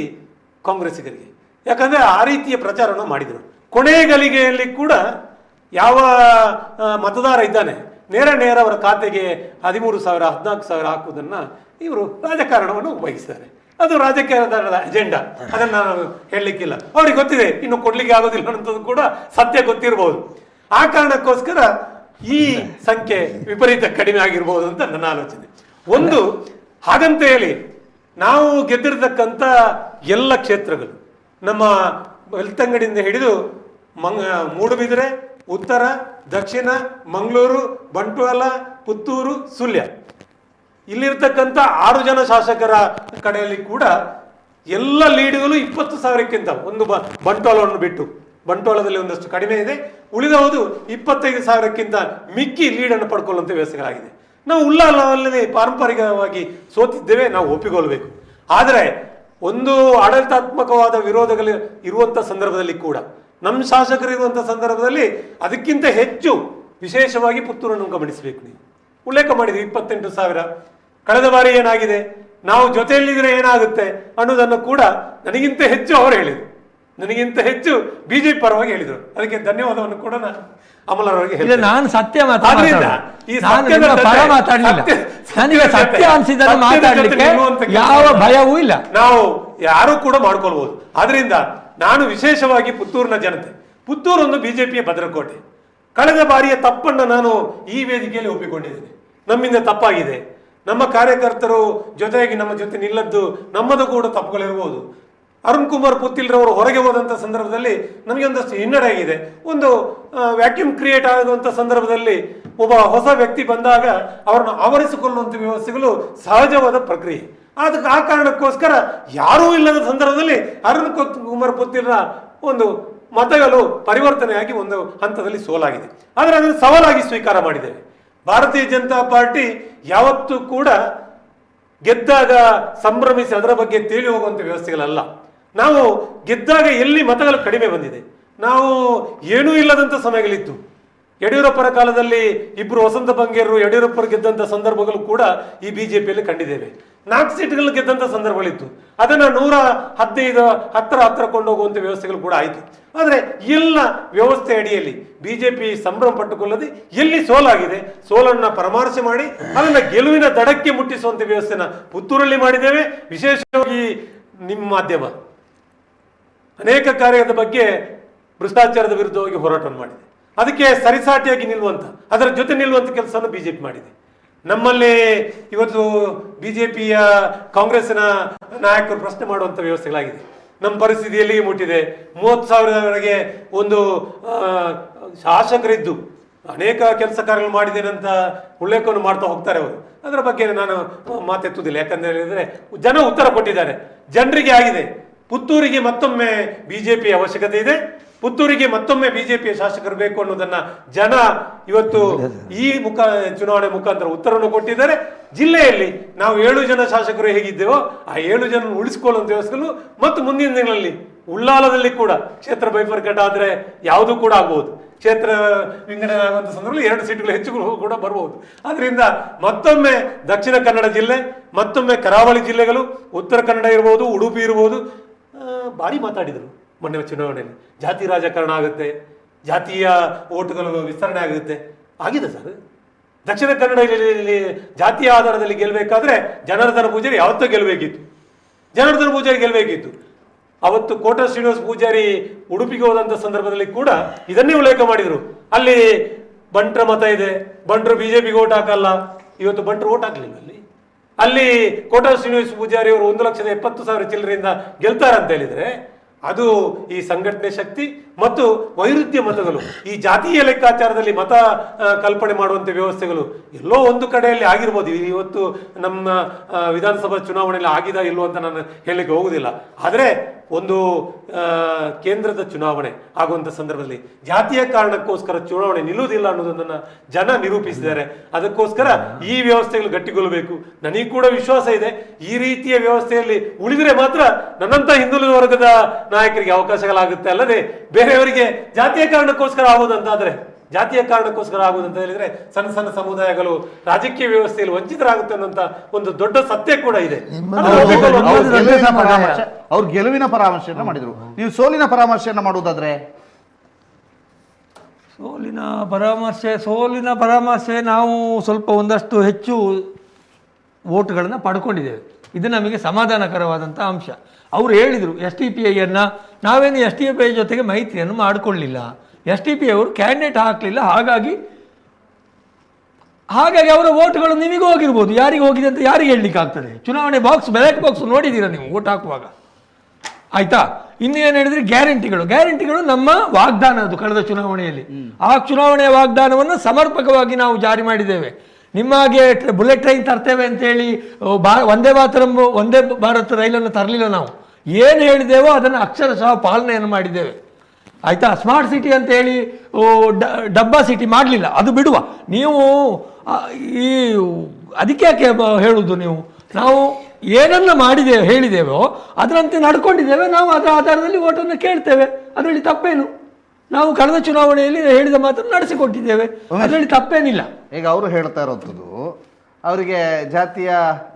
ಕಾಂಗ್ರೆಸ್ಸಿಗರಿಗೆ. ಯಾಕಂದರೆ ಆ ರೀತಿಯ ಪ್ರಚಾರವನ್ನು ಮಾಡಿದರು. ಕೊನೆಯ ಗಳಿಗೆಯಲ್ಲಿ ಕೂಡ ಯಾವ ಮತದಾರ ಇದ್ದಾನೆ ನೇರ ಅವರ ಖಾತೆಗೆ 13,000 14,000 ಹಾಕುವುದನ್ನು ಇವರು ರಾಜಕಾರಣವನ್ನು ವಹಿಸ್ತಾರೆ. ಅದು ರಾಜಕೀಯದ ಅಜೆಂಡಾ, ಅದನ್ನು ನಾನು ಹೇಳಲಿಕ್ಕಿಲ್ಲ. ಅವ್ರಿಗೆ ಗೊತ್ತಿದೆ ಇನ್ನು ಕೊಡ್ಲಿಕ್ಕೆ ಆಗೋದಿಲ್ಲ ಅನ್ನೋದು ಕೂಡ ಸತ್ಯ ಗೊತ್ತಿರಬಹುದು. ಆ ಕಾರಣಕ್ಕೋಸ್ಕರ ಈ ಸಂಖ್ಯೆ ವಿಪರೀತ ಕಡಿಮೆ ಆಗಿರ್ಬೋದು ಅಂತ ನನ್ನ ಆಲೋಚನೆ. ಒಂದು ಹಾಗಂತ ಹೇಳಿ ನಾವು ಗೆದ್ದಿರತಕ್ಕಂಥ ಎಲ್ಲ ಕ್ಷೇತ್ರಗಳು ನಮ್ಮ ಬೆಳ್ತಂಗಡಿಯಿಂದ ಹಿಡಿದು ಮೂಡುಬಿದಿರೆ, ಉತ್ತರ, ದಕ್ಷಿಣ, ಮಂಗಳೂರು, ಬಂಟ್ವಾಳ, ಪುತ್ತೂರು, ಸುಳ್ಯ, ಇಲ್ಲಿರ್ತಕ್ಕಂಥ 6 ಜನ ಶಾಸಕರ ಕಡೆಯಲ್ಲಿ ಕೂಡ ಎಲ್ಲ ಲೀಡ್ಗಳು 20,000ಕ್ಕಿಂತ ಒಂದು ಬಂಟ್ವಾಳವನ್ನು ಬಿಟ್ಟು, ಬಂಟ್ವಾಳದಲ್ಲಿ ಒಂದಷ್ಟು ಕಡಿಮೆ ಇದೆ, ಉಳಿದವುದು 25,000ಕ್ಕಿಂತ ಮಿಕ್ಕಿ ಲೀಡನ್ನು ಪಡ್ಕೊಳ್ಳುವಂಥ ವ್ಯವಸ್ಥೆಗಳಾಗಿದೆ. ನಾವು ಉಳ್ಳಾಲದಲ್ಲಿ ಪಾರಂಪರಿಕವಾಗಿ ಸೋತಿದ್ದೇವೆ, ನಾವು ಒಪ್ಪಿಕೊಳ್ಬೇಕು. ಆದರೆ ಒಂದು ಆಡಳಿತಾತ್ಮಕವಾದ ವಿರೋಧಗಳು ಇರುವಂಥ ಸಂದರ್ಭದಲ್ಲಿ ಕೂಡ, ನಮ್ಮ ಶಾಸಕರು ಇರುವಂಥ ಸಂದರ್ಭದಲ್ಲಿ ಅದಕ್ಕಿಂತ ಹೆಚ್ಚು ವಿಶೇಷವಾಗಿ ಪುತ್ತೂರನ್ನು ಗಮನಿಸಬೇಕು. ನೀವು ಉಲ್ಲೇಖ ಮಾಡಿದ್ರಿ 28,000. ಕಳೆದ ಬಾರಿ ಏನಾಗಿದೆ, ನಾವು ಜೊತೆಯಲ್ಲಿದ್ರೆ ಏನಾಗುತ್ತೆ ಅನ್ನೋದನ್ನು ಕೂಡ ನನಗಿಂತ ಹೆಚ್ಚು ಅವರು ಹೇಳಿದರು, ನನಗಿಂತ ಹೆಚ್ಚು BJP ಪರವಾಗಿ ಹೇಳಿದರು. ಅದಕ್ಕೆ ಧನ್ಯವಾದವನ್ನು ಕೂಡ ನಾನು ಅಮಲರವರಿಗೆ ಹೇಳಿದೆ. ನಾನು ಸತ್ಯ ಮಾತಾಡಲಿಲ್ಲ, ಸತ್ಯ ಅನಿಸಿದ್ದನ್ನು ಮಾತಾಡಲಿಕ್ಕೆ ಯಾವ ಭಯವೂ ಇಲ್ಲ, ನಾವು ಯಾರು ಕೂಡ ಮಾಡ್ಕೊಳ್ಬಹುದು. ಆದ್ರಿಂದ ನಾನು ವಿಶೇಷವಾಗಿ ಪುತ್ತೂರಿನ ಜನತೆ, ಪುತ್ತೂರು ಒಂದು BJPಯ ಭದ್ರಕೋಟೆ. ಕಳೆದ ಬಾರಿಯ ತಪ್ಪನ್ನು ನಾನು ಈ ವೇದಿಕೆಯಲ್ಲಿ ಒಪ್ಪಿಕೊಂಡಿದ್ದೇನೆ. ನಮ್ಮಿಂದ ತಪ್ಪಾಗಿದೆ, ನಮ್ಮ ಕಾರ್ಯಕರ್ತರು ಜೊತೆಯಾಗಿ ನಮ್ಮ ಜೊತೆ ನಿಲ್ಲದ್ದು ನಮ್ಮದು ಕೂಡ ತಪ್ಪುಗಳಿರ್ಬೋದು. ಅರುಣ್ ಕುಮಾರ್ ಪುತ್ತಿಲ್ರವರು ಹೊರಗೆ ಹೋದಂಥ ಸಂದರ್ಭದಲ್ಲಿ ನಮಗೆ ಒಂದಷ್ಟು ಹಿನ್ನಡೆ ಆಗಿದೆ. ಒಂದು ವ್ಯಾಕ್ಯೂಮ್ ಕ್ರಿಯೇಟ್ ಆಗುವಂಥ ಸಂದರ್ಭದಲ್ಲಿ ಒಬ್ಬ ಹೊಸ ವ್ಯಕ್ತಿ ಬಂದಾಗ ಅವರನ್ನು ಆವರಿಸಿಕೊಳ್ಳುವಂಥ ವ್ಯವಸ್ಥೆಗಳು ಸಹಜವಾದ ಪ್ರಕ್ರಿಯೆ. ಅದಕ್ಕೆ ಆ ಕಾರಣಕ್ಕೋಸ್ಕರ ಯಾರೂ ಇಲ್ಲದ ಸಂದರ್ಭದಲ್ಲಿ ಅರುಣ್ ಕುಮಾರ್ ಪುತ್ತಿಲ್ರ ಒಂದು ಮತಗಳು ಪರಿವರ್ತನೆಯಾಗಿ ಒಂದು ಹಂತದಲ್ಲಿ ಸೋಲಾಗಿದೆ. ಆದರೆ ಅದನ್ನು ಸವಾಲಾಗಿ ಸ್ವೀಕಾರ ಮಾಡಿದ್ದೇವೆ. ಭಾರತೀಯ ಜನತಾ ಪಾರ್ಟಿ ಯಾವತ್ತೂ ಕೂಡ ಗೆದ್ದಾಗ ಸಂಭ್ರಮಿಸಿ ಅದರ ಬಗ್ಗೆ ತೇಲಿ ಹೋಗುವಂಥ ವ್ಯವಸ್ಥೆಗಳಲ್ಲ. ನಾವು ಗೆದ್ದಾಗ ಎಲ್ಲಿ ಮತಗಳು ಕಡಿಮೆ ಬಂದಿದೆ, ನಾವು ಏನೂ ಇಲ್ಲದಂಥ ಸಮಯಗಳಿತ್ತು. ಯಡಿಯೂರಪ್ಪರ ಕಾಲದಲ್ಲಿ ಇಬ್ಬರು ವಸಂತ ಬಂಗೇರರು ಯಡಿಯೂರಪ್ಪರು ಗೆದ್ದಂಥ ಸಂದರ್ಭಗಳು ಕೂಡ ಈ ಬಿಜೆಪಿಯಲ್ಲಿ ಕಂಡಿದ್ದೇವೆ. 4 ಸೀಟ್ಗಳು ಗೆದ್ದಂಥ ಸಂದರ್ಭಗಳಿತ್ತು. ಅದನ್ನು 115 ಹತ್ರ ಕೊಂಡೋಗುವಂಥ ವ್ಯವಸ್ಥೆಗಳು ಕೂಡ ಆಯಿತು. ಆದರೆ ಎಲ್ಲ ವ್ಯವಸ್ಥೆ ಅಡಿಯಲ್ಲಿ ಬಿಜೆಪಿ ಸಂಭ್ರಮ ಪಟ್ಟುಕೊಳ್ಳದೆ ಎಲ್ಲಿ ಸೋಲಾಗಿದೆ, ಸೋಲನ್ನು ಪರಾಮರ್ಶೆ ಮಾಡಿ ಅದನ್ನು ಗೆಲುವಿನ ದಡಕ್ಕೆ ಮುಟ್ಟಿಸುವಂಥ ವ್ಯವಸ್ಥೆನ ಪುತ್ತೂರಲ್ಲಿ ಮಾಡಿದ್ದೇವೆ. ವಿಶೇಷವಾಗಿ ನಿಮ್ಮ ಮಾಧ್ಯಮ ಅನೇಕ ಕಾರ್ಯದ ಬಗ್ಗೆ ಭ್ರಷ್ಟಾಚಾರದ ವಿರುದ್ಧವಾಗಿ ಹೋರಾಟವನ್ನು ಮಾಡಿದೆ. ಅದಕ್ಕೆ ಸರಿಸಾಟಿಯಾಗಿ ನಿಲ್ಲುವಂಥ, ಅದರ ಜೊತೆ ನಿಲ್ಲುವಂಥ ಕೆಲಸವನ್ನು ಬಿಜೆಪಿ ಮಾಡಿದೆ. ನಮ್ಮಲ್ಲಿ ಇವತ್ತು ಬಿಜೆಪಿಯ ಕಾಂಗ್ರೆಸ್ನ ನಾಯಕರು ಪ್ರಶ್ನೆ ಮಾಡುವಂಥ ವ್ಯವಸ್ಥೆಗಳಾಗಿದೆ. ನಮ್ಮ ಪರಿಸ್ಥಿತಿ ಎಲ್ಲಿಗೆ ಮುಟ್ಟಿದೆ, 30,000ವರೆಗೆ ಒಂದು ಶಾಸಕರಿದ್ದು ಅನೇಕ ಕೆಲಸ ಕಾರ್ಯಗಳು ಮಾಡಿದ್ದೇನೆ ಅಂತ ಉಲ್ಲೇಖವನ್ನು ಮಾಡ್ತಾ ಹೋಗ್ತಾರೆ ಅವರು. ಅದರ ಬಗ್ಗೆ ನಾನು ಮಾತೆತ್ತುವುದಿಲ್ಲ. ಯಾಕಂತ ಹೇಳಿದ್ರೆ ಜನ ಉತ್ತರ ಕೊಟ್ಟಿದ್ದಾರೆ, ಜನರಿಗೆ ಆಗಿದೆ. ಪುತ್ತೂರಿಗೆ ಮತ್ತೊಮ್ಮೆ ಬಿಜೆಪಿ ಅವಶ್ಯಕತೆ ಇದೆ, ಪುತ್ತೂರಿಗೆ ಮತ್ತೊಮ್ಮೆ ಬಿಜೆಪಿಯ ಶಾಸಕರು ಬೇಕು ಅನ್ನೋದನ್ನ ಜನ ಇವತ್ತು ಈ ಚುನಾವಣೆ ಮುಖಾಂತರ ಉತ್ತರವನ್ನು ಕೊಟ್ಟಿದ್ದಾರೆ. ಜಿಲ್ಲೆಯಲ್ಲಿ ನಾವು 7 ಜನ ಶಾಸಕರು ಹೇಗಿದ್ದೇವೋ ಆ 7 ಜನ ಉಳಿಸಿಕೊಳ್ಳುವಂತ ವ್ಯವಸ್ಥೆಗಳು ಮತ್ತು ಮುಂದಿನ ದಿನಗಳಲ್ಲಿ ಉಳ್ಳಾಲದಲ್ಲಿ ಕೂಡ ಕ್ಷೇತ್ರ ಬೈಫರ್ಕೇಟ್ ಆದ್ರೆ ಯಾವುದೂ ಕೂಡ ಆಗಬಹುದು. ಕ್ಷೇತ್ರ ವಿಂಗಡಣೆ ಆಗುವಂಥ ಸಂದರ್ಭದಲ್ಲಿ 2 ಸೀಟ್ಗಳು ಹೆಚ್ಚುಗಳು ಕೂಡ ಬರಬಹುದು. ಅದರಿಂದ ಮತ್ತೊಮ್ಮೆ ದಕ್ಷಿಣ ಕನ್ನಡ ಜಿಲ್ಲೆ, ಮತ್ತೊಮ್ಮೆ ಕರಾವಳಿ ಜಿಲ್ಲೆಗಳು, ಉತ್ತರ ಕನ್ನಡ ಇರ್ಬೋದು, ಉಡುಪಿ ಇರ್ಬೋದು, ಭಾರಿ ಮಾತಾಡಿದರು ಮೊನ್ನೆ ಚುನಾವಣೆಯಲ್ಲಿ. ಜಾತಿ ರಾಜಕಾರಣ ಆಗುತ್ತೆ, ಜಾತಿಯ ಓಟುಗಳು ವಿಸ್ತರಣೆ ಆಗುತ್ತೆ. ಆಗಿದೆ ಸರ್. ದಕ್ಷಿಣ ಕನ್ನಡದಲ್ಲಿ ಜಾತಿಯ ಆಧಾರದಲ್ಲಿ ಗೆಲ್ಲಬೇಕಾದ್ರೆ ಜನಾರ್ದನ ಪೂಜಾರಿ ಯಾವತ್ತೂ ಗೆಲ್ಲಬೇಕಿತ್ತು. ಜನಾರ್ದನ ಪೂಜಾರಿ ಗೆಲ್ಲಬೇಕಿತ್ತು. ಅವತ್ತು ಕೋಟ ಶ್ರೀನಿವಾಸ ಪೂಜಾರಿ ಉಡುಪಿಗೆ ಹೋದಂಥ ಸಂದರ್ಭದಲ್ಲಿ ಕೂಡ ಇದನ್ನೇ ಉಲ್ಲೇಖ ಮಾಡಿದರು. ಅಲ್ಲಿ ಬಂಟ್ರ ಮತ ಇದೆ, ಬಂಟ್ರು ಬಿಜೆಪಿಗೆ ಓಟ್ ಹಾಕಲ್ಲ. ಇವತ್ತು ಬಂಟ್ರು ಓಟ್ ಹಾಕ್ಲಿಲ್ಲ. ಅಲ್ಲಿ ಕೋಟ ಶ್ರೀನಿವಾಸ ಪೂಜಾರಿ ಅವರು 1,70,000 ಚಿಲ್ಲರೆಯಿಂದ ಗೆಲ್ತಾರೆ ಅಂತ ಹೇಳಿದ್ರೆ ಅದು ಈ ಸಂಘಟನೆ ಶಕ್ತಿ ಮತ್ತು ವೈರುಧ್ಯ ಮತಗಳು, ಈ ಜಾತೀಯ ಲೆಕ್ಕಾಚಾರದಲ್ಲಿ ಮತ ಕಲ್ಪನೆ ಮಾಡುವಂಥ ವ್ಯವಸ್ಥೆಗಳು ಎಲ್ಲೋ ಒಂದು ಕಡೆಯಲ್ಲಿ ಆಗಿರ್ಬೋದು. ಇವತ್ತು ನಮ್ಮ ವಿಧಾನಸಭಾ ಚುನಾವಣೆಯಲ್ಲಿ ಆಗಿದೆ ಇಲ್ಲೋ ಅಂತ ನಾನು ಹೇಳಲಿಕ್ಕೆ ಹೋಗುವುದಿಲ್ಲ. ಆದರೆ ಒಂದು ಕೇಂದ್ರದ ಚುನಾವಣೆ ಆಗುವಂಥ ಸಂದರ್ಭದಲ್ಲಿ ಜಾತಿಯ ಕಾರಣಕ್ಕೋಸ್ಕರ ಚುನಾವಣೆ ನಿಲ್ಲುವುದಿಲ್ಲ ಅನ್ನೋದನ್ನು ಜನ ನಿರೂಪಿಸಿದ್ದಾರೆ. ಅದಕ್ಕೋಸ್ಕರ ಈ ವ್ಯವಸ್ಥೆಗಳು ಗಟ್ಟಿಗೊಳ್ಳಬೇಕು. ನನಗೆ ಕೂಡ ವಿಶ್ವಾಸ ಇದೆ, ಈ ರೀತಿಯ ವ್ಯವಸ್ಥೆಯಲ್ಲಿ ಉಳಿದರೆ ಮಾತ್ರ ನನ್ನಂಥ ಹಿಂದುಳಿದ ವರ್ಗದ ನಾಯಕರಿಗೆ ಅವಕಾಶಗಳಾಗುತ್ತೆ. ಅಲ್ಲದೆ ಬೇರೆಯವರಿಗೆ ಜಾತಿಯ ಕಾರಣಕ್ಕೋಸ್ಕರ ಆಗುವುದಂತಾದ್ರೆ, ಜಾತಿಯ ಕಾರಣಕ್ಕೋಸ್ಕರ ಆಗುವುದಂತ ಹೇಳಿದ್ರೆ ಸಣ್ಣ ಸಣ್ಣ ಸಮುದಾಯಗಳು ರಾಜಕೀಯ ವ್ಯವಸ್ಥೆಯಲ್ಲಿ ವಂಚಿತರಾಗುತ್ತೆ ಅನ್ನೋಂಥ ಒಂದು ದೊಡ್ಡ ಸತ್ಯ ಕೂಡ ಇದೆ. ಅವ್ರು ಗೆಲುವಿನ ಪರಾಮರ್ಶೆಯನ್ನ ಮಾಡಿದ್ರು, ನೀವು ಸೋಲಿನ ಪರಾಮರ್ಶೆಯನ್ನ ಮಾಡುವುದಾದ್ರೆ? ಸೋಲಿನ ಪರಾಮರ್ಶೆ ನಾವು ಸ್ವಲ್ಪ ಒಂದಷ್ಟು ಹೆಚ್ಚು ವೋಟ್ಗಳನ್ನು ಪಡ್ಕೊಂಡಿದ್ದೇವೆ. ಇದು ನಮಗೆ ಸಮಾಧಾನಕರವಾದಂಥ ಅಂಶ. ಅವರು ಹೇಳಿದರು SDPIಯನ್ನು, ನಾವೇನು SDPI ಜೊತೆಗೆ ಮೈತ್ರಿಯನ್ನು ಮಾಡಿಕೊಳ್ಳಿಲ್ಲ, SDPI ಅವರು ಕ್ಯಾಂಡಿಡೇಟ್ ಹಾಕಲಿಲ್ಲ, ಹಾಗಾಗಿ ಅವರ ವೋಟ್ಗಳು ನಿಮಗೂ ಹೋಗಿರ್ಬೋದು. ಯಾರಿಗೆ ಹೋಗಿದೆ ಅಂತ ಯಾರಿಗೆ ಹೇಳಲಿಕ್ಕೆ ಆಗ್ತದೆ? ಚುನಾವಣೆ ಬ್ಯಾಲೆಟ್ ಬಾಕ್ಸ್ ನೋಡಿದ್ದೀರಾ ನೀವು ವೋಟ್ ಹಾಕುವಾಗ, ಆಯ್ತಾ? ಇನ್ನೇನು ಹೇಳಿದ್ರೆ ಗ್ಯಾರಂಟಿಗಳು ನಮ್ಮ ವಾಗ್ದಾನ. ಅದು ಕಳೆದ ಚುನಾವಣೆಯಲ್ಲಿ ಆ ಚುನಾವಣೆಯ ವಾಗ್ದಾನವನ್ನು ಸಮರ್ಪಕವಾಗಿ ನಾವು ಜಾರಿ ಮಾಡಿದ್ದೇವೆ. ನಿಮಗೆ ಬುಲೆಟ್ ಟ್ರೈನ್ ತರ್ತೇವೆ ಅಂತೇಳಿ ಒಂದೇ ಭಾರತ್ ರೈಲನ್ನು ತರಲಿಲ್ಲ. ನಾವು ಏನು ಹೇಳಿದ್ದೇವೋ ಅದನ್ನು ಅಕ್ಷರಶಃ ಪಾಲನೆಯನ್ನು ಮಾಡಿದ್ದೇವೆ, ಆಯಿತಾ? ಸ್ಮಾರ್ಟ್ ಸಿಟಿ ಅಂತ ಹೇಳಿ ಡಬ್ಬಾ ಸಿಟಿ ಮಾಡಲಿಲ್ಲ, ಅದು ಬಿಡುವ. ನೀವು ಈ ಅದಕ್ಕೆ ಯಾಕೆ ಹೇಳುವುದು ನೀವು? ನಾವು ಏನನ್ನು ಹೇಳಿದ್ದೇವೋ ಅದರಂತೆ ನಡ್ಕೊಂಡಿದ್ದೇವೆ. ನಾವು ಅದರ ಆಧಾರದಲ್ಲಿ ಓಟನ್ನು ಕೇಳ್ತೇವೆ, ಅದರಲ್ಲಿ ತಪ್ಪೇನು? ನಾವು ಕಳೆದ ಚುನಾವಣೆಯಲ್ಲಿ ಹೇಳಿದ ಮಾತನ್ನು ನಡೆಸಿಕೊಟ್ಟಿದ್ದೇವೆ, ಅದರಲ್ಲಿ ತಪ್ಪೇನಿಲ್ಲ. ಈಗ ಅವರು ಹೇಳ್ತಾ ಇರೋಂಥದ್ದು ಅವರಿಗೆ ಜಾತಿಯ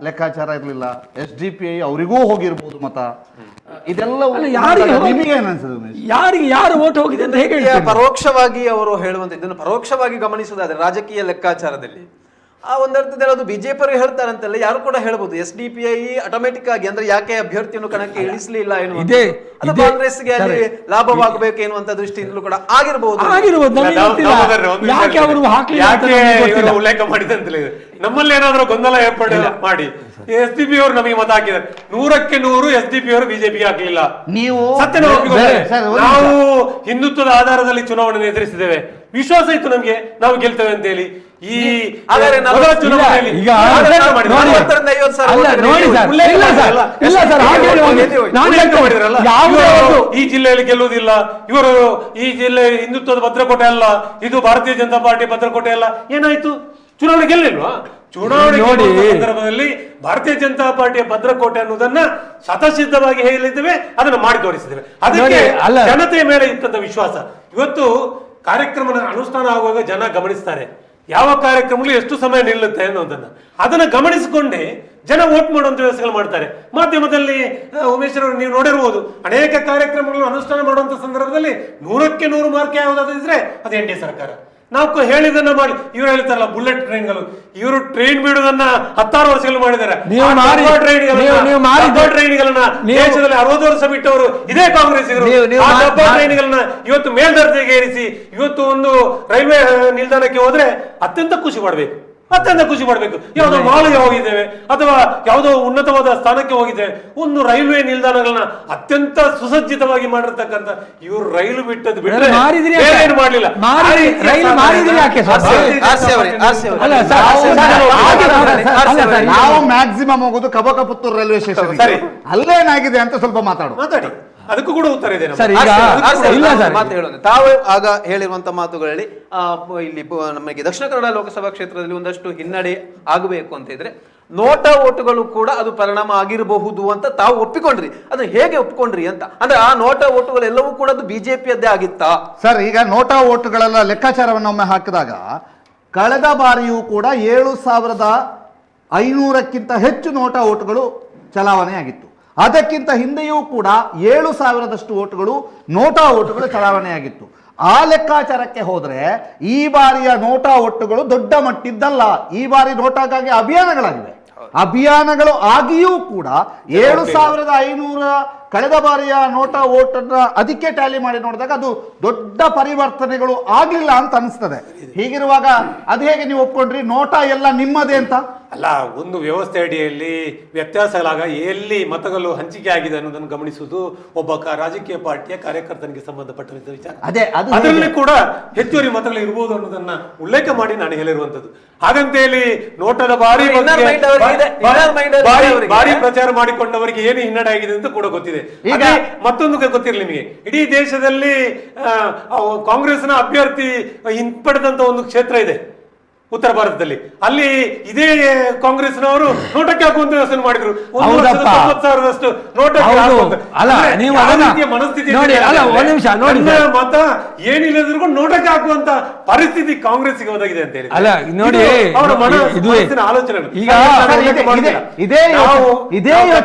ಲೆಕ್ಕಾಚಾರ ಇರಲಿಲ್ಲ, SDPI ಅವರಿಗೂ ಹೋಗಿರ್ಬೋದು ಮತ, ಇದೆಲ್ಲ ಯಾರಿಗೆ ಯಾರು ಓಟ್ ಹೋಗಿದೆ ಅಂತ ಹೇಗೆ ಪರೋಕ್ಷವಾಗಿ ಅವರು ಹೇಳುವಂತ ಇದನ್ನು ಪರೋಕ್ಷವಾಗಿ ಗಮನಿಸುವುದಾದ್ರೆ ರಾಜಕೀಯ ಲೆಕ್ಕಾಚಾರದಲ್ಲಿ ಆ ಒಂದರ್ಥದಲ್ಲಿ ಅದು ಬಿಜೆಪಿ ಹೇಳ್ತಾರೆ ಅಂತಲ್ಲ, ಯಾರು ಕೂಡ ಹೇಳ್ಬೋದು SDPI ಆಟೋಮೆಟಿಕ್ ಆಗಿ ಅಂದ್ರೆ ಯಾಕೆ ಅಭ್ಯರ್ಥಿಯನ್ನು ಕಣಕ್ಕೆ ಇಳಿಸಲಿಲ್ಲ ಎನ್ನುವ ಕಾಂಗ್ರೆಸ್ಗೆ ಅಲ್ಲಿ ಲಾಭವಾಗಬೇಕು ಎನ್ನುವಂತ ದೃಷ್ಟಿಯಿಂದಲೂ ಕೂಡ ಆಗಿರಬಹುದು. ಉಲ್ಲೇಖ ಮಾಡಿದೆ ಅಂತ ನಮ್ಮಲ್ಲಿ ಏನಾದ್ರೂ ಗೊಂದಲ ಏರ್ಪಡ ಮಾಡಿ SDPI ಅವರು ನಮಗೆ ಮತ ಹಾಕಿದ್ದಾರೆ, 100ಕ್ಕೆ 100 SDPI ಅವರು ಬಿಜೆಪಿಗೆ ಹಾಕಲಿಲ್ಲ. ನೀವು ಸತ್ಯ ನಾವು ಹಿಂದುತ್ವದ ಆಧಾರದಲ್ಲಿ ಚುನಾವಣೆ ಎದುರಿಸಿದ್ದೇವೆ. ವಿಶ್ವಾಸ ಇತ್ತು ನಮ್ಗೆ ನಾವು ಗೆಲ್ತೇವೆ ಅಂತ ಹೇಳಿ. ಈ ಹಾಗಾದ್ರೆ ನಾವು ಮೊದಲ ಚುನಾವಣೆಯಲ್ಲಿ ಈಗ ಉಲ್ಲೇಖ ಮಾಡಿದ್ರು. ನೋಡಿ, 40-50 ಅಲ್ಲ, ನೋಡಿ ಸರ್, ಉಲ್ಲೇಖ ಇಲ್ಲ ಸರ್, ಮಾಡಿದ್ರಲ್ಲ. ಇಲ್ಲ ಸರ್, ಹಾಗೆ ಹೇಳಿ ಹೋಗಿ. ನಾನು ಉಲ್ಲೇಖ ಹೇಳ್ತೇನೆ, ಮಾಡಿದ್ರಲ್ಲ, ಯಾವುದೇ ಇವರು ಒಂದು- ಈ ಜಿಲ್ಲೆಯಲ್ಲಿ ಗೆಲ್ಲುವುದಿಲ್ಲ, ಇವರು ಈ ಜಿಲ್ಲೆ ಹಿಂದುತ್ವದ ಭದ್ರಕೋಟೆ ಅಲ್ಲ, ಇದು ಭಾರತೀಯ ಜನತಾ ಪಾರ್ಟಿ ಭದ್ರಕೋಟೆ ಅಲ್ಲ. ಏನಾಯ್ತು? ಚುನಾವಣೆ ಗೆಲ್ಲಿಲ್ವಾ? ಚುನಾವಣೆ ನೋಡಿ, ಸಂದರ್ಭದಲ್ಲಿ ಭಾರತೀಯ ಜನತಾ ಪಾರ್ಟಿಯ ಭದ್ರಕೋಟೆ ಅನ್ನೋದನ್ನ ಶತಸಿದ್ಧವಾಗಿ ಹೇಳಿದ್ದೇವೆ, ಅದನ್ನ ಮಾಡಿ ತೋರಿಸಿದ್ದೇವೆ. ಅದಕ್ಕೆ ನೋಡಿ, ಅಲ್ಲ. ಜನತೆಯ ಮೇಲೆ ಇತ್ತಂತ ವಿಶ್ವಾಸ. ಇವತ್ತು ಕಾರ್ಯಕ್ರಮ ಅನುಷ್ಠಾನ ಆಗುವಾಗ ಜನ ಗಮನಿಸ್ತಾರೆ, ಯಾವ ಕಾರ್ಯಕ್ರಮಗಳು ಎಷ್ಟು ಸಮಯ ನಿಲ್ಲುತ್ತೆ ಅನ್ನೋದನ್ನ. ಅದನ್ನ ಗಮನಿಸಿಕೊಂಡೇ ಜನ ವೋಟ್ ಮಾಡುವಂತ ವ್ಯವಸ್ಥೆಗಳು ಮಾಡ್ತಾರೆ. ಮಾಧ್ಯಮದಲ್ಲಿ ಉಮೇಶ್ ಅವರು ನೀವು ನೋಡಿರ್ಬೋದು, ಅನೇಕ ಕಾರ್ಯಕ್ರಮಗಳನ್ನು ಅನುಷ್ಠಾನ ಮಾಡುವಂತ ಸಂದರ್ಭದಲ್ಲಿ 100ಕ್ಕೆ 100 ಮಾರ್ಕ್ ಯಾವುದಾದ್ರೆ ಅದು NDA ಸರ್ಕಾರ. ನಾವು ಹೇಳಿದನ್ನ ಮಾಡಿ, ಇವ್ರು ಹೇಳ್ತಾರಲ್ಲ ಬುಲೆಟ್ ಟ್ರೈನ್ಗಳು, ಇವರು ಟ್ರೈನ್ ಬಿಡುವುದನ್ನ 16 ವರ್ಷಗಳು ಮಾಡಿದ್ದಾರೆ. ಟ್ರೈನ್ಗಳನ್ನ ದೇಶದಲ್ಲಿ 60 ವರ್ಷ ಬಿಟ್ಟವರು ಇದೇ ಕಾಂಗ್ರೆಸ್ ಟ್ರೈನ್ಗಳನ್ನ ಇವತ್ತು ಮೇಲ್ದರ್ಜೆಗೆ ಏರಿಸಿ ಇವತ್ತು ಒಂದು ರೈಲ್ವೆ ನಿಲ್ದಾಣಕ್ಕೆ ಹೋದ್ರೆ ಅತ್ಯಂತ ಖುಷಿ ಪಡ್ಬೇಕು, ಅತ್ಯಂತ ಖುಷಿ ಪಡ್ಬೇಕು. ಯಾವುದೋ ಮಾಲಿಗೆ ಹೋಗಿದ್ದೇವೆ ಅಥವಾ ಯಾವುದೋ ಉನ್ನತವಾದ ಸ್ಥಾನಕ್ಕೆ ಹೋಗಿದ್ದೇವೆ, ಒಂದು ರೈಲ್ವೆ ನಿಲ್ದಾಣಗಳನ್ನ ಅತ್ಯಂತ ಸುಸಜ್ಜಿತವಾಗಿ ಮಾಡಿರ್ತಕ್ಕಂಥ ಇವರು ರೈಲು ಬಿಟ್ಟದ್ದು ಬಿಟ್ಟರೆ ಏನು ಮಾಡಲಿಲ್ಲ. ನಾವು ಮ್ಯಾಕ್ಸಿಮಮ್ ಹೋಗೋದು ಕಬಕಪುತ್ತೂರು ರೈಲ್ವೆ ಸ್ಟೇಷನ್, ಅಲ್ಲೇನಾಗಿದೆ ಅಂತ ಸ್ವಲ್ಪ ಮಾತಾಡಿ. ಅದಕ್ಕೂ ಕೂಡ ಉತ್ತರ ಇದೆ. ಮಾತು ಹೇಳೋಣ. ತಾವು ಆಗ ಹೇಳಿರುವಂತ ಮಾತುಗಳಲ್ಲಿ ಇಲ್ಲಿ ನಮಗೆ ದಕ್ಷಿಣ ಕನ್ನಡ ಲೋಕಸಭಾ ಕ್ಷೇತ್ರದಲ್ಲಿ ಒಂದಷ್ಟು ಹಿನ್ನಡೆ ಆಗಬೇಕು ಅಂತ ಇದ್ರೆ ನೋಟಾ ಓಟುಗಳು ಕೂಡ ಅದು ಪರಿಣಾಮ ಆಗಿರಬಹುದು ಅಂತ ತಾವು ಒಪ್ಪಿಕೊಂಡ್ರಿ. ಅದು ಹೇಗೆ ಒಪ್ಪಿಕೊಂಡ್ರಿ ಅಂತ ಅಂದ್ರೆ ಆ ನೋಟಾ ಓಟುಗಳೆಲ್ಲವೂ ಕೂಡ ಅದು ಬಿಜೆಪಿಯದ್ದೇ ಆಗಿತ್ತಾ ಸರ್? ಈಗ ನೋಟಾ ಓಟುಗಳೆಲ್ಲ ಲೆಕ್ಕಾಚಾರವನ್ನು ಒಮ್ಮೆ ಹಾಕಿದಾಗ ಕಳೆದ ಬಾರಿಯೂ ಕೂಡ 7,500ಕ್ಕಿಂತ ಹೆಚ್ಚು ನೋಟಾ ಓಟುಗಳು ಚಲಾವಣೆ ಆಗಿತ್ತು. ಅದಕ್ಕಿಂತ ಹಿಂದೆಯೂ ಕೂಡ 7,000ದಷ್ಟು ಓಟುಗಳು ನೋಟಾ ಓಟುಗಳು ಚಲಾವಣೆಯಾಗಿತ್ತು. ಆ ಲೆಕ್ಕಾಚಾರಕ್ಕೆ ಹೋದ್ರೆ ಈ ಬಾರಿಯ ನೋಟಾ ಓಟುಗಳು ದೊಡ್ಡ ಮಟ್ಟಿದ್ದಲ್ಲ. ಈ ಬಾರಿ ನೋಟಾಗಾಗಿ ಅಭಿಯಾನಗಳಾಗಿವೆ. ಅಭಿಯಾನಗಳು ಆಗಿಯೂ ಕೂಡ 7,500 ಕಳೆದ ಬಾರಿಯ ನೋಟಾ ಓಟನ್ನ ಅದಕ್ಕೆ ಟ್ಯಾಲಿ ಮಾಡಿ ನೋಡಿದಾಗ ಅದು ದೊಡ್ಡ ಪರಿವರ್ತನೆಗಳು ಆಗ್ಲಿಲ್ಲ ಅಂತ ಅನಿಸ್ತದೆ. ಹೀಗಿರುವಾಗ ಅದು ಹೇಗೆ ನೀವು ಒಪ್ಕೊಂಡ್ರಿ ನೋಟಾ ಎಲ್ಲ ನಿಮ್ಮದೇ ಅಂತ? ಅಲ್ಲ, ಒಂದು ವ್ಯವಸ್ಥೆ ಅಡಿಯಲ್ಲಿ ವ್ಯತ್ಯಾಸಗಳಾಗ ಎಲ್ಲಿ ಮತಗಳು ಹಂಚಿಕೆ ಆಗಿದೆ ಅನ್ನೋದನ್ನು ಗಮನಿಸುವುದು ಒಬ್ಬ ರಾಜಕೀಯ ಪಾರ್ಟಿಯ ಕಾರ್ಯಕರ್ತನಿಗೆ ಸಂಬಂಧಪಟ್ಟ ವಿಚಾರ. ಅದರಲ್ಲಿ ಕೂಡ ಹೆಚ್ಚುವರಿ ಮತಗಳು ಇರಬಹುದು ಅನ್ನೋದನ್ನ ಉಲ್ಲೇಖ ಮಾಡಿ ನಾನು ಹೇಳಿರುವಂತದ್ದು. ಹಾಗಂತ ಹೇಳಿ ನೋಟದ ಭಾರಿ ಪ್ರಚಾರ ಮಾಡಿಕೊಂಡವರಿಗೆ ಏನು ಹಿನ್ನಡೆ ಆಗಿದೆ ಅಂತ ಕೂಡ ಗೊತ್ತಿದೆ. ಈಗ ಮತ್ತೊಂದು ಗೊತ್ತಿರಲಿ ನಿಮಗೆ, ಇಡೀ ದೇಶದಲ್ಲಿ ಕಾಂಗ್ರೆಸ್ನ ಅಭ್ಯರ್ಥಿ ಹಿಂಪಡೆದಂತ ಒಂದು ಕ್ಷೇತ್ರ ಇದೆ ಉತ್ತರ ಭಾರತದಲ್ಲಿ. ಅಲ್ಲಿ ಇದೇ ಕಾಂಗ್ರೆಸ್ನವರು ನೋಟಕ್ಕೆ ಹಾಕುವಂತ ವ್ಯವಸ್ಥೆ ಮಾಡಿದ್ರು. 1,90,000 ಮನಸ್ಥಿತಿ ಮತ ಏನಿಲ್ಲದ್ರೂ ನೋಟಕ್ಕೆ ಹಾಕುವಂತ ಪರಿಸ್ಥಿತಿ ಕಾಂಗ್ರೆಸ್ಗೆ ಒದಗಿದೆ ಅಂತ ಹೇಳಿ ನೋಡಿ ಅವರ ಮನಸ್ಸಿನ ಆಲೋಚನೆ. ಈಗ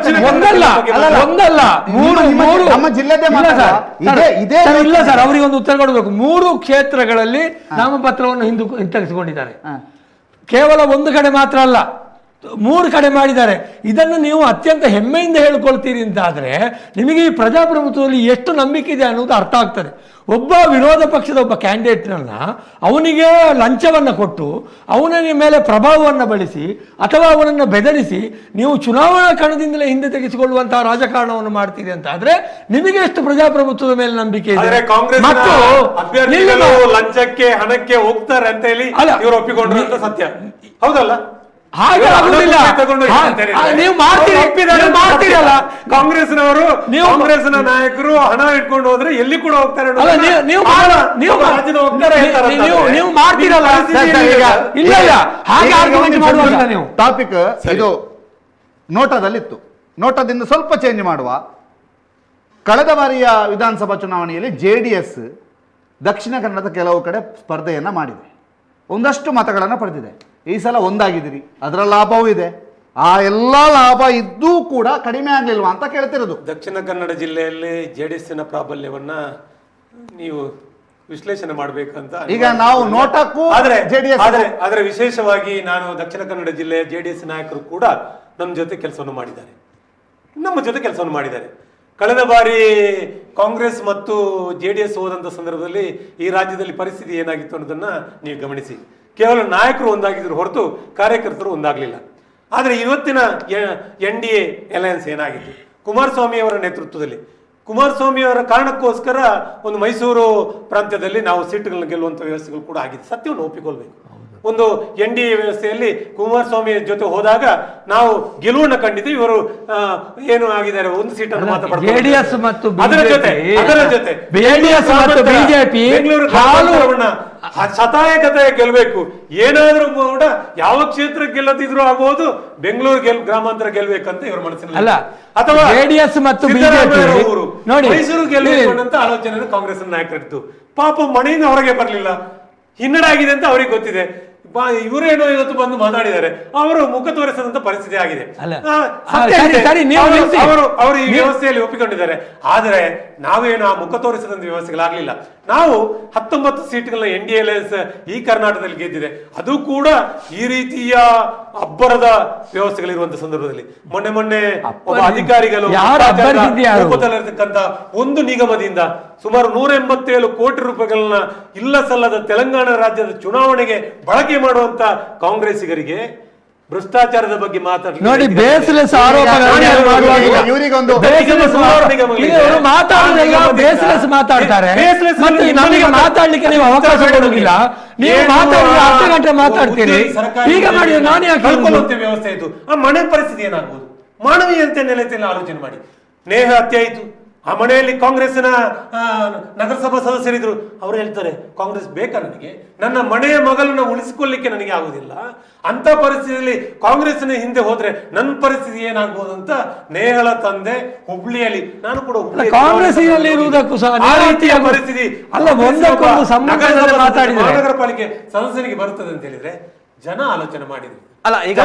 ನಮ್ಮ ಜಿಲ್ಲೆದೇ ಇಲ್ಲ ಸರ್, ಅವರಿಗೆ ಒಂದು ಉತ್ತರ ಕೊಡಬೇಕು. 3 ಕ್ಷೇತ್ರಗಳಲ್ಲಿ ನಾಮಪತ್ರವನ್ನು ಹಿಂತೆಗೆಸಿಕೊಂಡಿದ್ದಾರೆ. ಕೇವಲ ಒಂದು ಕಡೆ ಮಾತ್ರ ಅಲ್ಲ, 3 ಕಡೆ ಮಾಡಿದ್ದಾರೆ. ಇದನ್ನು ನೀವು ಅತ್ಯಂತ ಹೆಮ್ಮೆಯಿಂದ ಹೇಳ್ಕೊಳ್ತೀರಿ ಅಂತಾದ್ರೆ ನಿಮಗೆ ಈ ಪ್ರಜಾಪ್ರಭುತ್ವದಲ್ಲಿ ಎಷ್ಟು ನಂಬಿಕೆ ಇದೆ ಅನ್ನೋದು ಅರ್ಥ ಆಗ್ತದೆ. ಒಬ್ಬ ವಿರೋಧ ಪಕ್ಷದ ಒಬ್ಬ ಕ್ಯಾಂಡಿಡೇಟ್ನನ್ನ ಅವನಿಗೆ ಲಂಚವನ್ನು ಕೊಟ್ಟು ಅವನ ಮೇಲೆ ಪ್ರಭಾವವನ್ನು ಬಳಸಿ ಅಥವಾ ಅವನನ್ನು ಬೆದರಿಸಿ ನೀವು ಚುನಾವಣಾ ಕಣದಿಂದಲೇ ಹಿಂದೆ ತೆಗೆಸಿಕೊಳ್ಳುವಂತಹ ರಾಜಕಾರಣವನ್ನು ಮಾಡ್ತೀರಿ ಅಂತ ಆದ್ರೆ ನಿಮಗೆ ಎಷ್ಟು ಪ್ರಜಾಪ್ರಭುತ್ವದ ಮೇಲೆ ನಂಬಿಕೆ ಇದೆ? ಮತ್ತು ಲಂಚಕ್ಕೆ ಹಣಕ್ಕೆ ಹೋಗ್ತಾರೆ ಅಂತ ಹೇಳಿ ಇವರು ಒಪ್ಪಿಕೊಂಡ್ರು ಅಂತ ಸತ್ಯ ಹೌದಲ್ಲ? ಹಾಗೆ ಆಗುದಿಲ್ಲ. ನೀವು ಮಾಡ್ತೀರಲ್ಲ, ಕಾಂಗ್ರೆಸ್ನವರು ಕಾಂಗ್ರೆಸ್ನ ನಾಯಕರು ಹಣ ಇಟ್ಕೊಂಡು ಹೋದ್ರೆ ಎಲ್ಲಿ ಕೂಡ ಹೋಗ್ತಾರೆ, ನೀವು ಮಾಡ್ತೀರಲ್ಲ. ಇಲ್ಲ ಹಾಗೆ ಆರ್ಗ್ಯುಮೆಂಟ್ ಮಾಡುವಾಗ ನೀವು ಟಾಪಿಕ್ ಇದು ನೋಟದಲ್ಲಿತ್ತು. ನೋಟದಿಂದ ಸ್ವಲ್ಪ ಚೇಂಜ್ ಮಾಡುವ. ಕಳೆದ ಬಾರಿಯ ವಿಧಾನಸಭಾ ಚುನಾವಣೆಯಲ್ಲಿ JDS ದಕ್ಷಿಣ ಕನ್ನಡದ ಕೆಲವು ಕಡೆ ಸ್ಪರ್ಧೆಯನ್ನ ಮಾಡಿದೆ, ಒಂದಷ್ಟು ಮತಗಳನ್ನು ಪಡೆದಿದೆ. ಈ ಸಲ ಒಂದಾಗಿದ್ದೀರಿ, ಅದರ ಲಾಭವೂ ಇದೆ. ಆ ಎಲ್ಲ ಲಾಭ ಇದ್ದೂ ಕೂಡ ಕಡಿಮೆ ಆಗ್ಲಿಲ್ವಾ ಅಂತ ಕೇಳ್ತಿರೋದು. ದಕ್ಷಿಣ ಕನ್ನಡ ಜಿಲ್ಲೆಯಲ್ಲಿ JDSನ ಪ್ರಾಬಲ್ಯವನ್ನ ನೀವು ವಿಶ್ಲೇಷಣೆ ಮಾಡಬೇಕಂತ ಈಗ ನಾವು ನೋಟಕ್ಕೂ ಆದ್ರೆ ವಿಶೇಷವಾಗಿ ನಾನು ದಕ್ಷಿಣ ಕನ್ನಡ ಜಿಲ್ಲೆಯ JDS ನಾಯಕರು ಕೂಡ ನಮ್ಮ ಜೊತೆ ಕೆಲಸವನ್ನು ಮಾಡಿದ್ದಾರೆ. ಕಳೆದ ಬಾರಿ ಕಾಂಗ್ರೆಸ್ ಮತ್ತು JDS ಹೋದಂತ ಸಂದರ್ಭದಲ್ಲಿ ಈ ರಾಜ್ಯದಲ್ಲಿ ಪರಿಸ್ಥಿತಿ ಏನಾಗಿತ್ತು ಅನ್ನೋದನ್ನ ನೀವು ಗಮನಿಸಿ. ಕೇವಲ ನಾಯಕರು ಒಂದಾಗಿದ್ರು ಹೊರತು ಕಾರ್ಯಕರ್ತರು ಒಂದಾಗಲಿಲ್ಲ. ಆದರೆ ಇವತ್ತಿನ NDA ಅಲಯನ್ಸ್ ಏನಾಗಿತ್ತು, ಕುಮಾರಸ್ವಾಮಿ ಅವರ ನೇತೃತ್ವದಲ್ಲಿ ಕುಮಾರಸ್ವಾಮಿ ಅವರ ಕಾರಣಕ್ಕೋಸ್ಕರ ಒಂದು ಮೈಸೂರು ಪ್ರಾಂತ್ಯದಲ್ಲಿ ನಾವು ಸೀಟುಗಳನ್ನ ಗೆಲ್ಲುವಂತ ವ್ಯವಸ್ಥೆಗಳು ಕೂಡ ಆಗಿದೆ. ಸತ್ಯವನ್ನು ಒಪ್ಪಿಕೊಳ್ಬೇಕು. ಒಂದು NDA ವ್ಯವಸ್ಥೆಯಲ್ಲಿ ಕುಮಾರಸ್ವಾಮಿ ಜೊತೆ ಹೋದಾಗ ನಾವು ಗೆಲುವನ್ನು ಕಂಡಿದ್ದೀವಿ. ಇವರು ಏನು ಆಗಿದ್ದಾರೆ, ಒಂದು ಸೀಟನ್ನು ಮಾತ್ರ ಪಡ್ಕೊಂಡಿದ್ದಾರೆ. ಜೆಡಿಎಸ್ ಮತ್ತು ಅದರ ಜೊತೆ ಜೆಡಿಎಸ್ ಮತ್ತು ಬಿಜೆಪಿ ಬೆಂಗಳೂರು ಶತಾಯಗತಾಯ ಗೆಲ್ಬೇಕು. ಏನಾದ್ರೂ ಕೂಡ ಯಾವ ಕ್ಷೇತ್ರ ಗೆಲ್ಲದಿದ್ರು ಆಗಬಹುದು, ಬೆಂಗಳೂರು ಗ್ರಾಮಾಂತರ ಗೆಲ್ಬೇಕಂತ ಇವ್ರ ಮನಸ್ಸಿನಲ್ಲಿ ಅಲ್ಲ, ಅಥವಾ ಜೆಡಿಎಸ್ ಮತ್ತು ಬಿಜೆಪಿ ನೋಡಿ ಮೈಸೂರು ಗೆಲ್ಲಬೇಕು ಅನ್ನೋ ಆಲೋಚನೆ ಕಾಂಗ್ರೆಸ್ ನಾಯಕರಿತ್ತು. ಪಾಪ ಮನೆಯಿಂದ ಹೊರಗೆ ಬರಲಿಲ್ಲ, ಹಿನ್ನಡೆ ಆಗಿದೆ ಅಂತ ಅವ್ರಿಗೆ ಗೊತ್ತಿದೆ. ಇವರೇನೋ ಇವತ್ತು ಬಂದು ಮಾತಾಡಿದ್ದಾರೆ, ಅವರು ಮುಖ ತೋರಿಸದಂತ ಪರಿಸ್ಥಿತಿ ಆಗಿದೆ. ಅವರು ಈ ವ್ಯವಸ್ಥೆಯಲ್ಲಿ ಒಪ್ಪಿಕೊಂಡಿದ್ದಾರೆ. ಆದರೆ ನಾವೇನು ಆ ಮುಖ ತೋರಿಸದಂತ ವ್ಯವಸ್ಥೆಗಳಾಗ್ಲಿಲ್ಲ. ನಾವು 19 ಸೀಟ್ಗಳನ್ನ NDA ಅಲಯನ್ಸ್ ಈ ಕರ್ನಾಟಕದಲ್ಲಿ ಗೆದ್ದಿದೆ. ಅದು ಕೂಡ ಈ ರೀತಿಯ ಅಬ್ಬರದ ವ್ಯವಸ್ಥೆಗಳಿರುವಂತ ಸಂದರ್ಭದಲ್ಲಿ ಮೊನ್ನೆ ಒಬ್ಬ ಅಧಿಕಾರಿಗಳು ರೂಪದಲ್ಲಿರ್ತಕ್ಕಂಥ ಒಂದು ನಿಗಮದಿಂದ ಸುಮಾರು 187 ಕೋಟಿ ರೂಪಾಯಿಗಳನ್ನ ಇಲ್ಲ ಸಲ್ಲದ ತೆಲಂಗಾಣ ರಾಜ್ಯದ ಚುನಾವಣೆಗೆ ಬಳಕೆ ಮಾಡುವಂತ ಕಾಂಗ್ರೆಸ್ಸಿಗರಿಗೆ ಭ್ರಷ್ಟಾಚಾರದ ಬಗ್ಗೆ ನೋಡಿ ಬೇಸ್ಲೆಸ್ ಮಾತಾಡ್ತಾರೆ. ನಮಗೆ ಮಾತಾಡ್ಲಿಕ್ಕೆ ನೀವು ಅವಕಾಶ ಕೊಡುವುದಿಲ್ಲ. ನೀವು ಮಾತಾಡಿದ್ರೆ ಅರ್ಧ ಗಂಟೆ ಮಾತಾಡ್ತೀರಿ. ಈಗ ಮಾಡಿ ನಾನೇ ವ್ಯವಸ್ಥೆ ಆಯ್ತು. ಆ ಮನೆ ಪರಿಸ್ಥಿತಿ ಏನಾಗ್ಬೋದು? ಮಾನವೀಯತೆ ನೆಲೆಯಲ್ಲಿ ಆಲೋಚನೆ ಮಾಡಿ. ನೇಹ ಹತ್ಯೆ ಆಯ್ತು. ಆ ಮನೆಯಲ್ಲಿ ಕಾಂಗ್ರೆಸ್ನ ನಗರಸಭಾ ಸದಸ್ಯರಿದ್ರು. ಅವ್ರು ಹೇಳ್ತಾರೆ, ಕಾಂಗ್ರೆಸ್ ಬೇಕಾ ನನಗೆ? ನನ್ನ ಮನೆಯ ಮಗಳನ್ನು ಉಳಿಸಿಕೊಳ್ಳಿಕ್ಕೆ ನನಗೆ ಆಗುದಿಲ್ಲ. ಅಂತ ಪರಿಸ್ಥಿತಿಯಲ್ಲಿ ಕಾಂಗ್ರೆಸ್ನ ಹಿಂದೆ ಹೋದ್ರೆ ನನ್ನ ಪರಿಸ್ಥಿತಿ ಏನಾಗ್ಬೋದು ಅಂತ ನೇಹಳ ತಂದೆ ಹುಬ್ಳಿಯಲ್ಲಿ, ನಾನು ಕೂಡ ಕಾಂಗ್ರೆಸ್ಸಿನಲ್ಲಿ ಇರುವುದಕ್ಕೂ ಸಹ ಪರಿಸ್ಥಿತಿ ಅಲ್ಲ, ಮಹಾನಗರ ಪಾಲಿಕೆ ಸದಸ್ಯರಿಗೆ ಬರುತ್ತದೆ ಅಂತ ಹೇಳಿದ್ರೆ ಜನ ಆಲೋಚನೆ ಮಾಡಿದ್ರು. ಅಲ್ಲ, ಈಗ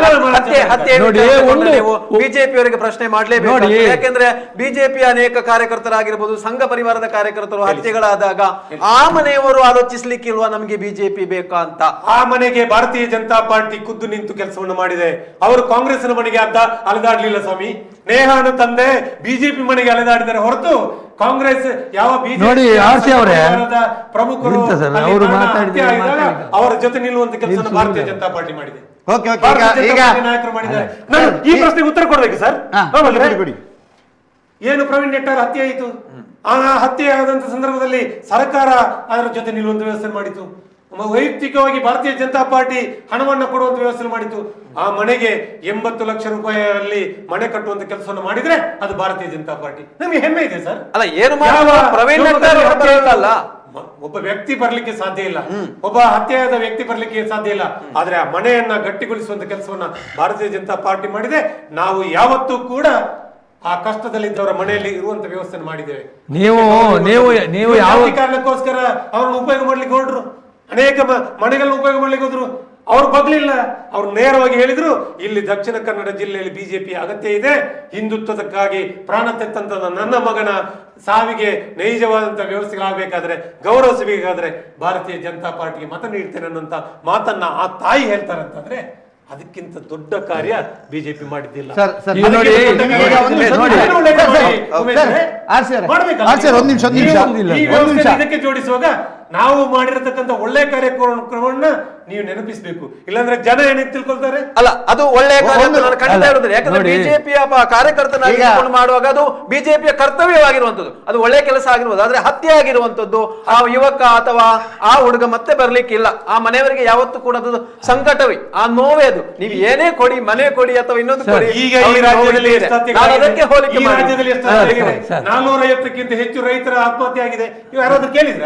ಬಿಜೆಪಿ ಅವರಿಗೆ ಪ್ರಶ್ನೆ ಮಾಡಲೇಬೇಕು. ಯಾಕೆಂದ್ರೆ ಬಿಜೆಪಿ ಅನೇಕ ಕಾರ್ಯಕರ್ತರಾಗಿರ್ಬೋದು, ಸಂಘ ಪರಿವಾರದ ಕಾರ್ಯಕರ್ತರು ಹತ್ಯೆಗಳಾದಾಗ ಆ ಮನೆಯವರು ಆಲೋಚಿಸ್ಲಿಕ್ಕಿಲ್ವಾ ನಮಗೆ ಬಿಜೆಪಿ ಬೇಕಾ ಅಂತ? ಆ ಮನೆಗೆ ಭಾರತೀಯ ಜನತಾ ಪಾರ್ಟಿ ಖುದ್ದು ನಿಂತು ಕೆಲಸವನ್ನು ಮಾಡಿದೆ. ಅವರು ಕಾಂಗ್ರೆಸ್ನ ಮನೆಗೆ ಅಲೆದಾಡ್ಲಿಲ್ಲ ಸ್ವಾಮಿ. ನೇಹಾನ ತಂದೆ ಬಿಜೆಪಿ ಮನೆಗೆ ಅಲೆದಾಡಿದರೆ ಹೊರತು ಕಾಂಗ್ರೆಸ್ ಯಾವ ಬಿಜೆಪಿ ಪ್ರಮುಖರು ಅವರ ಜೊತೆ ನಿಲ್ಲುವಂತ ಕೆಲಸ ಭಾರತೀಯ ಜನತಾ ಪಾರ್ಟಿ ಮಾಡಿದೆ. ನಾಯಕರು ಮಾಡಿದ್ದಾರೆ. ಈ ಪ್ರಶ್ನೆಗೆ ಉತ್ತರ ಕೊಡ್ಬೇಕು ಸರ್. ಏನು ಪ್ರವೀಣ್ ನೆಟ್ಟಾರ್ ಹತ್ಯೆ ಆಯಿತು, ಆ ಹತ್ಯೆ ಆದಂತ ಸಂದರ್ಭದಲ್ಲಿ ಸರ್ಕಾರ ಅದರ ಜೊತೆ ನಿಲ್ಲುವಂತ ವ್ಯವಸ್ಥೆ ಮಾಡಿತು. ವೈಯಕ್ತಿಕವಾಗಿ ಭಾರತೀಯ ಜನತಾ ಪಾರ್ಟಿ ಹಣವನ್ನು ಕೊಡುವಂತ ವ್ಯವಸ್ಥೆ ಮಾಡಿತು. ಆ ಮನೆಗೆ 80 ಲಕ್ಷ ರೂಪಾಯಿಯಲ್ಲಿ ಮನೆ ಕಟ್ಟುವಂತ ಕೆಲಸವನ್ನು ಮಾಡಿದ್ರೆ ಅದು ಭಾರತೀಯ ಜನತಾ ಪಾರ್ಟಿ. ನಮ್ಗೆ ಹೆಮ್ಮೆ ಇದೆ ಸರ್. ಅಲ್ಲ, ಏನು ಪ್ರವೀಣ್ ನೆಟ್ಟಾರ್ ಒಬ್ಬ ವ್ಯಕ್ತಿ ಬರ್ಲಿಕ್ಕೆ ಸಾಧ್ಯ ಇಲ್ಲ, ಒಬ್ಬ ಹತ್ಯೆಯಾದ ವ್ಯಕ್ತಿ ಬರ್ಲಿಕ್ಕೆ ಸಾಧ್ಯ ಇಲ್ಲ. ಆದ್ರೆ ಆ ಮನೆಯನ್ನ ಗಟ್ಟಿಗೊಳಿಸುವಂತ ಕೆಲಸವನ್ನ ಭಾರತೀಯ ಜನತಾ ಪಾರ್ಟಿ ಮಾಡಿದೆ. ನಾವು ಯಾವತ್ತೂ ಕೂಡ ಆ ಕಷ್ಟದಲ್ಲಿದ್ದವರ ಮನೆಯಲ್ಲಿ ಇರುವಂತ ವ್ಯವಸ್ಥೆ ಮಾಡಿದ್ದೇವೆ. ನೀವು ಯಾವ ಕಾರಣಕ್ಕೋಸ್ಕರ ಅವ್ರನ್ನ ಉಪಯೋಗ ಮಾಡ್ಲಿಕ್ಕೆ ಹೊರಟ್ರು, ಅನೇಕ ಮನೆಗಳನ್ನ ಉಪಯೋಗ ಮಾಡ್ಲಿಕ್ಕೆ ಹೋದ್ರು. ಅವ್ರು ಬಗ್ಲಿಲ್ಲ, ಅವ್ರು ನೇರವಾಗಿ ಹೇಳಿದ್ರು, ಇಲ್ಲಿ ದಕ್ಷಿಣ ಕನ್ನಡ ಜಿಲ್ಲೆಯಲ್ಲಿ ಬಿಜೆಪಿ ಅಗತ್ಯ ಇದೆ. ಹಿಂದುತ್ವದಕ್ಕಾಗಿ ಪ್ರಾಣ ತೆತ್ತಂತ ನನ್ನ ಮಗನ ಸಾವಿಗೆ ನೈಜವಾದಂತ ವ್ಯವಸ್ಥೆಗಳಾಗಬೇಕಾದ್ರೆ, ಗೌರವಿಸಬೇಕಾದ್ರೆ ಭಾರತೀಯ ಜನತಾ ಪಾರ್ಟಿಗೆ ಮತ ನೀಡ್ತೇನೆ ಅನ್ನೋಂತ ಮಾತನ್ನ ಆ ತಾಯಿ ಹೇಳ್ತಾರಂತಂದ್ರೆ ಅದಕ್ಕಿಂತ ದೊಡ್ಡ ಕಾರ್ಯ ಬಿಜೆಪಿ ಮಾಡಿದ್ದಿಲ್ಲ. ಇದಕ್ಕೆ ಜೋಡಿಸುವಾಗ ನಾವು ಮಾಡಿರತಕ್ಕಂತ ಒಳ್ಳೆ ಕಾರ್ಯಕ್ರಮವನ್ನ ನೀವು ನೆನಪಿಸಬೇಕು. ಇಲ್ಲಾಂದ್ರೆ ಜನ ಏನೇ ತಿಳ್ಕೊಳ್ತಾರೆ. ಅಲ್ಲ, ಅದು ಒಳ್ಳೆ ಖಂಡಿತ ಇರುತ್ತದೆ. ಯಾಕಂದ್ರೆ ಬಿಜೆಪಿಯ ಕಾರ್ಯಕರ್ತನಾಗಿ ಮಾಡುವಾಗ ಅದು ಬಿಜೆಪಿಯ ಕರ್ತವ್ಯವಾಗಿರುವಂತದ್ದು, ಅದು ಒಳ್ಳೆ ಕೆಲಸ ಆಗಿರ್ಬೋದು. ಆದ್ರೆ ಹತ್ಯೆ ಆಗಿರುವಂತದ್ದು ಆ ಯುವಕ ಅಥವಾ ಆ ಹುಡುಗ ಮತ್ತೆ ಬರ್ಲಿಕ್ಕಿಲ್ಲ. ಆ ಮನೆಯವರಿಗೆ ಯಾವತ್ತೂ ಕೂಡ ಅದು ಸಂಕಟವೇ, ಆ ನೋವೇ ಅದು. ನೀವು ಏನೇ ಕೊಡಿ, ಮನೆ ಕೊಡಿ ಅಥವಾ ಇನ್ನೊಂದು ಕೊಡಿ, ಈಗ ಈ ರಾಜ್ಯದಲ್ಲಿ ಅದಕ್ಕೆ ಹೋಲಿಕೆ 450ಕ್ಕಿಂತ ಹೆಚ್ಚು ರೈತರ ಆತ್ಮಹತ್ಯೆ ಆಗಿದೆ. ಇವು ಯಾರಾದ್ರೂ ಕೇಳಿದ್ರ?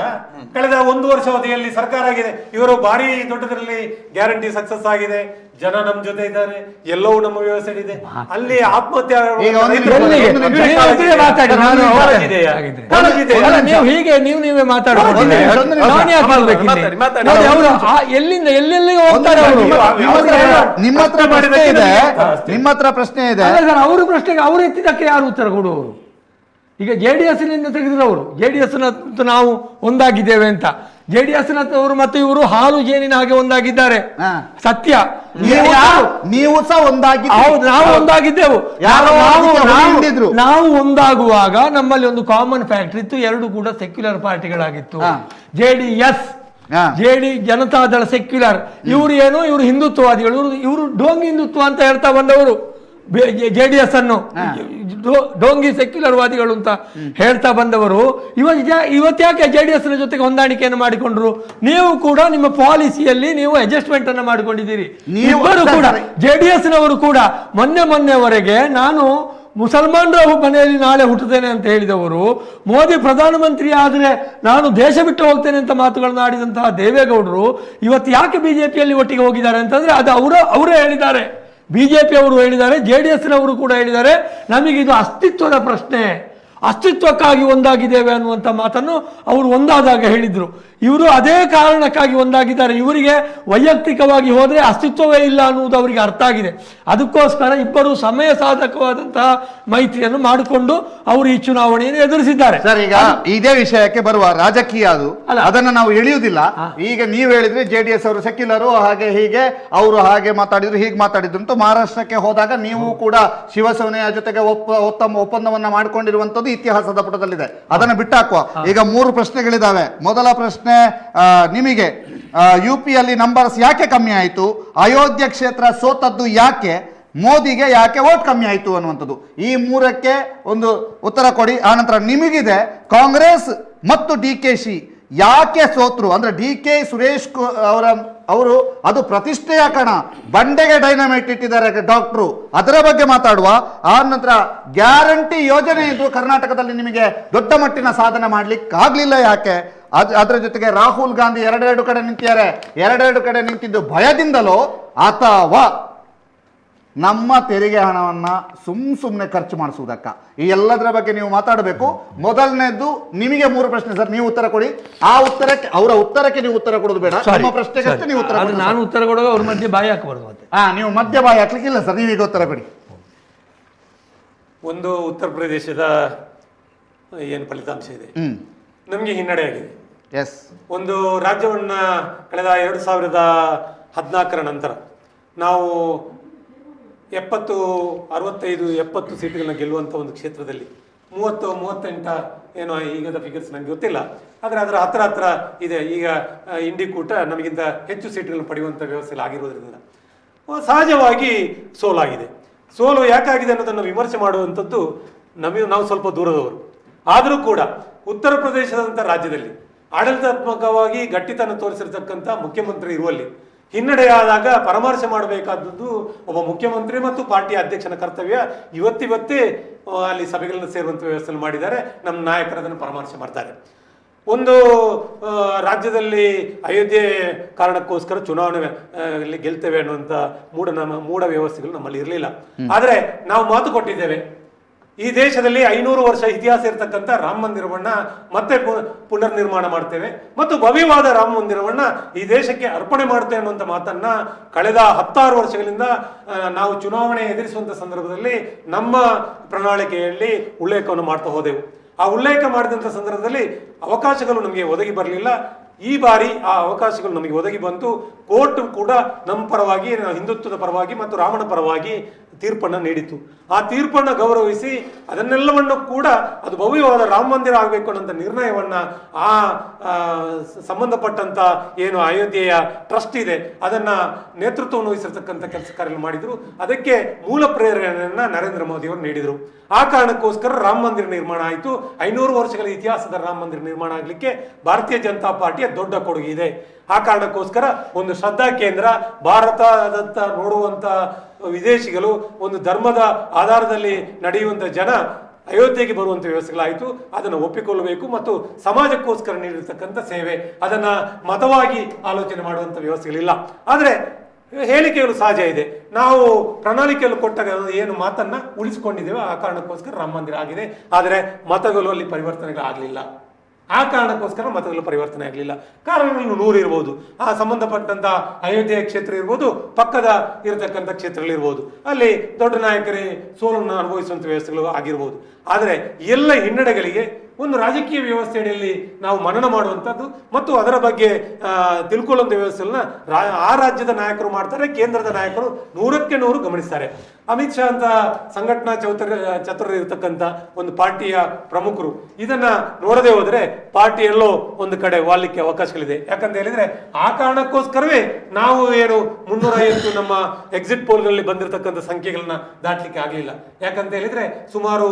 ಕಳೆದ 1 ವರ್ಷ ಅವಧಿಯಲ್ಲಿ ಸರ್ಕಾರ ಆಗಿದೆ, ಇವರು ಭಾರಿ ದೊಡ್ಡದರಲ್ಲಿ ಗ್ಯಾರಂಟಿ ಸಕ್ಸಸ್ ಆಗಿದೆ, ಜನ ನಮ್ ಜೊತೆ ಇದ್ದಾರೆ, ಎಲ್ಲವೂ ನಮ್ಮ ವ್ಯವಸ್ಥೆ ಇದೆ. ಅಲ್ಲಿ ಆತ್ಮಹತ್ಯೆ ನೀವೇ ಮಾತಾಡ್ಬೋದು. ಎಲ್ಲಿಂದ ಎಲ್ಲೆಲ್ಲಿ ಹೋಗ್ತಾರೆ ಅವರು. ನಿಮ್ಮ ಹತ್ರ ಪ್ರಶ್ನೆ ಇದೆ. ಅವ್ರ ಪ್ರಶ್ನೆಗೆ ಅವ್ರು ಎತ್ತಿದ್ದಕ್ಕೆ ಯಾರು ಉತ್ತರ ಕೊಡುವವರು? ಈಗ JDS ನಿಂದ ತೆಗೆದಿರೋರು, JDS ನಾವು ಒಂದಾಗಿದ್ದೇವೆ ಅಂತ. JDS ನವರು ಮತ್ತು ಇವರು ಹಾಲು ಜೇನಿನ ಹಾಗೆ ಒಂದಾಗಿದ್ದಾರೆ, ಸತ್ಯ. ನೀವು ಸಹ ಒಂದಾಗಿ, ಹೌದು, ನಾವು ಒಂದಾಗಿದ್ದೆವು. ನಾವು ಒಂದಾಗುವಾಗ ನಮ್ಮಲ್ಲಿ ಒಂದು ಕಾಮನ್ ಫ್ಯಾಕ್ಟರ್ ಇತ್ತು. ಎರಡು ಕೂಡ ಸೆಕ್ಯುಲರ್ ಪಾರ್ಟಿಗಳಾಗಿತ್ತು. JDS ಜನತಾದಳ ಸೆಕ್ಯುಲರ್, ಇವರು ಏನು, ಇವರು ಹಿಂದುತ್ವವಾದಿಗಳು, ಇವರು ಡೋಂಗಿ ಹಿಂದುತ್ವ ಅಂತ ಹೇಳ್ತಾ ಬಂದವರು. JDS ಅನ್ನು ಡೋಂಗಿ ಸೆಕ್ಯುಲರ್ ವಾದಿಗಳು ಅಂತ ಹೇಳ್ತಾ ಬಂದವರು ಇವತ್ತ್ಯಾಕೆ JDS ನ ಜೊತೆಗೆ ಹೊಂದಾಣಿಕೆಯನ್ನು ಮಾಡಿಕೊಂಡ್ರು? ನೀವು ಕೂಡ ನಿಮ್ಮ ಪಾಲಿಸಿಯಲ್ಲಿ ನೀವು ಅಡ್ಜಸ್ಟ್ಮೆಂಟ್ ಅನ್ನು ಮಾಡಿಕೊಂಡಿದ್ದೀರಿ. ಇಬ್ಬರು ಕೂಡ JDS ನವರು ಕೂಡ ಮೊನ್ನೆವರೆಗೆ ನಾನು ಮುಸಲ್ಮಾನರ ಮನೆಯಲ್ಲಿ ನಾಳೆ ಹುಟ್ಟುತ್ತೇನೆ ಅಂತ ಹೇಳಿದವರು, ಮೋದಿ ಪ್ರಧಾನಮಂತ್ರಿ ಆದರೆ ನಾನು ದೇಶ ಬಿಟ್ಟು ಹೋಗ್ತೇನೆ ಅಂತ ಮಾತುಗಳನ್ನು ಆಡಿದಂತಹ ದೇವೇಗೌಡರು ಇವತ್ತು ಯಾಕೆ ಬಿಜೆಪಿಯಲ್ಲಿ ಒಟ್ಟಿಗೆ ಹೋಗಿದ್ದಾರೆ ಅಂತಂದ್ರೆ ಅದು ಅವರೇ ಹೇಳಿದ್ದಾರೆ. ಬಿಜೆಪಿ ಅವರು ಹೇಳಿದ್ದಾರೆ, JDS ನವರು ಕೂಡ ಹೇಳಿದ್ದಾರೆ, ನಮಗಿದು ಅಸ್ತಿತ್ವದ ಪ್ರಶ್ನೆ, ಅಸ್ತಿತ್ವಕ್ಕಾಗಿ ಒಂದಾಗಿದ್ದೇವೆ ಅನ್ನುವಂಥ ಮಾತನ್ನು ಅವರು ಒಂದಾದಾಗ ಹೇಳಿದರು. ಇವರು ಅದೇ ಕಾರಣಕ್ಕಾಗಿ ಒಂದಾಗಿದ್ದಾರೆ. ಇವರಿಗೆ ವೈಯಕ್ತಿಕವಾಗಿ ಹೋದರೆ ಅಸ್ತಿತ್ವವೇ ಇಲ್ಲ ಅನ್ನುವುದು ಅವರಿಗೆ ಅರ್ಥ ಆಗಿದೆ. ಅದಕ್ಕೋಸ್ಕರ ಇಬ್ಬರು ಸಮಯ ಸಾಧಕವಾದಂತಹ ಮೈತ್ರಿಯನ್ನು ಮಾಡಿಕೊಂಡು ಅವರು ಈ ಚುನಾವಣೆಯನ್ನು ಎದುರಿಸಿದ್ದಾರೆ. ಸರ್, ಈಗ ಇದೇ ವಿಷಯಕ್ಕೆ ಬರುವ ರಾಜಕೀಯ ಅದನ್ನ ನಾವು ಎಳೆಯುವುದಿಲ್ಲ. ಈಗ ನೀವು ಹೇಳಿದ್ರೆ JDS ಅವರು ಸೆಕ್ಯುಲರು ಹಾಗೆ ಹೀಗೆ ಅವರು ಹಾಗೆ ಮಾತಾಡಿದ್ರು ಹೀಗೆ ಮಾತಾಡಿದ್ರು ಅಂತ ಮಹಾರಾಷ್ಟ್ರಕ್ಕೆ ಹೋದಾಗ ನೀವು ಕೂಡ ಶಿವಸೇನೆಯ ಜೊತೆಗೆ ಒಪ್ಪಂದವನ್ನ ಮಾಡಿಕೊಂಡಿರುವಂತದ್ದು ಇತಿಹಾಸದ ಪುಟದಲ್ಲಿದೆ. ಅದನ್ನ ಬಿಟ್ಟಾಕುವ. ಈಗ 3 ಪ್ರಶ್ನೆಗಳಿದಾವೆ. ಮೊದಲ ಪ್ರಶ್ನೆ ನಿಮಗೆ, UPಯಲ್ಲಿ ನಂಬರ್ಸ್ ಯಾಕೆ ಕಮ್ಮಿ ಆಯಿತು? ಅಯೋಧ್ಯೆ ಕ್ಷೇತ್ರ ಸೋತದ್ದು ಯಾಕೆ? ಮೋದಿಗೆ ಯಾಕೆ ವೋಟ್ ಕಮ್ಮಿ ಆಯಿತು ಅನ್ನುವಂಥದ್ದು. ಈ 3ಕ್ಕೆ ಒಂದು ಉತ್ತರ ಕೊಡಿ. ಆನಂತರ ನಿಮಗಿದೆ, ಕಾಂಗ್ರೆಸ್ ಮತ್ತು DKC ಯಾಕೆ ಸೋತ್ರು? ಅಂದ್ರೆ DK ಸುರೇಶ್ ಅವರು ಅದು ಪ್ರತಿಷ್ಠೆಯ ಕಣ, ಬಂಡೆಗೆ ಡೈನಮೈಟ್ ಇಟ್ಟಿದ್ದಾರೆ ಡಾಕ್ಟ್ರು, ಅದರ ಬಗ್ಗೆ ಮಾತಾಡುವ. ಆ ನಂತರ ಗ್ಯಾರಂಟಿ ಯೋಜನೆ ಇದ್ದು ಕರ್ನಾಟಕದಲ್ಲಿ ನಿಮಗೆ ದೊಡ್ಡ ಮಟ್ಟಿನ ಸಾಧನೆ ಮಾಡ್ಲಿಕ್ಕೆ ಆಗ್ಲಿಲ್ಲ ಯಾಕೆ? ಅದರ ಜೊತೆಗೆ ರಾಹುಲ್ ಗಾಂಧಿ ಎರಡೆರಡು ಕಡೆ ನಿಂತಿದ್ದಾರೆ. ಎರಡೆರಡು ಕಡೆ ನಿಂತಿದ್ದು ಭಯದಿಂದಲೋ ಅಥವಾ ನಮ್ಮ ತೆರಿಗೆ ಹಣವನ್ನ ಸುಮ್ಮನೆ ಖರ್ಚು ಮಾಡಿಸುವುದಕ್ಕ? ಈ ಎಲ್ಲದರ ಬಗ್ಗೆ ನೀವು ಮಾತಾಡಬೇಕು. ಮೊದಲನೇದು ನಿಮಗೆ 3 ಪ್ರಶ್ನೆ ಸರ್, ನೀವು ಉತ್ತರ ಕೊಡಿ. ಆ ಉತ್ತರಕ್ಕೆ, ಅವರ ಉತ್ತರಕ್ಕೆ ನೀವು ಉತ್ತರ ಕೊಡೋದು ಬೇಡ, ನಿಮ್ಮ ಪ್ರಶ್ನೆಗಷ್ಟೇ ನೀವು ಉತ್ತರ ಕೊಡಿ. ನಾನು ಉತ್ತರ ಕೊಡುವಾಗ ಅವ್ರ ಮಧ್ಯೆ ಬಾಯಿ ಹಾಕಬಾರ್ದು. ಮತ್ತೆ ನೀವು ಮಧ್ಯ ಬಾಯಿ ಹಾಕ್ಲಿಕ್ಕಿಲ್ಲ ಸರ್, ನೀವೀಗ ಉತ್ತರ ಕೊಡಿ. ಒಂದು ಉತ್ತರ ಪ್ರದೇಶದ ಏನು ಫಲಿತಾಂಶ ಇದೆ, ನಮಗೆ ಹಿನ್ನಡೆ ಆಗಿದೆ. ಎಸ್, ಒಂದು ರಾಜ್ಯವನ್ನ ಕಳೆದ 2014ರ ನಂತರ ನಾವು 65-70 ಸೀಟ್ಗಳನ್ನ ಗೆಲ್ಲುವಂಥ ಒಂದು ಕ್ಷೇತ್ರದಲ್ಲಿ 30-38 ಏನೋ ಈಗದ ಫಿಗರ್ಸ್ ನನಗೆ ಗೊತ್ತಿಲ್ಲ, ಆದರೆ ಅದರ ಹತ್ರ ಇದೆ. ಈಗ ಇಂಡಿಕೂಟ ನಮಗಿಂತ ಹೆಚ್ಚು ಸೀಟ್ಗಳನ್ನು ಪಡೆಯುವಂಥ ವ್ಯವಸ್ಥೆ ಆಗಿರೋದ್ರಿಂದ ಸಹಜವಾಗಿ ಸೋಲಾಗಿದೆ. ಸೋಲು ಯಾಕಾಗಿದೆ ಅನ್ನೋದನ್ನು ವಿಮರ್ಶೆ ಮಾಡುವಂಥದ್ದು ನಾವು ಸ್ವಲ್ಪ ದೂರದವರು. ಆದರೂ ಕೂಡ ಉತ್ತರ ಪ್ರದೇಶದಂಥ ರಾಜ್ಯದಲ್ಲಿ ಆಡಳಿತಾತ್ಮಕವಾಗಿ ಗಟ್ಟಿತನ ತೋರಿಸಿರ್ತಕ್ಕಂಥ ಮುಖ್ಯಮಂತ್ರಿ ಇರುವಲ್ಲಿ ಹಿನ್ನಡೆಯಾದಾಗ ಪರಾಮರ್ಶೆ ಮಾಡಬೇಕಾದದ್ದು ಒಬ್ಬ ಮುಖ್ಯಮಂತ್ರಿ ಮತ್ತು ಪಾರ್ಟಿಯ ಅಧ್ಯಕ್ಷನ ಕರ್ತವ್ಯ. ಇವತ್ತೇ ಅಲ್ಲಿ ಸಭೆಗಳನ್ನು ಸೇರುವಂಥ ವ್ಯವಸ್ಥೆ ಮಾಡಿದ್ದಾರೆ. ನಮ್ಮ ನಾಯಕರು ಅದನ್ನು ಪರಾಮರ್ಶೆ ಮಾಡ್ತಾರೆ. ಒಂದು ರಾಜ್ಯದಲ್ಲಿ ಅಯೋಧ್ಯೆ ಕಾರಣಕ್ಕೋಸ್ಕರ ಚುನಾವಣೆಯಲ್ಲಿ ಗೆಲ್ತೇವೆ ಅನ್ನುವಂಥ ಮೂಢ ವ್ಯವಸ್ಥೆಗಳು ನಮ್ಮಲ್ಲಿ ಇರಲಿಲ್ಲ. ಆದರೆ ನಾವು ಮಾತು ಕೊಟ್ಟಿದ್ದೇವೆ, ಈ ದೇಶದಲ್ಲಿ 500 ವರ್ಷ ಇತಿಹಾಸ ಇರತಕ್ಕಂಥ ರಾಮ ಮಂದಿರವನ್ನ ಮತ್ತೆ ಪುನರ್ ನಿರ್ಮಾಣ ಮಾಡ್ತೇವೆ ಮತ್ತು ಭವ್ಯವಾದ ರಾಮ ಮಂದಿರವನ್ನ ಈ ದೇಶಕ್ಕೆ ಅರ್ಪಣೆ ಮಾಡ್ತೇವೆ ಅನ್ನುವಂಥ ಮಾತನ್ನ ಕಳೆದ 16 ವರ್ಷಗಳಿಂದ ನಾವು ಚುನಾವಣೆ ಎದುರಿಸುವಂಥ ಸಂದರ್ಭದಲ್ಲಿ ನಮ್ಮ ಪ್ರಣಾಳಿಕೆಯಲ್ಲಿ ಉಲ್ಲೇಖವನ್ನು ಮಾಡ್ತಾ ಹೋದೆವು. ಆ ಉಲ್ಲೇಖ ಮಾಡಿದಂಥ ಸಂದರ್ಭದಲ್ಲಿ ಅವಕಾಶಗಳು ನಮಗೆ ಒದಗಿ ಬರಲಿಲ್ಲ. ಈ ಬಾರಿ ಆ ಅವಕಾಶಗಳು ನಮಗೆ ಒದಗಿ ಬಂತು. ಕೋರ್ಟ್ ಕೂಡ ನಮ್ಮ ಪರವಾಗಿ, ಹಿಂದುತ್ವದ ಪರವಾಗಿ ಮತ್ತು ರಾಮನ ಪರವಾಗಿ ತೀರ್ಪನ್ನು ನೀಡಿತು. ಆ ತೀರ್ಪನ್ನು ಗೌರವಿಸಿ ಅದನ್ನೆಲ್ಲವನ್ನು ಕೂಡ ಅದು ಭವ್ಯವಾದ ರಾಮ ಮಂದಿರ ಆಗಬೇಕು ಅನ್ನೋಂಥ ನಿರ್ಣಯವನ್ನ ಆ ಸಂಬಂಧಪಟ್ಟಂತ ಏನು ಅಯೋಧ್ಯೆಯ ಟ್ರಸ್ಟ್ ಇದೆ ಅದನ್ನ ನೇತೃತ್ವವನ್ನು ವಹಿಸಿರ್ತಕ್ಕಂಥ ಕೆಲಸ ಕಾರ್ಯ ಮಾಡಿದ್ರು. ಅದಕ್ಕೆ ಮೂಲ ಪ್ರೇರಣೆಯನ್ನ ನರೇಂದ್ರ ಮೋದಿ ಅವರು ನೀಡಿದರು. ಆ ಕಾರಣಕ್ಕೋಸ್ಕರ ರಾಮ ಮಂದಿರ ನಿರ್ಮಾಣ ಆಯಿತು. 500 ವರ್ಷಗಳ ಇತಿಹಾಸದ ರಾಮ ಮಂದಿರ ನಿರ್ಮಾಣ ಆಗಲಿಕ್ಕೆ ಭಾರತೀಯ ಜನತಾ ಪಾರ್ಟಿಯ ದೊಡ್ಡ ಕೊಡುಗೆ ಇದೆ. ಆ ಕಾರಣಕ್ಕೋಸ್ಕರ ಒಂದು ಶ್ರದ್ಧಾ ಕೇಂದ್ರ, ಭಾರತದತ್ತ ನೋಡುವಂತ ವಿದೇಶಿಗಳು, ಒಂದು ಧರ್ಮದ ಆಧಾರದಲ್ಲಿ ನಡೆಯುವಂತ ಜನ ಅಯೋಧ್ಯೆಗೆ ಬರುವಂಥ ವ್ಯವಸ್ಥೆಗಳಾಯಿತು. ಅದನ್ನು ಒಪ್ಪಿಕೊಳ್ಳಬೇಕು ಮತ್ತು ಸಮಾಜಕ್ಕೋಸ್ಕರ ನೀಡಿರ್ತಕ್ಕಂಥ ಸೇವೆ, ಅದನ್ನ ಮತವಾಗಿ ಆಲೋಚನೆ ಮಾಡುವಂಥ ವ್ಯವಸ್ಥೆಗಳಿಲ್ಲ. ಆದರೆ ಹೇಳಿಕೆಗಳು ಸಹಜ ಇದೆ. ನಾವು ಪ್ರಣಾಳಿಕೆಯಲ್ಲಿ ಕೊಟ್ಟಾಗ ಏನು ಮಾತನ್ನ ಉಳಿಸಿಕೊಂಡಿದ್ದೇವೆ, ಆ ಕಾರಣಕ್ಕೋಸ್ಕರ ರಾಮ ಮಂದಿರ ಆಗಿದೆ. ಆದರೆ ಮತಗಳು ಅಲ್ಲಿ ಪರಿವರ್ತನೆಗಳಾಗಲಿಲ್ಲ. ಆ ಕಾರಣಕ್ಕೋಸ್ಕರ ಮತಗಳು ಪರಿವರ್ತನೆ ಆಗಲಿಲ್ಲ. ಕಾರಣಗಳು 100 ಇರ್ಬೋದು. ಆ ಸಂಬಂಧಪಟ್ಟಂತ ಅಯೋಧ್ಯೆ ಕ್ಷೇತ್ರ ಇರ್ಬೋದು, ಪಕ್ಕದ ಇರತಕ್ಕಂಥ ಕ್ಷೇತ್ರಗಳಿರ್ಬೋದು, ಅಲ್ಲಿ ದೊಡ್ಡ ನಾಯಕರೇ ಸೋಲನ್ನು ಅನುಭವಿಸುವಂಥ ವ್ಯವಸ್ಥೆಗಳು ಆಗಿರ್ಬೋದು. ಆದರೆ ಎಲ್ಲ ಹಿನ್ನಡೆಗಳಿಗೆ ಒಂದು ರಾಜಕೀಯ ವ್ಯವಸ್ಥೆಯಲ್ಲಿ ನಾವು ಮನನ ಮಾಡುವಂಥದ್ದು ಮತ್ತು ಅದರ ಬಗ್ಗೆ ತಿಳ್ಕೊಳ್ಳುವಂಥ ವ್ಯವಸ್ಥೆಯನ್ನ ಆ ರಾಜ್ಯದ ನಾಯಕರು ಮಾಡ್ತಾರೆ, ಕೇಂದ್ರದ ನಾಯಕರು 100ಕ್ಕೆ 100 ಗಮನಿಸ್ತಾರೆ. ಅಮಿತ್ ಶಾ ಅಂತ ಸಂಘಟನಾ ಚತುರರು ಇರತಕ್ಕಂಥ ಒಂದು ಪಾರ್ಟಿಯ ಪ್ರಮುಖರು ಇದನ್ನ ನೋಡದೆ ಹೋದ್ರೆ ಪಾರ್ಟಿ ಎಲ್ಲೋ ಒಂದು ಕಡೆ ವಾಲಿಕ್ಕೆ ಅವಕಾಶಗಳಿದೆ. ಯಾಕಂತ ಹೇಳಿದ್ರೆ ಆ ಕಾರಣಕ್ಕೋಸ್ಕರವೇ ನಾವು ಏನು 350 ನಮ್ಮ ಎಕ್ಸಿಟ್ ಪೋಲ್ಗಳಲ್ಲಿ ಬಂದಿರತಕ್ಕಂಥ ಸಂಖ್ಯೆಗಳನ್ನ ದಾಟ್ಲಿಕ್ಕೆ ಆಗಲಿಲ್ಲ. ಯಾಕಂತ ಹೇಳಿದ್ರೆ ಸುಮಾರು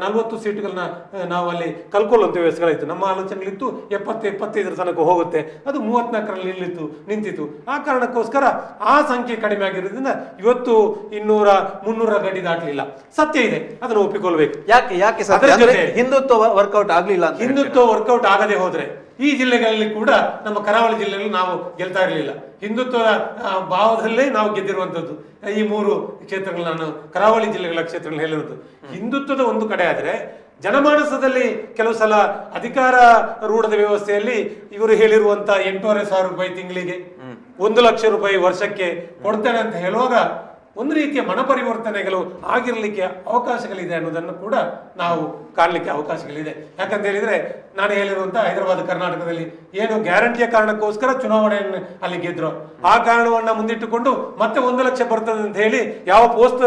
40 ಸೀಟುಗಳನ್ನ ನಾವು ಅಲ್ಲಿ ಕಲ್ಕೊಳ್ಳುವಂಥ ವ್ಯವಸ್ಥೆಗಳಾಯಿತು. ನಮ್ಮ ಆಲೋಚನೆಗಳಿತ್ತು 70-75 ತನಕ ಹೋಗುತ್ತೆ, ಅದು 34ರಲ್ಲಿ ನಿಂತಿತ್ತು. ಆ ಕಾರಣಕ್ಕೋಸ್ಕರ ಆ ಸಂಖ್ಯೆ ಕಡಿಮೆ ಆಗಿರೋದ್ರಿಂದ ಇವತ್ತು 200-300 ಗಡಿ ದಾಟಲಿಲ್ಲ. ಸತ್ಯ ಇದೆ, ಅದನ್ನು ಒಪ್ಪಿಕೊಳ್ಬೇಕು. ಯಾಕೆ ಸತ್ಯ? ಅಂದ್ರೆ ಹಿಂದುತ್ವ ವರ್ಕೌಟ್ ಆಗ್ಲಿಲ್ಲ ಅಂತ. ಹಿಂದುತ್ವ ವರ್ಕೌಟ್ ಆಗದೆ ಹೋದ್ರೆ ಈ ಜಿಲ್ಲೆಗಳಲ್ಲಿ ಕೂಡ ನಮ್ಮ ಕರಾವಳಿ ಜಿಲ್ಲೆಗಳಲ್ಲಿ ನಾವು ಗೆಲ್ತಾ ಇರಲಿಲ್ಲ. ಹಿಂದುತ್ವದ ಭಾವದಲ್ಲೇ ನಾವು ಗೆದ್ದಿರುವಂತದ್ದು ಈ 3 ಕ್ಷೇತ್ರಗಳು, ನಾನು ಕರಾವಳಿ ಜಿಲ್ಲೆಗಳ ಕ್ಷೇತ್ರಗಳು ಹೇಳಿರೋದು. ಹಿಂದುತ್ವದ ಒಂದು ಕಡೆ ಆದ್ರೆ ಜನಮಾನಸದಲ್ಲಿ ಕೆಲವು ಸಲ ಅಧಿಕಾರ ರೂಢದ ವ್ಯವಸ್ಥೆಯಲ್ಲಿ ಇವರು ಹೇಳಿರುವಂತ 8,500 ರೂಪಾಯಿ ತಿಂಗಳಿಗೆ, 1 ಲಕ್ಷ ರೂಪಾಯಿ ವರ್ಷಕ್ಕೆ ಕೊಡ್ತೇನೆ ಅಂತ ಹೇಳುವಾಗ ಒಂದು ರೀತಿಯ ಮನ ಪರಿವರ್ತನೆಗಳು ಆಗಿರಲಿಕ್ಕೆ ಅವಕಾಶಗಳಿದೆ ಅನ್ನೋದನ್ನು ಕೂಡ ನಾವು ಕಾಣಲಿಕ್ಕೆ ಅವಕಾಶಗಳಿದೆ. ಯಾಕಂತ ಹೇಳಿದ್ರೆ ನಾನು ಹೇಳಿರುವಂತ ಹೈದರಾಬಾದ್ ಕರ್ನಾಟಕದಲ್ಲಿ ಏನು ಗ್ಯಾರಂಟಿಯ ಕಾರಣಕ್ಕೋಸ್ಕರ ಚುನಾವಣೆಯನ್ನು ಅಲ್ಲಿ ಗೆದ್ರು, ಆ ಕಾರಣವನ್ನ ಮುಂದಿಟ್ಟುಕೊಂಡು ಮತ್ತೆ 1 ಲಕ್ಷ ಬರ್ತದೆ ಅಂತ ಹೇಳಿ ಯಾವ ಪೋಸ್ಟ್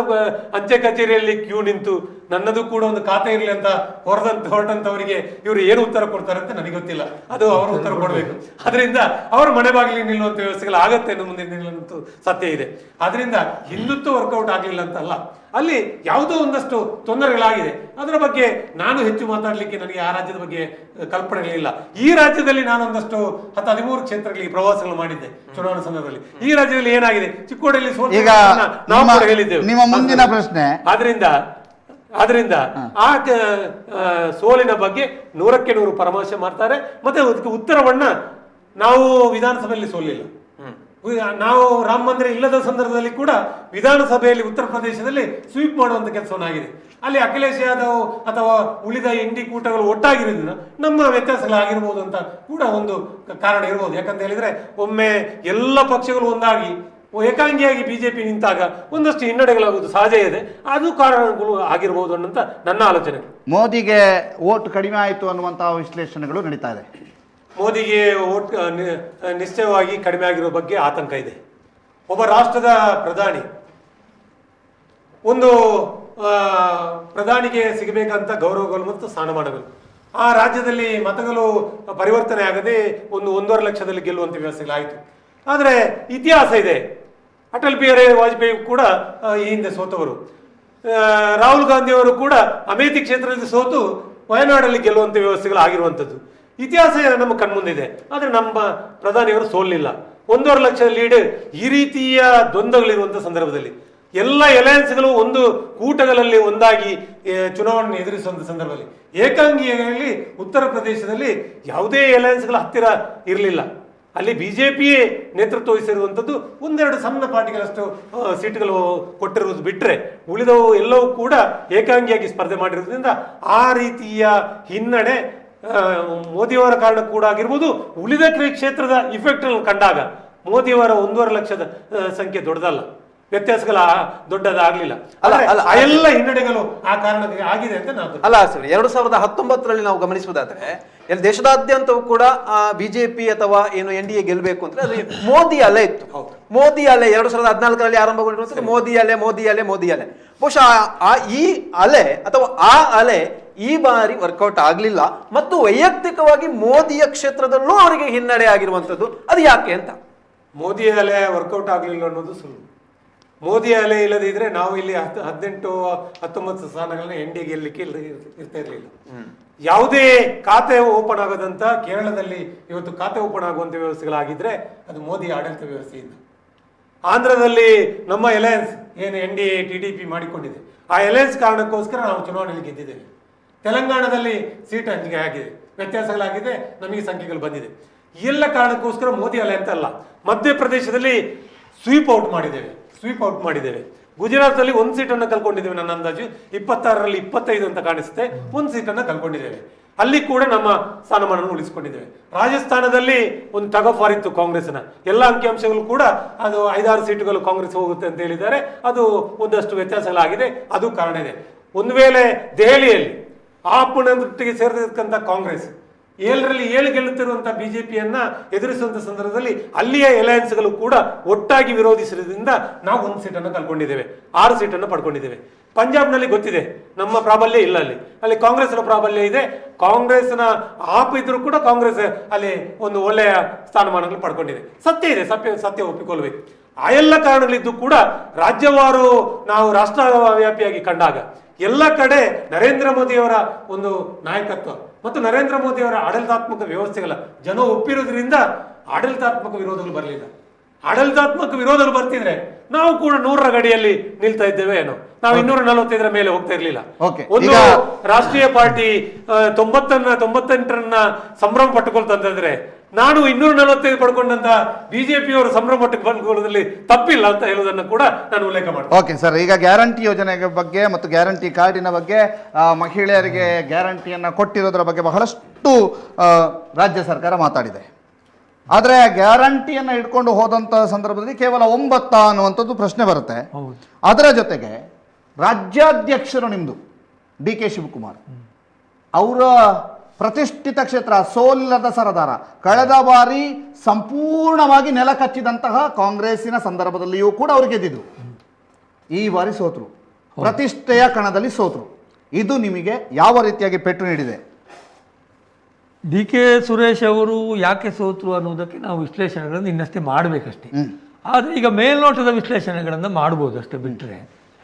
ಅಂಚೆ ಕಚೇರಿಯಲ್ಲಿ ಕ್ಯೂ ನಿಂತು ನನ್ನದು ಕೂಡ ಒಂದು ಖಾತೆ ಇರಲಿ ಅಂತ ಹೊರಟಂತವರಿಗೆ ಇವರು ಏನು ಉತ್ತರ ಕೊಡ್ತಾರೆ ಅಂತ ನನಗೆ ಗೊತ್ತಿಲ್ಲ, ಅದು ಅವರು ಉತ್ತರ ಕೊಡಬೇಕು. ಅದರಿಂದ ಅವರ ಮನೆ ಬಾಗಿಲಿಗೆ ನಿಲ್ಲುವಂತ ವ್ಯವಸ್ಥೆಗಳು ಆಗತ್ತೆ ಅನ್ನೋ ಮುಂದೆ ನಿಲ್ಲುವಂತ ಸತ್ಯ ಇದೆ. ಅದರಿಂದ ಹಿಂದುತ್ವ ವರ್ಕೌಟ್ ಆಗಲಿಲ್ಲ ಅಂತಲ್ಲ, ಅಲ್ಲಿ ಯಾವುದೋ ಒಂದಷ್ಟು ತೊಂದರೆಗಳಾಗಿದೆ. ಅದರ ಬಗ್ಗೆ ನಾನು ಹೆಚ್ಚು ಮಾತಾಡ್ಲಿಕ್ಕೆ ನನಗೆ ಆ ರಾಜ್ಯದ ಬಗ್ಗೆ ಕಲ್ಪನೆಗಳಿಲ್ಲ. ಈ ರಾಜ್ಯದಲ್ಲಿ ನಾನೊಂದಷ್ಟು 13 ಕ್ಷೇತ್ರಗಳಿಗೆ ಪ್ರವಾಸಗಳು ಮಾಡಿದ್ದೆ ಚುನಾವಣಾ ಸಂದರ್ಭದಲ್ಲಿ. ಈ ರಾಜ್ಯದಲ್ಲಿ ಏನಾಗಿದೆ, ಚಿಕ್ಕೋಡಿಯಲ್ಲಿ ನಾವು ಕೂಡ ಹೇಳಿದ್ದೇವೆ. ನಿಮ್ಮ ಮುಂದಿನ ಪ್ರಶ್ನೆ ಆದ್ರಿಂದ ಆ ಸೋಲಿನ ಬಗ್ಗೆ 100ಕ್ಕೆ 100 ಪರಾಮರ್ಶೆ ಮಾಡ್ತಾರೆ. ಮತ್ತೆ ಅದಕ್ಕೆ ಉತ್ತರವನ್ನ ನಾವು ವಿಧಾನಸಭೆಯಲ್ಲಿ ಸೋಲಿಲ್ಲ. ನಾವು ರಾಮ ಮಂದಿರ ಇಲ್ಲದ ಸಂದರ್ಭದಲ್ಲಿ ಕೂಡ ವಿಧಾನಸಭೆಯಲ್ಲಿ ಉತ್ತರ ಪ್ರದೇಶದಲ್ಲಿ ಸ್ವೀಪ್ ಮಾಡುವಂತ ಕೆಲಸವನ್ನಾಗಿದೆ. ಅಲ್ಲಿ ಅಖಿಲೇಶ್ ಯಾದವ್ ಅಥವಾ ಉಳಿದ ಇಂಡಿ ಕೂಟಗಳು ಒಟ್ಟಾಗಿರೋದ್ರಿಂದ ನಮ್ಮ ವ್ಯತ್ಯಾಸಗಳಾಗಿರ್ಬೋದು ಅಂತ ಕೂಡ ಒಂದು ಕಾರಣ ಇರ್ಬೋದು. ಯಾಕಂತ ಹೇಳಿದ್ರೆ ಒಮ್ಮೆ ಎಲ್ಲ ಪಕ್ಷಗಳು ಒಂದಾಗಿ ಏಕಾಂಗಿಯಾಗಿ ಬಿಜೆಪಿ ನಿಂತಾಗ ಒಂದಷ್ಟು ಹಿನ್ನಡೆಗಳಾಗುವುದು ಸಹಜ ಇದೆ, ಅದು ಕಾರಣಗಳು ಆಗಿರ್ಬೋದು ಅನ್ನೋಂತ ನನ್ನ ಆಲೋಚನೆ. ಮೋದಿಗೆ ವೋಟ್ ಕಡಿಮೆ ಆಯಿತು ಅನ್ನುವಂತಹ ವಿಶ್ಲೇಷಣೆಗಳು ನಡೀತಾ ಇದೆ. ಮೋದಿಗೆ ವೋಟ್ ನಿಶ್ಚಯವಾಗಿ ಕಡಿಮೆ ಆಗಿರೋ ಬಗ್ಗೆ ಆತಂಕ ಇದೆ. ಒಬ್ಬ ರಾಷ್ಟ್ರದ ಪ್ರಧಾನಿ, ಒಂದು ಪ್ರಧಾನಿಗೆ ಸಿಗಬೇಕಂತ ಗೌರವಗಳು ಮತ್ತು ಸ್ಥಾನಮಾನಗಳು, ಆ ರಾಜ್ಯದಲ್ಲಿ ಮತಗಳು ಪರಿವರ್ತನೆ ಆಗದೆ 1.5 ಲಕ್ಷದಲ್ಲಿ ಗೆಲ್ಲುವಂಥ ವ್ಯವಸ್ಥೆಗಳಾಯಿತು. ಆದರೆ ಇತಿಹಾಸ ಇದೆ. ಅಟಲ್ ಬಿಹಾರಿ ವಾಜಪೇಯಿ ಕೂಡ ಈ ಹಿಂದೆ ಸೋತವರು. ರಾಹುಲ್ ಗಾಂಧಿ ಅವರು ಕೂಡ ಅಮೇಥಿ ಕ್ಷೇತ್ರದಲ್ಲಿ ಸೋತು ವಯನಾಡಲ್ಲಿ ಗೆಲ್ಲುವಂಥ ವ್ಯವಸ್ಥೆಗಳು ಆಗಿರುವಂಥದ್ದು ಇತಿಹಾಸ ನಮ್ಮ ಕಣ್ಮುಂದಿದೆ. ಆದರೆ ನಮ್ಮ ಪ್ರಧಾನಿಯವರು ಸೋಲಿಲ್ಲ. 1.5 ಲಕ್ಷ ಲೀಡ್. ಈ ರೀತಿಯ ದ್ವಂದ್ವಗಳಿರುವಂಥ ಸಂದರ್ಭದಲ್ಲಿ ಎಲ್ಲ ಅಲಯನ್ಸ್ಗಳು ಒಂದು ಕೂಟಗಳಲ್ಲಿ ಒಂದಾಗಿ ಚುನಾವಣೆ ಎದುರಿಸುವಂಥ ಸಂದರ್ಭದಲ್ಲಿ ಏಕಾಂಗಿಯಲ್ಲಿ ಉತ್ತರ ಪ್ರದೇಶದಲ್ಲಿ ಯಾವುದೇ ಅಲಯನ್ಸ್ಗಳ ಹತ್ತಿರ ಇರಲಿಲ್ಲ. ಅಲ್ಲಿ ಬಿಜೆಪಿಯೇ ನೇತೃತ್ವ ವಹಿಸಿರುವಂಥದ್ದು 1-2 ಸಣ್ಣ ಪಾರ್ಟಿಗಳಷ್ಟು ಸೀಟುಗಳು ಕೊಟ್ಟಿರುವುದು ಬಿಟ್ಟರೆ ಉಳಿದವು ಎಲ್ಲವೂ ಕೂಡ ಏಕಾಂಗಿಯಾಗಿ ಸ್ಪರ್ಧೆ ಮಾಡಿರೋದ್ರಿಂದ ಆ ರೀತಿಯ ಹಿನ್ನಡೆ ಮೋದಿಯವರ ಕಾರಣ ಕೂಡ ಆಗಿರ್ಬೋದು. ಉಳಿದ ಕ್ಷೇತ್ರದ ಇಫೆಕ್ಟ್ ಕಂಡಾಗ ಮೋದಿಯವರ 1.5 ಲಕ್ಷದ ಸಂಖ್ಯೆ ದೊಡ್ಡದಲ್ಲ, ವ್ಯತ್ಯಾಸಗಳ ದೊಡ್ಡದಾಗ್ಲಿಲ್ಲ. ಎಲ್ಲ ಹಿನ್ನಡೆಗಳು ಆ ಕಾರಣಕ್ಕೆ ಆಗಿದೆ ಅಂತ ನಾವು ಅಲ್ಲ ಸರ್. 2019ರಲ್ಲಿ ನಾವು ಗಮನಿಸುವುದಾದ್ರೆ ಎಲ್ಲ ದೇಶದಾದ್ಯಂತವೂ ಕೂಡ ಬಿಜೆಪಿ ಅಥವಾ ಏನು NDA ಗೆಲ್ಲಬೇಕು ಅಂದ್ರೆ ಅದು ಮೋದಿ ಅಲೆ ಇತ್ತು. ಮೋದಿ ಅಲೆ 2014ರಲ್ಲಿ ಆರಂಭಗೊಂಡಿರುವಂತದ್ದು ಮೋದಿ ಅಲೆ. ಬಹುಶಃ ಈ ಅಲೆ ಅಥವಾ ಆ ಅಲೆ ಈ ಬಾರಿ ವರ್ಕೌಟ್ ಆಗ್ಲಿಲ್ಲ ಮತ್ತು ವೈಯಕ್ತಿಕವಾಗಿ ಮೋದಿಯ ಕ್ಷೇತ್ರದಲ್ಲೂ ಅವರಿಗೆ ಹಿನ್ನಡೆ ಆಗಿರುವಂತದ್ದು ಅದು ಯಾಕೆ ಅಂತ. ಮೋದಿ ಅಲೆ ವರ್ಕೌಟ್ ಆಗ್ಲಿಲ್ಲ ಅನ್ನೋದು ಸುಳ್ಳು. ಮೋದಿ ಅಲೆ ಇಲ್ಲದಿದ್ರೆ ನಾವು ಇಲ್ಲಿ 18-19 ಸ್ಥಾನಗಳನ್ನ NDA ಗೆಲ್ಲಲಿಕ್ಕೆ ಇರ್ತಾ ಇರಲಿಲ್ಲ. ಯಾವುದೇ ಖಾತೆ ಓಪನ್ ಆಗೋದಂತ ಕೇರಳದಲ್ಲಿ ಇವತ್ತು ಖಾತೆ ಓಪನ್ ಆಗುವಂತ ವ್ಯವಸ್ಥೆಗಳಾಗಿದ್ರೆ ಅದು ಮೋದಿ ಆಡಳಿತ ವ್ಯವಸ್ಥೆಯಿಂದ. ಆಂಧ್ರದಲ್ಲಿ ನಮ್ಮ ಅಲಯನ್ಸ್ ಏನು NDA TDP ಮಾಡಿಕೊಂಡಿದೆ, ಆ ಅಲಯನ್ಸ್ ಕಾರಣಕ್ಕೋಸ್ಕರ ನಾವು ಚುನಾವಣೆಯಲ್ಲಿ ಗೆದ್ದಿದ್ದೇವೆ. ತೆಲಂಗಾಣದಲ್ಲಿ ಸೀಟ್ ಹಂಚಿಕೆ ಆಗಿದೆ, ವ್ಯತ್ಯಾಸಗಳಾಗಿದೆ, ನಮಗೆ ಸಂಖ್ಯೆಗಳು ಬಂದಿದೆ. ಎಲ್ಲ ಕಾರಣಕ್ಕೋಸ್ಕರ ಮೋದಿ ಅಲೆ ಅಂತ ಅಲ್ಲ. ಮಧ್ಯಪ್ರದೇಶದಲ್ಲಿ ಸ್ವೀಪ್ ಔಟ್ ಮಾಡಿದ್ದೇವೆ. ಗುಜರಾತ್ನಲ್ಲಿ 1 ಸೀಟನ್ನು ಕಳ್ಕೊಂಡಿದ್ದೇವೆ. ನನ್ನ ಅಂದಾಜು 26ರಲ್ಲಿ 25 ಅಂತ ಕಾಣಿಸುತ್ತೆ. 1 ಸೀಟನ್ನು ಕಳ್ಕೊಂಡಿದ್ದೇವೆ. ಅಲ್ಲಿ ಕೂಡ ನಮ್ಮ ಸ್ಥಾನಮಾನ ಉಳಿಸಿಕೊಂಡಿದ್ದೇವೆ. ರಾಜಸ್ಥಾನದಲ್ಲಿ ಒಂದು ಟಗ್ ಆಫ್ ವಾರ್ ಇತ್ತು ಕಾಂಗ್ರೆಸ್ನ. ಎಲ್ಲ ಅಂಕಿಅಂಶಗಳು ಕೂಡ ಅದು 5-6 ಸೀಟುಗಳು ಕಾಂಗ್ರೆಸ್ ಹೋಗುತ್ತೆ ಅಂತ ಹೇಳಿದ್ದಾರೆ. ಅದು ಒಂದಷ್ಟು ವ್ಯತ್ಯಾಸಗಳಾಗಿದೆ, ಅದು ಕಾರಣ ಇದೆ. ಒಂದು ವೇಳೆ ದೆಹಲಿಯಲ್ಲಿ ಆಪಣದೊಟ್ಟಿಗೆ ಸೇರಿರ್ತಕ್ಕಂಥ ಕಾಂಗ್ರೆಸ್ 7ರಲ್ಲಿ 7 ಗೆಲ್ಲುತ್ತಿರುವಂತಹ ಬಿಜೆಪಿಯನ್ನ ಎದುರಿಸುವಂತ ಸಂದರ್ಭದಲ್ಲಿ ಅಲ್ಲಿಯ ಅಲಯನ್ಸ್ಗಳು ಕೂಡ ಒಟ್ಟಾಗಿ ವಿರೋಧಿಸಿರೋದ್ರಿಂದ ನಾವು 1 ಸೀಟನ್ನು ಕಳ್ಕೊಂಡಿದ್ದೇವೆ, 6 ಸೀಟನ್ನು ಪಡ್ಕೊಂಡಿದ್ದೇವೆ. ಪಂಜಾಬ್ನಲ್ಲಿ ಗೊತ್ತಿದೆ ನಮ್ಮ ಪ್ರಾಬಲ್ಯ ಇಲ್ಲ, ಅಲ್ಲಿ ಕಾಂಗ್ರೆಸ್ನ ಪ್ರಾಬಲ್ಯ ಇದೆ. ಕಾಂಗ್ರೆಸ್ನ ಆಪ್ ಇದ್ರೂ ಕೂಡ ಕಾಂಗ್ರೆಸ್ ಅಲ್ಲಿ ಒಂದು ಒಳ್ಳೆಯ ಸ್ಥಾನಮಾನಗಳು ಪಡ್ಕೊಂಡಿದೆ. ಸತ್ಯ ಇದೆ, ಸತ್ಯ ಒಪ್ಪಿಕೊಳ್ಳಬೇಕು. ಆ ಎಲ್ಲ ಕಾರಣಗಳಿದ್ದು ಕೂಡ ರಾಜ್ಯವಾರು ನಾವು ರಾಷ್ಟ್ರ ವ್ಯಾಪಿಯಾಗಿ ಕಂಡಾಗ ಎಲ್ಲ ಕಡೆ ನರೇಂದ್ರ ಮೋದಿಯವರ ಒಂದು ನಾಯಕತ್ವ ಮತ್ತು ನರೇಂದ್ರ ಮೋದಿಯವರ ಆಡಳಿತಾತ್ಮಕ ವ್ಯವಸ್ಥೆಗಳ ಜನ ಒಪ್ಪಿರೋದ್ರಿಂದ ಆಡಳಿತಾತ್ಮಕ ವಿರೋಧಗಳು ಬರಲಿಲ್ಲ. ಆಡಳಿತಾತ್ಮಕ ವಿರೋಧಗಳು ಬರ್ತಿದ್ರೆ ನಾವು ಕೂಡ 100ರ ಗಡಿಯಲ್ಲಿ ನಿಲ್ತಾ ಇದ್ದೇವೆ ಏನೋ, ನಾವು 245ರ ಮೇಲೆ ಹೋಗ್ತಾ ಇರ್ಲಿಲ್ಲ. ಒಂದು ರಾಷ್ಟ್ರೀಯ ಪಾರ್ಟಿ 98ರನ್ನ ಸಂಭ್ರಮ ಪಟ್ಟುಕೊಳ್ತಂತಂದ್ರೆ ನಾನು 245 ಪಡ್ಕೊಂಡಂತ ಬಿಜೆಪಿಯವರು ಸಂಭ್ರಮ ಪಟ್ಟುಕೊಳ್ಳೋದ್ರಲ್ಲಿ ತಪ್ಪಿಲ್ಲ ಅಂತ ಹೇಳೋದನ್ನ ಕೂಡ ನಾನು ಉಲ್ಲೇಖ ಮಾಡ್ತೀನಿ. ಓಕೆ ಸರ್, ಈಗ ಗ್ಯಾರಂಟಿ ಯೋಜನೆ ಬಗ್ಗೆ ಮತ್ತು ಗ್ಯಾರಂಟಿ ಕಾರ್ಡಿನ ಬಗ್ಗೆ, ಮಹಿಳೆಯರಿಗೆ ಗ್ಯಾರಂಟಿಯನ್ನ ಕೊಟ್ಟಿರೋದ್ರ ಬಗ್ಗೆ ಬಹಳಷ್ಟು ರಾಜ್ಯ ಸರ್ಕಾರ ಮಾತಾಡಿದೆ. ಆದರೆ ಗ್ಯಾರಂಟಿಯನ್ನು ಇಟ್ಕೊಂಡು ಹೋದಂಥ ಸಂದರ್ಭದಲ್ಲಿ ಕೇವಲ 9 ಅನ್ನುವಂಥದ್ದು ಪ್ರಶ್ನೆ ಬರುತ್ತೆ. ಅದರ ಜೊತೆಗೆ ರಾಜ್ಯಾಧ್ಯಕ್ಷರು ನಿಮ್ಮದು DK ಶಿವಕುಮಾರ್ ಅವರ ಪ್ರತಿಷ್ಠಿತ ಕ್ಷೇತ್ರ ಸೋಲಿಲ್ಲದ ಸರದಾರ, ಕಳೆದ ಬಾರಿ ಸಂಪೂರ್ಣವಾಗಿ ನೆಲ ಕಚ್ಚಿದಂತಹ ಕಾಂಗ್ರೆಸ್ಸಿನ ಸಂದರ್ಭದಲ್ಲಿಯೂ ಕೂಡ ಅವರು ಗೆದ್ದಿದ್ರು. ಈ ಬಾರಿ ಸೋತರು, ಪ್ರತಿಷ್ಠೆಯ ಕಣದಲ್ಲಿ ಸೋತರು. ಇದು ನಿಮಗೆ ಯಾವ ರೀತಿಯಾಗಿ ಪೆಟ್ಟು ನೀಡಿದೆ? DK ಸುರೇಶ್ ಅವರು ಯಾಕೆ ಸೋತರು ಅನ್ನೋದಕ್ಕೆ ನಾವು ವಿಶ್ಲೇಷಣೆಗಳನ್ನು ಇನ್ನಷ್ಟೇ ಮಾಡಬೇಕಷ್ಟೇ. ಆದರೆ ಈಗ ಮೇಲ್ನೋಟದ ವಿಶ್ಲೇಷಣೆಗಳನ್ನು ಮಾಡ್ಬೋದು ಅಷ್ಟೇ, ಬಿಟ್ಟರೆ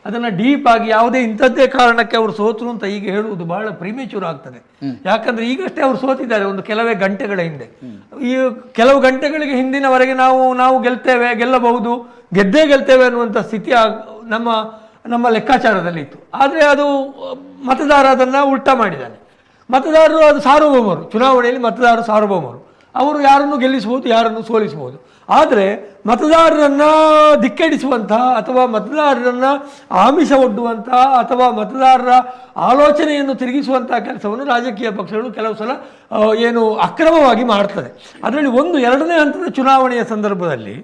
ಅದನ್ನು ಡೀಪ್ ಆಗಿ ಯಾವುದೇ ಇಂಥದ್ದೇ ಕಾರಣಕ್ಕೆ ಅವರು ಸೋತರು ಅಂತ ಈಗ ಹೇಳುವುದು ಬಹಳ ಪ್ರಿಮೇಚೂರ್ ಆಗ್ತದೆ. ಯಾಕಂದ್ರೆ ಈಗಷ್ಟೇ ಅವರು ಸೋತಿದ್ದಾರೆ ಒಂದು ಕೆಲವೇ ಗಂಟೆಗಳ ಹಿಂದೆ. ಈ ಕೆಲವು ಗಂಟೆಗಳಿಗೆ ಹಿಂದಿನವರೆಗೆ ನಾವು ಗೆಲ್ಲಬಹುದು, ಗೆದ್ದೇ ಗೆಲ್ತೇವೆ ಅನ್ನುವಂಥ ಸ್ಥಿತಿ ನಮ್ಮ ಲೆಕ್ಕಾಚಾರದಲ್ಲಿ ಇತ್ತು. ಆದರೆ ಅದು ಮತದಾರ ಅದನ್ನು ಉಲ್ಟಾ ಮಾಡಿದ್ದಾನೆ. ಮತದಾರರು ಅದು ಸಾರ್ವಭೌಮರು, ಚುನಾವಣೆಯಲ್ಲಿ ಮತದಾರರು ಸಾರ್ವಭೌಮರು, ಅವರು ಯಾರನ್ನು ಗೆಲ್ಲಿಸಬಹುದು, ಯಾರನ್ನು ಸೋಲಿಸಬಹುದು. ಆದರೆ ಮತದಾರರನ್ನು ದಿಕ್ಕೆಡಿಸುವಂತಹ ಅಥವಾ ಮತದಾರರನ್ನು ಆಮಿಷ ಒಡ್ಡುವಂತಹ ಅಥವಾ ಮತದಾರರ ಆಲೋಚನೆಯನ್ನು ತಿರುಗಿಸುವಂತಹ ಕೆಲಸವನ್ನು ರಾಜಕೀಯ ಪಕ್ಷಗಳು ಕೆಲವು ಸಲ ಏನು ಅಕ್ರಮವಾಗಿ ಮಾಡ್ತದೆ. ಅದರಲ್ಲಿ ಒಂದು 2ನೇ ಹಂತದ ಚುನಾವಣೆಯ ಸಂದರ್ಭದಲ್ಲಿ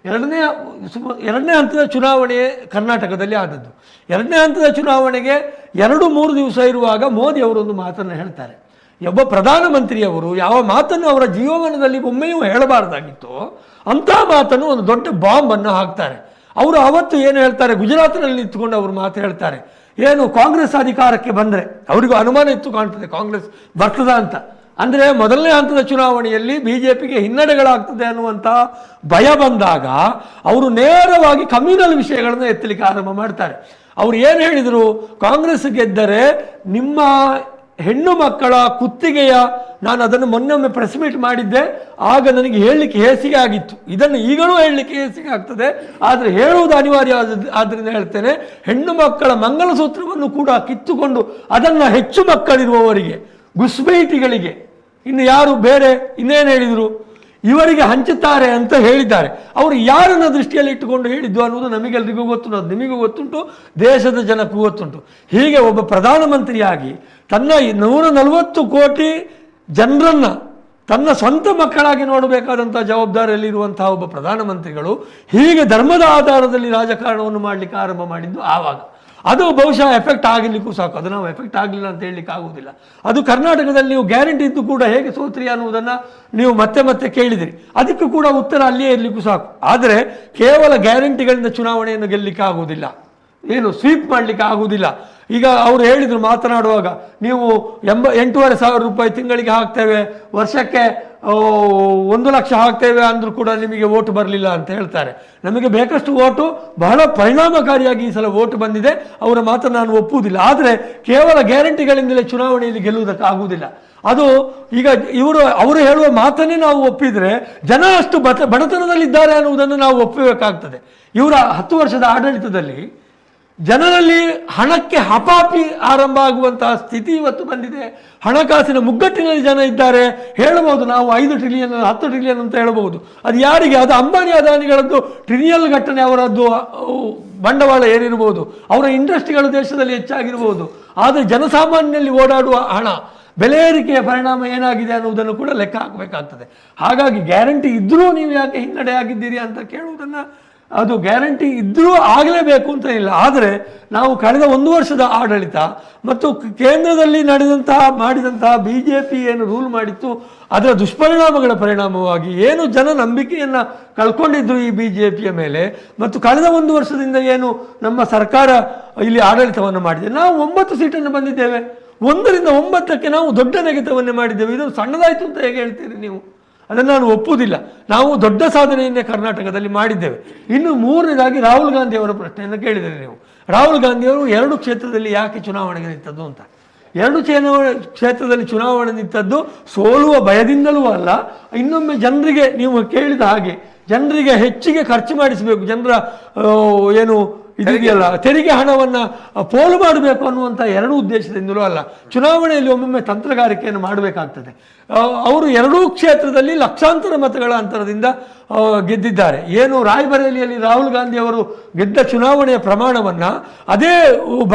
ಎರಡನೇ ಹಂತದ ಚುನಾವಣೆ ಕರ್ನಾಟಕದಲ್ಲಿ ಆದದ್ದು. 2ನೇ ಹಂತದ ಚುನಾವಣೆಗೆ 2-3 ದಿವಸ ಇರುವಾಗ ಮೋದಿ ಅವರೊಂದು ಮಾತನ್ನು ಹೇಳ್ತಾರೆ. ಒಬ್ಬ ಪ್ರಧಾನಮಂತ್ರಿಯವರು ಯಾವ ಮಾತನ್ನು ಅವರ ಜೀವಮಾನದಲ್ಲಿ ಒಮ್ಮೆಯೂ ಹೇಳಬಾರ್ದಾಗಿತ್ತು ಅಂಥ ಮಾತನ್ನು ಒಂದು ದೊಡ್ಡ ಬಾಂಬನ್ನು ಹಾಕ್ತಾರೆ. ಅವರು ಅವತ್ತು ಏನು ಹೇಳ್ತಾರೆ, ಗುಜರಾತ್ನಲ್ಲಿ ನಿಂತ್ಕೊಂಡು ಅವರು ಮಾತು ಹೇಳ್ತಾರೆ, ಏನು ಕಾಂಗ್ರೆಸ್ ಅಧಿಕಾರಕ್ಕೆ ಬಂದರೆ ಅವರಿಗೂ ಅನುಮಾನ ಇತ್ತು ಕಾಣ್ತದೆ ಕಾಂಗ್ರೆಸ್ ಬರ್ತದ ಅಂತ. ಅಂದರೆ 1ನೇ ಹಂತದ ಚುನಾವಣೆಯಲ್ಲಿ BJPಗೆ ಹಿನ್ನಡೆಗಳಾಗ್ತದೆ ಅನ್ನುವಂಥ ಭಯ ಬಂದಾಗ ಅವರು ನೇರವಾಗಿ ಕಮ್ಯುನಲ್ ವಿಷಯಗಳನ್ನು ಎತ್ತಲಿಕ್ಕೆ ಆರಂಭ ಮಾಡ್ತಾರೆ. ಅವರು ಏನು ಹೇಳಿದರು, ಕಾಂಗ್ರೆಸ್ ಗೆದ್ದರೆ ನಿಮ್ಮ ಹೆಣ್ಣು ಮಕ್ಕಳ ಕುತ್ತಿಗೆಯ, ನಾನು ಅದನ್ನು ಮೊನ್ನೊಮ್ಮೆ ಪ್ರೆಸ್ ಮೀಟ್ ಮಾಡಿದ್ದೆ, ಆಗ ನನಗೆ ಹೇಳಲಿಕ್ಕೆ ಹೇಸಿಗೆ ಆಗಿತ್ತು, ಇದನ್ನು ಈಗಲೂ ಹೇಳಲಿಕ್ಕೆ ಹೇಸಿಗೆ ಆಗ್ತದೆ, ಆದರೆ ಹೇಳುವುದು ಅನಿವಾರ್ಯ ಆದ್ದರಿಂದ ಹೇಳ್ತೇನೆ, ಹೆಣ್ಣು ಮಕ್ಕಳ ಮಂಗಲಸೂತ್ರವನ್ನು ಕೂಡ ಕಿತ್ತುಕೊಂಡು ಅದನ್ನು ಹೆಚ್ಚು ಮಕ್ಕಳಿರುವವರಿಗೆ, ಗುಸ್ಬೈಟಿಗಳಿಗೆ, ಇನ್ನು ಯಾರು ಬೇರೆ ಇನ್ನೇನು ಹೇಳಿದರು, ಇವರಿಗೆ ಹಂಚುತ್ತಾರೆ ಅಂತ ಹೇಳಿದ್ದಾರೆ. ಅವರು ಯಾರನ್ನ ದೃಷ್ಟಿಯಲ್ಲಿ ಇಟ್ಟುಕೊಂಡು ಹೇಳಿದ್ದು ಅನ್ನೋದು ನಮಗೆಲ್ಲರಿಗೂ ಗೊತ್ತುಂಟು, ಅದು ನಿಮಗೂ ಗೊತ್ತುಂಟು, ದೇಶದ ಜನಕ್ಕೂ ಗೊತ್ತುಂಟು. ಹೀಗೆ ಒಬ್ಬ ಪ್ರಧಾನಮಂತ್ರಿಯಾಗಿ ತನ್ನ 140 ಕೋಟಿ ಜನರನ್ನು ತನ್ನ ಸ್ವಂತ ಮಕ್ಕಳಾಗಿ ನೋಡಬೇಕಾದಂಥ ಜವಾಬ್ದಾರಿಯಲ್ಲಿರುವಂತಹ ಒಬ್ಬ ಪ್ರಧಾನಮಂತ್ರಿಗಳು ಹೀಗೆ ಧರ್ಮದ ಆಧಾರದಲ್ಲಿ ರಾಜಕಾರಣವನ್ನು ಮಾಡಲಿಕ್ಕೆ ಆರಂಭ ಮಾಡಿದ್ದು ಆವಾಗ. ಅದು ಬಹುಶಃ ಎಫೆಕ್ಟ್ ಆಗಲಿಕ್ಕೂ ಸಾಕು. ಅದು ನಾವು ಎಫೆಕ್ಟ್ ಆಗಲಿಲ್ಲ ಅಂತ ಹೇಳಲಿಕ್ಕೆ ಆಗುವುದಿಲ್ಲ. ಅದು ಕರ್ನಾಟಕದಲ್ಲಿ ನೀವು ಗ್ಯಾರಂಟಿ ಇದ್ದು ಕೂಡ ಹೇಗೆ ಸೋತ್ರಿ ಅನ್ನುವುದನ್ನು ನೀವು ಮತ್ತೆ ಕೇಳಿದಿರಿ, ಅದಕ್ಕೂ ಕೂಡ ಉತ್ತರ ಅಲ್ಲಿಯೇ ಇರಲಿಕ್ಕೂ ಸಾಕು. ಆದರೆ ಕೇವಲ ಗ್ಯಾರಂಟಿಗಳಿಂದ ಚುನಾವಣೆಯನ್ನು ಗೆಲ್ಲಲಿಕ್ಕೆ ಆಗುವುದಿಲ್ಲ, ಏನು ಸ್ವೀಪ್ ಮಾಡಲಿಕ್ಕೆ ಆಗುವುದಿಲ್ಲ. ಈಗ ಅವರು ಹೇಳಿದರು ಮಾತನಾಡುವಾಗ, ನೀವು 8,500 ರೂಪಾಯಿ ತಿಂಗಳಿಗೆ ಹಾಕ್ತೇವೆ, ವರ್ಷಕ್ಕೆ 1 ಲಕ್ಷ ಹಾಕ್ತೇವೆ ಅಂದರೂ ಕೂಡ ನಿಮಗೆ ಓಟು ಬರಲಿಲ್ಲ ಅಂತ ಹೇಳ್ತಾರೆ. ನಮಗೆ ಬೇಕಷ್ಟು ಓಟು, ಬಹಳ ಪರಿಣಾಮಕಾರಿಯಾಗಿ ಈ ಸಲ ಓಟು ಬಂದಿದೆ, ಅವರ ಮಾತನ್ನು ನಾನು ಒಪ್ಪುವುದಿಲ್ಲ. ಆದರೆ ಕೇವಲ ಗ್ಯಾರಂಟಿಗಳಿಂದಲೇ ಚುನಾವಣೆಯಲ್ಲಿ ಗೆಲ್ಲುವುದಕ್ಕೆ ಆಗುವುದಿಲ್ಲ. ಅದು ಈಗ ಅವರು ಹೇಳುವ ಮಾತನ್ನೇ ನಾವು ಒಪ್ಪಿದರೆ ಜನ ಅಷ್ಟು ಬಡತನದಲ್ಲಿದ್ದಾರೆ ಅನ್ನುವುದನ್ನು ನಾವು ಒಪ್ಪಬೇಕಾಗ್ತದೆ. ಇವರ 10 ವರ್ಷದ ಆಡಳಿತದಲ್ಲಿ ಜನರಲ್ಲಿ ಹಣಕ್ಕೆ ಹಪಾಪಿ ಆರಂಭ ಆಗುವಂತಹ ಸ್ಥಿತಿ ಇವತ್ತು ಬಂದಿದೆ. ಹಣಕಾಸಿನ ಮುಗ್ಗಟ್ಟಿನಲ್ಲಿ ಜನ ಇದ್ದಾರೆ. ಹೇಳಬಹುದು ನಾವು 5 ಟ್ರಿಲಿಯನ್ 10 ಟ್ರಿಲಿಯನ್ ಅಂತ ಹೇಳಬಹುದು. ಅದು ಯಾರಿಗೆ? ಅದು ಅಂಬಾನಿ ಅದಾನಿಗಳದ್ದು ಟ್ರಿಲಿಯನ್ ಘಟನೆ, ಅವರದ್ದು ಬಂಡವಾಳ ಏನಿರ್ಬೋದು, ಅವರ ಇಂಡಸ್ಟ್ರಿಗಳು ದೇಶದಲ್ಲಿ ಹೆಚ್ಚಾಗಿರ್ಬೋದು. ಆದರೆ ಜನಸಾಮಾನ್ಯನಲ್ಲಿ ಓಡಾಡುವ ಹಣ ಬೆಲೆ ಏರಿಕೆಯ ಪರಿಣಾಮ ಏನಾಗಿದೆ ಅನ್ನುವುದನ್ನು ಕೂಡ ಲೆಕ್ಕ ಹಾಕಬೇಕಾಗ್ತದೆ. ಹಾಗಾಗಿ ಗ್ಯಾರಂಟಿ ಇದ್ದರೂ ನೀವು ಯಾಕೆ ಹಿನ್ನಡೆ ಆಗಿದ್ದೀರಿ ಅಂತ ಕೇಳುವುದನ್ನು ಅದು ಗ್ಯಾರಂಟಿ ಇದ್ದರೂ ಆಗಲೇಬೇಕು ಅಂತ ಇಲ್ಲ. ಆದರೆ ನಾವು ಕಳೆದ 1 ವರ್ಷದ ಆಡಳಿತ ಮತ್ತು ಕೇಂದ್ರದಲ್ಲಿ ಮಾಡಿದಂತಹ BJP ಏನು ರೂಲ್ ಮಾಡಿತ್ತು ಅದರ ದುಷ್ಪರಿಣಾಮಗಳ ಪರಿಣಾಮವಾಗಿ ಏನು ಜನ ನಂಬಿಕೆಯನ್ನು ಕಳ್ಕೊಂಡಿದ್ರು ಈ BJPಯ ಮೇಲೆ, ಮತ್ತು ಕಳೆದ 1 ವರ್ಷದಿಂದ ಏನು ನಮ್ಮ ಸರ್ಕಾರ ಇಲ್ಲಿ ಆಡಳಿತವನ್ನು ಮಾಡಿದೆ, ನಾವು 9 ಸೀಟನ್ನು ಬಂದಿದ್ದೇವೆ. 1ರಿಂದ 9ಕ್ಕೆ ನಾವು ದೊಡ್ಡ ನೆಗೆತವನ್ನೇ ಮಾಡಿದ್ದೇವೆ. ಇದು ಸಣ್ಣದಾಯಿತು ಅಂತ ಹೇಗೆ ಹೇಳ್ತೀರಿ ನೀವು? ಅದನ್ನು ನಾನು ಒಪ್ಪುವುದಿಲ್ಲ. ನಾವು ದೊಡ್ಡ ಸಾಧನೆಯನ್ನೇ ಕರ್ನಾಟಕದಲ್ಲಿ ಮಾಡಿದ್ದೇವೆ. ಇನ್ನು 3ನೇದಾಗಿ ರಾಹುಲ್ ಗಾಂಧಿ ಅವರ ಪ್ರಶ್ನೆಯನ್ನು ಕೇಳಿದರೆ ನೀವು, ರಾಹುಲ್ ಗಾಂಧಿಯವರು 2 ಕ್ಷೇತ್ರದಲ್ಲಿ ಯಾಕೆ ಚುನಾವಣೆಗೆ ನಿಂತದ್ದು ಅಂತ. 2 ಕ್ಷೇತ್ರದಲ್ಲಿ ಚುನಾವಣೆ ನಿಂತದ್ದು ಸೋಲುವ ಭಯದಿಂದಲೂ ಅಲ್ಲ, ಇನ್ನೊಮ್ಮೆ ಜನರಿಗೆ ನೀವು ಕೇಳಿದ ಹಾಗೆ ಜನರಿಗೆ ಹೆಚ್ಚಿಗೆ ಖರ್ಚು ಮಾಡಿಸಬೇಕು, ಜನರ ಏನು ಇದೆಯಲ್ಲ ತೆರಿಗೆ ಹಣವನ್ನು ಪೋಲು ಮಾಡಬೇಕು ಅನ್ನುವಂಥ 2 ಉದ್ದೇಶದಿಂದಲೂ ಅಲ್ಲ. ಚುನಾವಣೆಯಲ್ಲಿ ಒಮ್ಮೊಮ್ಮೆ ತಂತ್ರಗಾರಿಕೆಯನ್ನು ಮಾಡಬೇಕಾಗ್ತದೆ. ಅವರು 2 ಕ್ಷೇತ್ರದಲ್ಲಿ ಲಕ್ಷಾಂತರ ಮತಗಳ ಅಂತರದಿಂದ ಗೆದ್ದಿದ್ದಾರೆ. ಏನು ರಾಯ್ಬರೇಲಿಯಲ್ಲಿ ರಾಹುಲ್ ಗಾಂಧಿ ಅವರು ಗೆದ್ದ ಚುನಾವಣೆಯ ಪ್ರಮಾಣವನ್ನು ಅದೇ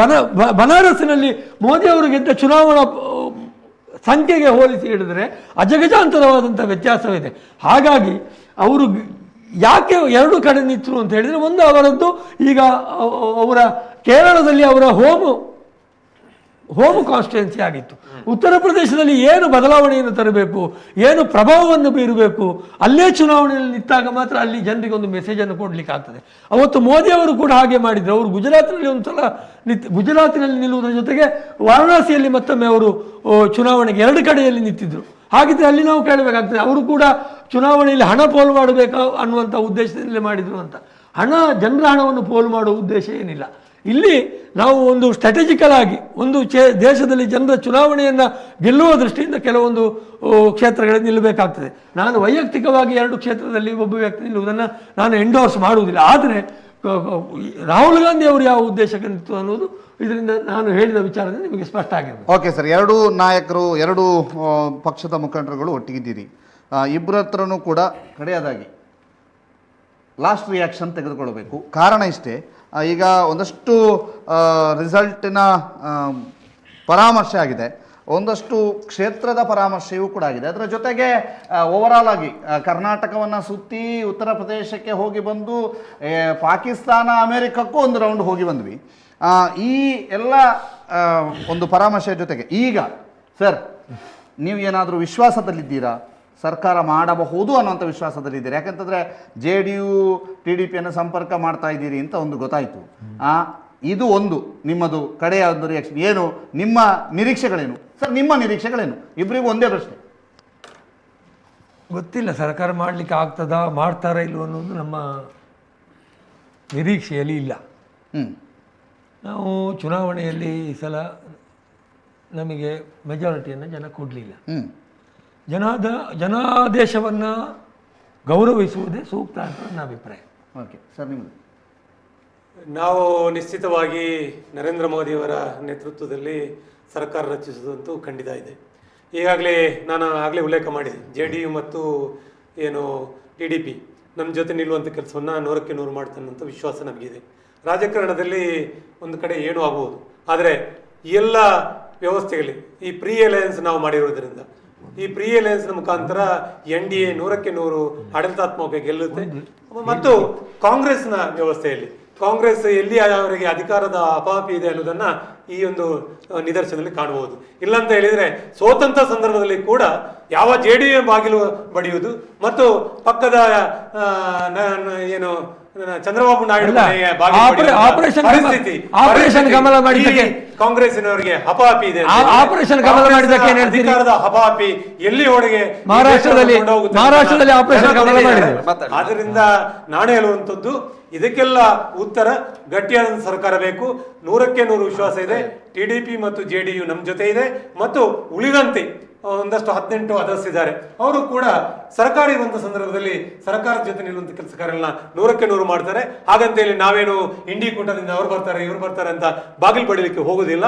ಬನಾರಸ್ಸಿನಲ್ಲಿ ಮೋದಿ ಅವರು ಗೆದ್ದ ಚುನಾವಣಾ ಸಂಖ್ಯೆಗೆ ಹೋಲಿಸಿ ಹಿಡಿದರೆ ಅಜಗಜಾಂತರವಾದಂಥ ವ್ಯತ್ಯಾಸವಿದೆ. ಹಾಗಾಗಿ ಅವರು ಯಾಕೆ 2 ಕಡೆ ನಿಂತರು ಅಂತ ಹೇಳಿದರೆ, ಒಂದು ಅವರದ್ದು ಈಗ ಅವರ ಕೇರಳದಲ್ಲಿ ಅವರ ಹೋಮ್ ಕಾನ್ಸ್ಟಿಟ್ಯೂನ್ಸಿ ಆಗಿತ್ತು. ಉತ್ತರ ಪ್ರದೇಶದಲ್ಲಿ ಏನು ಬದಲಾವಣೆಯನ್ನು ತರಬೇಕು, ಏನು ಪ್ರಭಾವವನ್ನು ಬೀರಬೇಕು, ಅಲ್ಲೇ ಚುನಾವಣೆಯಲ್ಲಿ ನಿಂತಾಗ ಮಾತ್ರ ಅಲ್ಲಿ ಜನರಿಗೆ ಒಂದು ಮೆಸೇಜನ್ನು ಕೊಡಲಿಕ್ಕೆ ಆಗ್ತದೆ. ಅವತ್ತು ಮೋದಿ ಅವರು ಕೂಡ ಹಾಗೆ ಮಾಡಿದರು. ಅವರು ಗುಜರಾತ್ನಲ್ಲಿ ಒಂದು ಸಲ ಗುಜರಾತಿನಲ್ಲಿ ನಿಲ್ಲುವುದರ ಜೊತೆಗೆ ವಾರಣಾಸಿಯಲ್ಲಿ ಮತ್ತೊಮ್ಮೆ ಅವರು ಚುನಾವಣೆಗೆ 2 ಕಡೆಯಲ್ಲಿ ನಿಂತಿದ್ದರು. ಹಾಗಿದ್ರೆ ಅಲ್ಲಿ ನಾವು ಕೇಳಬೇಕಾಗ್ತದೆ, ಅವರು ಕೂಡ ಚುನಾವಣೆಯಲ್ಲಿ ಹಣ ಪೋಲು ಮಾಡಬೇಕು ಅನ್ನುವಂಥ ಉದ್ದೇಶದಿಂದಲೇ ಮಾಡಿದರು ಅಂತ. ಜನರ ಹಣವನ್ನು ಪೋಲು ಮಾಡುವ ಉದ್ದೇಶ ಏನಿಲ್ಲ. ಇಲ್ಲಿ ನಾವು ಒಂದು ಸ್ಟ್ರಾಟಜಿಕಲ್ ಆಗಿ ಒಂದು ದೇಶದಲ್ಲಿ ಜನರ ಚುನಾವಣೆಯನ್ನು ಗೆಲ್ಲುವ ದೃಷ್ಟಿಯಿಂದ ಕೆಲವೊಂದು ಕ್ಷೇತ್ರಗಳಲ್ಲಿ ನಿಲ್ಲಬೇಕಾಗ್ತದೆ. ನಾನು ವೈಯಕ್ತಿಕವಾಗಿ 2 ಕ್ಷೇತ್ರದಲ್ಲಿ ಒಬ್ಬ ವ್ಯಕ್ತಿ ನಿಲ್ಲುವುದನ್ನು ನಾನು ಎಂಡೋರ್ಸ್ ಮಾಡುವುದಿಲ್ಲ. ಆದರೆ ರಾಹುಲ್ ಗಾಂಧಿ ಅವರು ಯಾವ ಉದ್ದೇಶಕ್ಕೆ ನಿಂತು ಅನ್ನೋದು ಇದರಿಂದ ನಾನು ಹೇಳಿದ ವಿಚಾರದಿಂದ ನಿಮಗೆ ಸ್ಪಷ್ಟ ಆಗಿರಬೇಕು. ಓಕೆ ಸರ್, 2 ನಾಯಕರು 2 ಪಕ್ಷದ ಮುಖಂಡರುಗಳು ಒಟ್ಟಿಗಿದ್ದೀರಿ. ಇಬ್ಬರ ಹತ್ರನೂ ಕೂಡ ಕಡೆಯದಾಗಿ ಲಾಸ್ಟ್ ರಿಯಾಕ್ಷನ್ ತೆಗೆದುಕೊಳ್ಬೇಕು. ಕಾರಣ ಇಷ್ಟೇ, ಈಗ ಒಂದಷ್ಟು ರಿಸಲ್ಟಿನ ಪರಾಮರ್ಶೆ ಆಗಿದೆ, ಒಂದಷ್ಟು ಕ್ಷೇತ್ರದ ಪರಾಮರ್ಶೆಯೂ ಕೂಡ ಆಗಿದೆ. ಅದರ ಜೊತೆಗೆ ಓವರಾಲ್ ಆಗಿ ಕರ್ನಾಟಕವನ್ನು ಸುತ್ತಿ ಉತ್ತರ ಪ್ರದೇಶಕ್ಕೆ ಹೋಗಿ ಬಂದು ಪಾಕಿಸ್ತಾನ ಅಮೇರಿಕಕ್ಕೂ ಒಂದು ರೌಂಡ್ ಹೋಗಿ ಬಂದ್ವಿ. ಈ ಎಲ್ಲ ಒಂದು ಪರಾಮರ್ಶೆಯ ಜೊತೆಗೆ ಈಗ ಸರ್ ನೀವು ಏನಾದರೂ ವಿಶ್ವಾಸದಲ್ಲಿದ್ದೀರಾ? ಸರ್ಕಾರ ಮಾಡಬಹುದು ಅನ್ನೋಂಥ ವಿಶ್ವಾಸದಲ್ಲಿದ್ದೀರಿ? ಯಾಕಂತಂದರೆ JDU TDPಯನ್ನು ಸಂಪರ್ಕ ಮಾಡ್ತಾ ಇದ್ದೀರಿ ಅಂತ ಒಂದು ಗೊತ್ತಾಯಿತು. ಇದು ಒಂದು ನಿಮ್ಮದು ಕಡೆಯ ಒಂದು ರಿಯಾಕ್ಷನ್ ಏನು? ನಿಮ್ಮ ನಿರೀಕ್ಷೆಗಳೇನು ಸರ್? ನಿಮ್ಮ ನಿರೀಕ್ಷೆಗಳೇನು? ಇಬ್ಬರಿಗೂ ಒಂದೇ ಪ್ರಶ್ನೆ. ಗೊತ್ತಿಲ್ಲ ಸರ್ಕಾರ ಮಾಡಲಿಕ್ಕೆ ಆಗ್ತದಾ, ಮಾಡ್ತಾರಾ ಇಲ್ವ ಅನ್ನೋದು ನಮ್ಮ ನಿರೀಕ್ಷೆಯಲ್ಲಿ ಇಲ್ಲ. ನಾವು ಚುನಾವಣೆಯಲ್ಲಿ ಈ ಸಲ ನಮಗೆ ಮೆಜಾರಿಟಿಯನ್ನು ಜನ ಕೊಡಲಿಲ್ಲ. ಜನಾದೇಶವನ್ನು ಗೌರವಿಸುವುದೇ ಸೂಕ್ತ ಅಂತ ನನ್ನ ಅಭಿಪ್ರಾಯ. ಓಕೆ ಸರ್, ನಿಮ್ಮದು? ನಾವು ನಿಶ್ಚಿತವಾಗಿ ನರೇಂದ್ರ ಮೋದಿಯವರ ನೇತೃತ್ವದಲ್ಲಿ ಸರ್ಕಾರ ರಚಿಸುವುದಂತೂ ಖಂಡಿತ ಇದೆ. ಈಗಾಗಲೇ ನಾನು ಆಗಲೇ ಉಲ್ಲೇಖ ಮಾಡಿದೆ, JDU ಮತ್ತು ಏನು TDP ನಮ್ಮ ಜೊತೆ ನಿಲ್ಲುವಂಥ ಕೆಲಸವನ್ನು 100ಕ್ಕೆ 100 ಮಾಡ್ತಾನಂತ ವಿಶ್ವಾಸ ನಮಗಿದೆ. ರಾಜಕಾರಣದಲ್ಲಿ ಒಂದು ಕಡೆ ಏನೂ ಆಗಬಹುದು, ಆದರೆ ಎಲ್ಲ ವ್ಯವಸ್ಥೆಗಳಲ್ಲಿ ಈ ಪ್ರೀ ಅಲಯನ್ಸ್ ನಾವು ಮಾಡಿರೋದ್ರಿಂದ ಈ ಪ್ರೀ ಅಲಯನ್ಸ್ನ ಮುಖಾಂತರ NDA 100ಕ್ಕೆ 100 ಆಡಳಿತಾತ್ಮಕ ಗೆಲ್ಲುತ್ತೆ. ಮತ್ತು ಕಾಂಗ್ರೆಸ್ನ ವ್ಯವಸ್ಥೆಯಲ್ಲಿ ಕಾಂಗ್ರೆಸ್ ಎಲ್ಲಿ ಅವರಿಗೆ ಅಧಿಕಾರದ ಅಪಾಪಿ ಇದೆ ಅನ್ನೋದನ್ನ ಈ ಒಂದು ನಿದರ್ಶನದಲ್ಲಿ ಕಾಣಬಹುದು. ಇಲ್ಲಂತ ಹೇಳಿದ್ರೆ ಸ್ವತಂತ್ರ ಸಂದರ್ಭದಲ್ಲಿ ಕೂಡ ಯಾವ JDU ಬಾಗಿಲು ಬಡಿಯುವುದು ಮತ್ತು ಪಕ್ಕದ ಏನು ಚಂದ್ರಬಾಬು ನಾಯ್ಡು ಕಾಂಗ್ರೆಸ್ಸಿನವರಿಗೆ ಹಪಾಪಿ ಇದೆ. ಆಪರೇಷನ್ ಕಮಲ ಮಾಡಿದ್ದಕ್ಕೆ ಅಧಿಕಾರದ ಹಪಾಪಿ ಎಲ್ಲಿ ಹೊರಗೆ ಮಹಾರಾಷ್ಟ್ರದಲ್ಲಿ ಆಪರೇಷನ್ ಕಮಲ ಮಾಡಿದೆ. ಆದ್ರಿಂದ ನಾನು ಹೇಳುವಂಥದ್ದು ಇದಕ್ಕೆಲ್ಲ ಉತ್ತರ ಗಟ್ಟಿಯಾದ ಸರ್ಕಾರ ಬೇಕು. 100ಕ್ಕೆ 100 ವಿಶ್ವಾಸ ಇದೆ. TDP ಮತ್ತು JDU ನಮ್ಮ ಜೊತೆ ಇದೆ. ಮತ್ತು ಉಳಿದಂತೆ ಒಂದಷ್ಟು 18 ಅದರ್ಸ್ ಇದ್ದಾರೆ, ಅವರು ಕೂಡ ಸರ್ಕಾರ ಇರುವಂಥ ಸಂದರ್ಭದಲ್ಲಿ ಸರ್ಕಾರದ ಜೊತೆ ನಿಲ್ಲುವಂಥ ಕೆಲಸ ಕಾರ್ಯಗಳನ್ನ 100ಕ್ಕೆ 100 ಮಾಡ್ತಾರೆ. ಹಾಗಂತ ಹೇಳಿ ನಾವೇನು ಇಂಡಿ ಕೂಟದಿಂದ ಅವ್ರು ಬರ್ತಾರೆ ಇವ್ರು ಬರ್ತಾರೆ ಅಂತ ಬಾಗಿಲು ಪಡೀಲಿಕ್ಕೆ ಹೋಗೋದಿಲ್ಲ.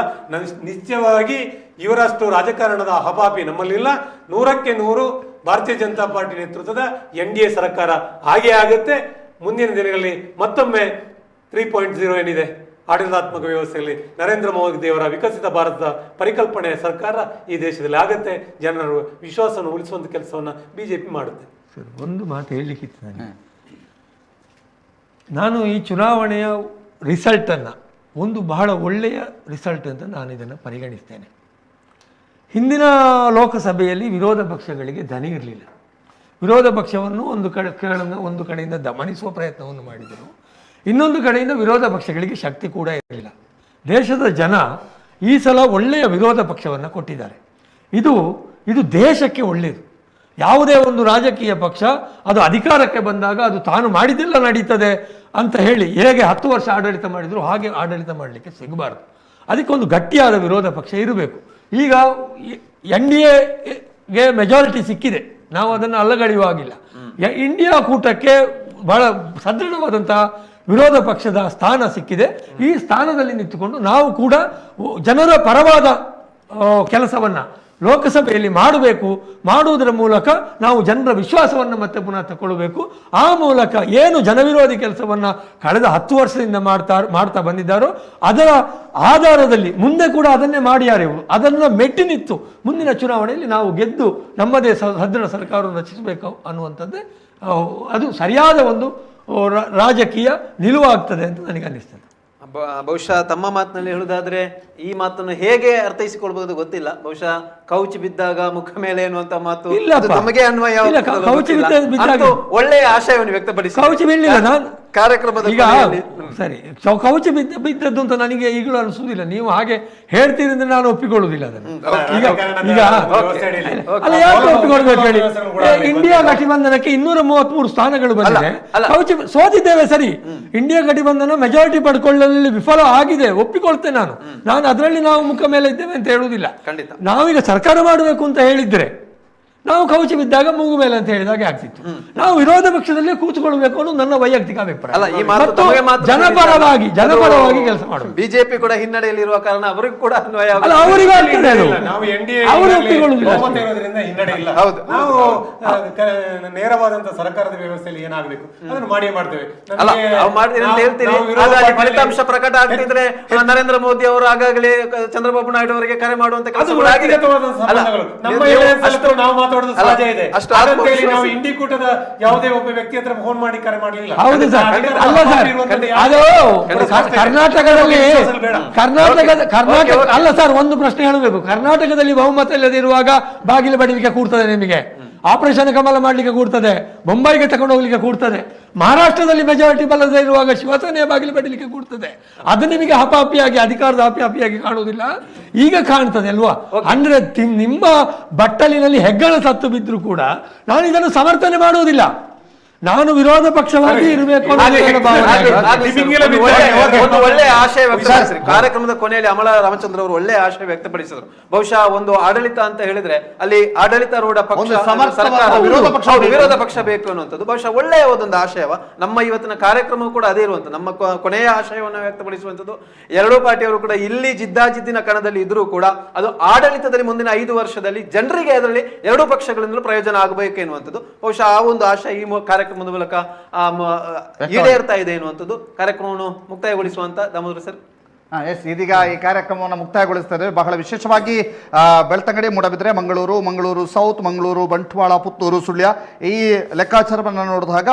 ನಿಶ್ಚಯವಾಗಿ ಇವರಷ್ಟು ರಾಜಕಾರಣದ ಹಪಾಪಿ ನಮ್ಮಲ್ಲಿಲ್ಲ. 100ಕ್ಕೆ 100 ಭಾರತೀಯ ಜನತಾ ಪಾರ್ಟಿ ನೇತೃತ್ವದ NDA ಸರ್ಕಾರ ಹಾಗೇ ಆಗುತ್ತೆ. ಮುಂದಿನ ದಿನಗಳಲ್ಲಿ ಮತ್ತೊಮ್ಮೆ 3.0 ಏನಿದೆ ಆಡಳಿತಾತ್ಮಕ ವ್ಯವಸ್ಥೆಯಲ್ಲಿ ನರೇಂದ್ರ ಮೋದಿ ಅವರ ವಿಕಸಿತ ಭಾರತದ ಪರಿಕಲ್ಪನೆಯ ಸರ್ಕಾರ ಈ ದೇಶದಲ್ಲಿ ಆಗುತ್ತೆ. ಜನರು ವಿಶ್ವಾಸವನ್ನು ಉಳಿಸುವಂಥ ಕೆಲಸವನ್ನು BJP ಮಾಡುತ್ತೆ. ಸರ್, ಒಂದು ಮಾತು ಹೇಳಲಿಕ್ಕಿತ್ತು ನನಗೆ. ನಾನು ಈ ಚುನಾವಣೆಯ ರಿಸಲ್ಟನ್ನು ಒಂದು ಬಹಳ ಒಳ್ಳೆಯ ರಿಸಲ್ಟ್ ಅಂತ ನಾನು ಇದನ್ನು ಪರಿಗಣಿಸ್ತೇನೆ. ಹಿಂದಿನ ಲೋಕಸಭೆಯಲ್ಲಿ ವಿರೋಧ ಪಕ್ಷಗಳಿಗೆ ದನಿ ಇರಲಿಲ್ಲ. ವಿರೋಧ ಪಕ್ಷವನ್ನು ಒಂದು ಕಡೆಯಿಂದ ದಮನಿಸುವ ಪ್ರಯತ್ನವನ್ನು ಮಾಡಿದರು, ಇನ್ನೊಂದು ಕಡೆಯಿಂದ ವಿರೋಧ ಪಕ್ಷಗಳಿಗೆ ಶಕ್ತಿ ಕೂಡ ಇರಲಿಲ್ಲ. ದೇಶದ ಜನ ಈ ಸಲ ಒಳ್ಳೆಯ ವಿರೋಧ ಪಕ್ಷವನ್ನು ಕೊಟ್ಟಿದ್ದಾರೆ. ಇದು ದೇಶಕ್ಕೆ ಒಳ್ಳೆಯದು. ಯಾವುದೇ ಒಂದು ರಾಜಕೀಯ ಪಕ್ಷ ಅದು ಅಧಿಕಾರಕ್ಕೆ ಬಂದಾಗ ಅದು ತಾನು ಮಾಡಿದ್ದೆಲ್ಲ ನಡೀತದೆ ಅಂತ ಹೇಳಿ ಹೇಗೆ 10 ವರ್ಷ ಆಡಳಿತ ಮಾಡಿದ್ರು ಹಾಗೆ ಆಡಳಿತ ಮಾಡಲಿಕ್ಕೆ ಸಿಗಬಾರ್ದು. ಅದಕ್ಕೊಂದು ಗಟ್ಟಿಯಾದ ವಿರೋಧ ಪಕ್ಷ ಇರಬೇಕು. ಈಗ NDAಗೆ ಮೆಜಾರಿಟಿ ಸಿಕ್ಕಿದೆ, ನಾವು ಅದನ್ನು ಅಲ್ಲಗಳೆಯುವಾಗಿಲ್ಲ. ಇಂಡಿಯಾ ಕೂಟಕ್ಕೆ ಬಹಳ ಸದೃಢವಾದಂತಹ ವಿರೋಧ ಪಕ್ಷದ ಸ್ಥಾನ ಸಿಕ್ಕಿದೆ. ಈ ಸ್ಥಾನದಲ್ಲಿ ನಿಂತುಕೊಂಡು ನಾವು ಕೂಡ ಜನರ ಪರವಾದ ಕೆಲಸವನ್ನು ಲೋಕಸಭೆಯಲ್ಲಿ ಮಾಡುವುದರ ಮೂಲಕ ನಾವು ಜನರ ವಿಶ್ವಾಸವನ್ನು ಮತ್ತೆ ಪುನಃ ತಗೊಳ್ಬೇಕು. ಆ ಮೂಲಕ ಏನು ಜನವಿರೋಧಿ ಕೆಲಸವನ್ನು ಕಳೆದ 10 ವರ್ಷದಿಂದ ಮಾಡ್ತಾ ಬಂದಿದ್ದಾರೋ ಅದರ ಆಧಾರದಲ್ಲಿ ಮುಂದೆ ಕೂಡ ಅದನ್ನೇ ಮಾಡ್ಯಾರೆ ಇವರು. ಅದನ್ನು ಮೆಟ್ಟಿ ನಿಂತು ಮುಂದಿನ ಚುನಾವಣೆಯಲ್ಲಿ ನಾವು ಗೆದ್ದು ನಮ್ಮದೇ ಸದೃಢ ಸರ್ಕಾರವನ್ನು ರಚಿಸಬೇಕು ಅನ್ನುವಂಥದ್ದೇ ಅದು ಸರಿಯಾದ ಒಂದು ರಾಜಕೀಯ ನಿಲುವಾಗ್ತದೆ ಅಂತ ನನಗೆ ಅನ್ನಿಸ್ತದೆ. ಬಹುಶಃ ತಮ್ಮ ಮಾತಿನಲ್ಲಿ ಹೇಳುವುದಾದ್ರೆ ಈ ಮಾತನ್ನು ಹೇಗೆ ಅರ್ಥೈಸಿಕೊಳ್ಬಹುದು ಗೊತ್ತಿಲ್ಲ. ಬಹುಶಃ ಕೌಚ್ ಬಿದ್ದಾಗ ಮುಖ ಮೇಲೆ ಎನ್ನುವಂತ ಮಾತು ನಮಗೆ ಅನ್ವಯ ಒಳ್ಳೆಯ ಆಶಯವನ್ನು ವ್ಯಕ್ತಪಡಿಸಿ ಕೌಚ್ ಬೀಳಲಿಲ್ಲ ನಾನು ಕಾರ್ಯಕ್ರಮದ ಸರಿ ಕೌಚ್ ಬಿದ್ದದ್ದು ಅಂತ ನನಗೆ ಈಗಲೂ ಅನಿಸುವುದಿಲ್ಲ. ನೀವು ಹಾಗೆ ಹೇಳ್ತೀರಿ ಅಂದ್ರೆ ನಾನು ಒಪ್ಪಿಕೊಳ್ಳುವುದಿಲ್ಲ ಅದನ್ನು. ಈಗ ಅಲ್ಲ ಯಾಕೆ ಒಪ್ಪಿಕೊಳ್ಬೇಕು ಹೇಳಿ? ಇಂಡಿಯಾ ಗಠಬಂಧನಕ್ಕೆ 233 ಸ್ಥಾನಗಳು ಬಂದಿದೆ. ಕೌಚ್ ಸೋತಿದ್ದೇವೆ ಸರಿ, ಇಂಡಿಯಾ ಗಠಬಂಧನ ಮೆಜಾರಿಟಿ ಪಡ್ಕೊಳ್ಳಲು ವಿಫಲ ಆಗಿದೆ, ಒಪ್ಪಿಕೊಳ್ತೇನೆ ನಾನು ಅದರಲ್ಲಿ ನಾವು ಮುಖ ಮೇಲೆ ಇದ್ದೇವೆ ಅಂತ ಹೇಳುವುದಿಲ್ಲ. ನಾವೀಗ ಸರ್ಕಾರ ಮಾಡಬೇಕು ಅಂತ ಹೇಳಿದ್ರೆ ನಾವು ಕೌಚಿ ಬಿದ್ದಾಗ ಮೂಗು ಮೇಲೆ ಅಂತ ಹೇಳಿದಾಗ ಆಗ್ತಿತ್ತು. ನಾವು ವಿರೋಧ ಪಕ್ಷದಲ್ಲೇ ಕೂತ್ಕೊಳ್ಬೇಕು ಅನ್ನೋದು ನನ್ನ ವೈಯಕ್ತಿಕ ಅಭಿಪ್ರಾಯ. ಜನಪರವಾಗಿ ಕೆಲಸ ಮಾಡಬೇಕು. ಬಿಜೆಪಿ ಕೂಡ ಹಿನ್ನಡೆಯಲ್ಲಿರುವ ಕಾರಣ ಅವರಿಗೂ ಕೂಡ ಅನ್ವಯ ಅವರಿಗೂ ಆಗ್ತದೆ. ನೇರವಾದಂತಹ ಸರ್ಕಾರದ ವ್ಯವಸ್ಥೆಯಲ್ಲಿ ಏನಾಗಬೇಕು ಅದನ್ನು ಮಾಡಿಯೇ ಮಾಡ್ತೇವೆ. ಫಲಿತಾಂಶ ಪ್ರಕಟ ಆಗ್ತಿದ್ರೆ ನರೇಂದ್ರ ಮೋದಿ ಅವರು ಆಗಾಗಲೇ ಚಂದ್ರಬಾಬು ನಾಯ್ಡು ಅವರಿಗೆ ಕರೆ ಮಾಡುವಂತ ಕೆಲಸಗಳಾಗಿದೆ. ಸಹಜ ಇದೆ. ನಾವು ಇಂಡಿ ಕೂಟದ ಯಾವುದೇ ಒಬ್ಬ ವ್ಯಕ್ತಿ ಹತ್ರ ಫೋನ್ ಮಾಡಿ ಕರೆ ಮಾಡಲಿಲ್ಲ. ಹೌದು ಸರ್, ಅಲ್ಲ ಸರ್, ಅದು ಕರ್ನಾಟಕ ಅಲ್ಲ ಸರ್, ಒಂದು ಪ್ರಶ್ನೆ ಹೇಳಬೇಕು. ಕರ್ನಾಟಕದಲ್ಲಿ ಬಹುಮತ ಇಲ್ಲದಿರುವಾಗ ಬಾಗಿಲು ಬಡಿಲಿಕ್ಕೆ ಕೂಡ್ತದೆ, ನಿಮಗೆ ಆಪರೇಷನ್ ಕಮಲ ಮಾಡ್ಲಿಕ್ಕೆ ಕೂಡ್ತದೆ, ಮುಂಬೈಗೆ ತಗೊಂಡು ಹೋಗ್ಲಿಕ್ಕೆ ಕೂಡ್ತದೆ. ಮಹಾರಾಷ್ಟ್ರದಲ್ಲಿ ಮೆಜಾರಿಟಿ ಬಲ್ಲದೆ ಇರುವಾಗ ಶಿವಸೇನೆಯ ಬಾಗಿಲು ಬಡಿಲಿಕ್ಕೆ ಕೂಡ್ತದೆ. ಅದು ನಿಮಗೆ ಹಪಾಪಿಯಾಗಿ ಅಧಿಕಾರದ ಹಪಾಪಿಯಾಗಿ ಕಾಣುವುದಿಲ್ಲ, ಈಗ ಕಾಣ್ತದೆ ಅಲ್ವಾ? ಅಂದ್ರೆ ನಿಮ್ಮ ಬಟ್ಟಲಿನಲ್ಲಿ ಹೆಗ್ಗಣ ಸತ್ತು ಬಿದ್ರು ಕೂಡ ನಾನು ಇದನ್ನು ಸಮರ್ಥನೆ ಮಾಡುವುದಿಲ್ಲ. ನಾನು ವಿರೋಧ ಪಕ್ಷವಾಗಿ ಇರಬೇಕು. ಒಳ್ಳೆಯ ಆಶಯ ವ್ಯಕ್ತಪಡಿಸಿದ್ರು ಕಾರ್ಯಕ್ರಮದ ಕೊನೆಯಲ್ಲಿ. ಅಮಲ ರಾಮಚಂದ್ರ ಅವರು ಒಳ್ಳೆಯ ಆಶಯ ವ್ಯಕ್ತಪಡಿಸಿದ್ರು. ಬಹುಶಃ ಒಂದು ಆಡಳಿತ ಅಂತ ಹೇಳಿದ್ರೆ ಅಲ್ಲಿ ಆಡಳಿತಾರೂಢ ಪಕ್ಷ, ಸರ್ಕಾರ, ವಿರೋಧ ಪಕ್ಷ ಬೇಕು ಅನ್ನುವಂಥದ್ದು ಬಹುಶಃ ಒಳ್ಳೆಯ ಒಂದು ಆಶಯವ. ನಮ್ಮ ಇವತ್ತಿನ ಕಾರ್ಯಕ್ರಮವು ಕೂಡ ಅದೇ ಇರುವಂತ ನಮ್ಮ ಕೊನೆಯ ಆಶಯವನ್ನು ವ್ಯಕ್ತಪಡಿಸುವಂಥದ್ದು. ಎರಡೂ ಪಾರ್ಟಿಯವರು ಕೂಡ ಇಲ್ಲಿ ಜಿದ್ದಾಜಿದ್ದಿನ ಕಣದಲ್ಲಿ ಇದ್ರೂ ಕೂಡ ಅದು ಆಡಳಿತದಲ್ಲಿ ಮುಂದಿನ 5 ವರ್ಷದಲ್ಲಿ ಜನರಿಗೆ ಅದರಲ್ಲಿ ಎರಡೂ ಪಕ್ಷಗಳಿಂದಲೂ ಪ್ರಯೋಜನ ಆಗಬೇಕು ಎನ್ನುವಂಥದ್ದು ಬಹುಶಃ ಆ ಒಂದು ಆಶಯ ಈ ಕಾರ್ಯಕ್ರಮದ ಮೂಲಕ ಈಡೇರ್ತಾ ಇದೆ ಎನ್ನುವಂಥದ್ದು. ಕಾರ್ಯಕ್ರಮವನ್ನು ಮುಕ್ತಾಯಗೊಳಿಸುವಂತ ದಾಮೋದರ ಸರ್. ಎಸ್, ಇದೀಗ ಈ ಕಾರ್ಯಕ್ರಮವನ್ನು ಮುಕ್ತಾಯಗೊಳಿಸ್ತಾ ಇದ್ದೇವೆ. ಬಹಳ ವಿಶೇಷವಾಗಿ ಬೆಳ್ತಂಗಡಿ, ಮೂಡಬಿದ್ರೆ, ಮಂಗಳೂರು ಸೌತ್, ಮಂಗಳೂರು ಬಂಟ್ವಾಳ, ಪುತ್ತೂರು, ಸುಳ್ಯ ಈ ಲೆಕ್ಕಾಚಾರವನ್ನು ನೋಡಿದಾಗ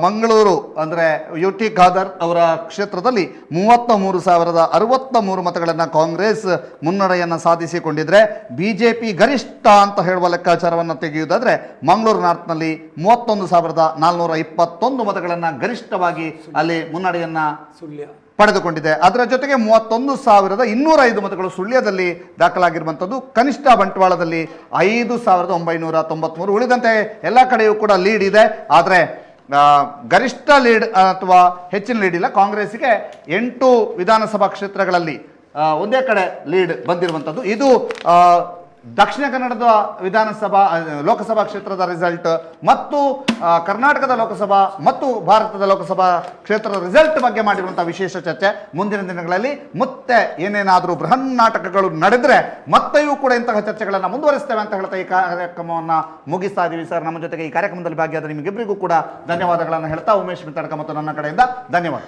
ಮಂಗಳೂರು ಅಂದರೆ UT ಖಾದರ್ ಅವರ ಕ್ಷೇತ್ರದಲ್ಲಿ 33,063 ಮತಗಳನ್ನು ಕಾಂಗ್ರೆಸ್ ಮುನ್ನಡೆಯನ್ನು ಸಾಧಿಸಿಕೊಂಡಿದ್ರೆ, BJP ಗರಿಷ್ಠ ಅಂತ ಹೇಳುವ ಲೆಕ್ಕಾಚಾರವನ್ನು ತೆಗೆಯುವುದಾದ್ರೆ ಮಂಗಳೂರು ನಾರ್ತ್ನಲ್ಲಿ 31,421 ಮತಗಳನ್ನು ಗರಿಷ್ಠವಾಗಿ ಅಲ್ಲಿ ಮುನ್ನಡೆಯನ್ನು ಪಡೆದುಕೊಂಡಿದೆ. ಅದರ ಜೊತೆಗೆ 31,205 ಮತಗಳು ಸುಳ್ಯದಲ್ಲಿ ದಾಖಲಾಗಿರುವಂಥದ್ದು. ಕನಿಷ್ಠ ಬಂಟ್ವಾಳದಲ್ಲಿ 5,993. ಉಳಿದಂತೆ ಎಲ್ಲ ಕಡೆಯೂ ಕೂಡ ಲೀಡ್ ಇದೆ. ಆದರೆ ಗರಿಷ್ಠ ಲೀಡ್ ಅಥವಾ ಹೆಚ್ಚಿನ ಲೀಡ್ ಇಲ್ಲ. ಕಾಂಗ್ರೆಸ್ಗೆ 8 ವಿಧಾನಸಭಾ ಕ್ಷೇತ್ರಗಳಲ್ಲಿ ಒಂದೇ ಕಡೆ ಲೀಡ್ ಬಂದಿರುವಂಥದ್ದು. ಇದು ದಕ್ಷಿಣ ಕನ್ನಡದ ಲೋಕಸಭಾ ಕ್ಷೇತ್ರದ ರಿಸಲ್ಟ್ ಮತ್ತು ಕರ್ನಾಟಕದ ಲೋಕಸಭಾ ಮತ್ತು ಭಾರತದ ಲೋಕಸಭಾ ಕ್ಷೇತ್ರದ ರಿಸಲ್ಟ್ ಬಗ್ಗೆ ಮಾಡಿರುವಂತಹ ವಿಶೇಷ ಚರ್ಚೆ. ಮುಂದಿನ ದಿನಗಳಲ್ಲಿ ಮತ್ತೆ ಏನೇನಾದರೂ ಬೃಹನ್ ನಾಟಕಗಳು ನಡೆದ್ರೆ ಮತ್ತೆಯೂ ಕೂಡ ಇಂತಹ ಚರ್ಚೆಗಳನ್ನು ಮುಂದುವರಿಸ್ತೇವೆ ಅಂತ ಹೇಳ್ತಾ ಈ ಕಾರ್ಯಕ್ರಮವನ್ನು ಮುಗಿಸ್ತಾ ಇದೀವಿ ಸರ್. ನಮ್ಮ ಜೊತೆಗೆ ಈ ಕಾರ್ಯಕ್ರಮದಲ್ಲಿ ಭಾಗಿಯಾದ ನಿಮಗಿಬ್ಬರಿಗೂ ಕೂಡ ಧನ್ಯವಾದಗಳನ್ನು ಹೇಳ್ತಾ ಉಮೇಶ್ ಮಿತ್ತಡ್ಕ ಮತ್ತು ನನ್ನ ಕಡೆಯಿಂದ ಧನ್ಯವಾದ.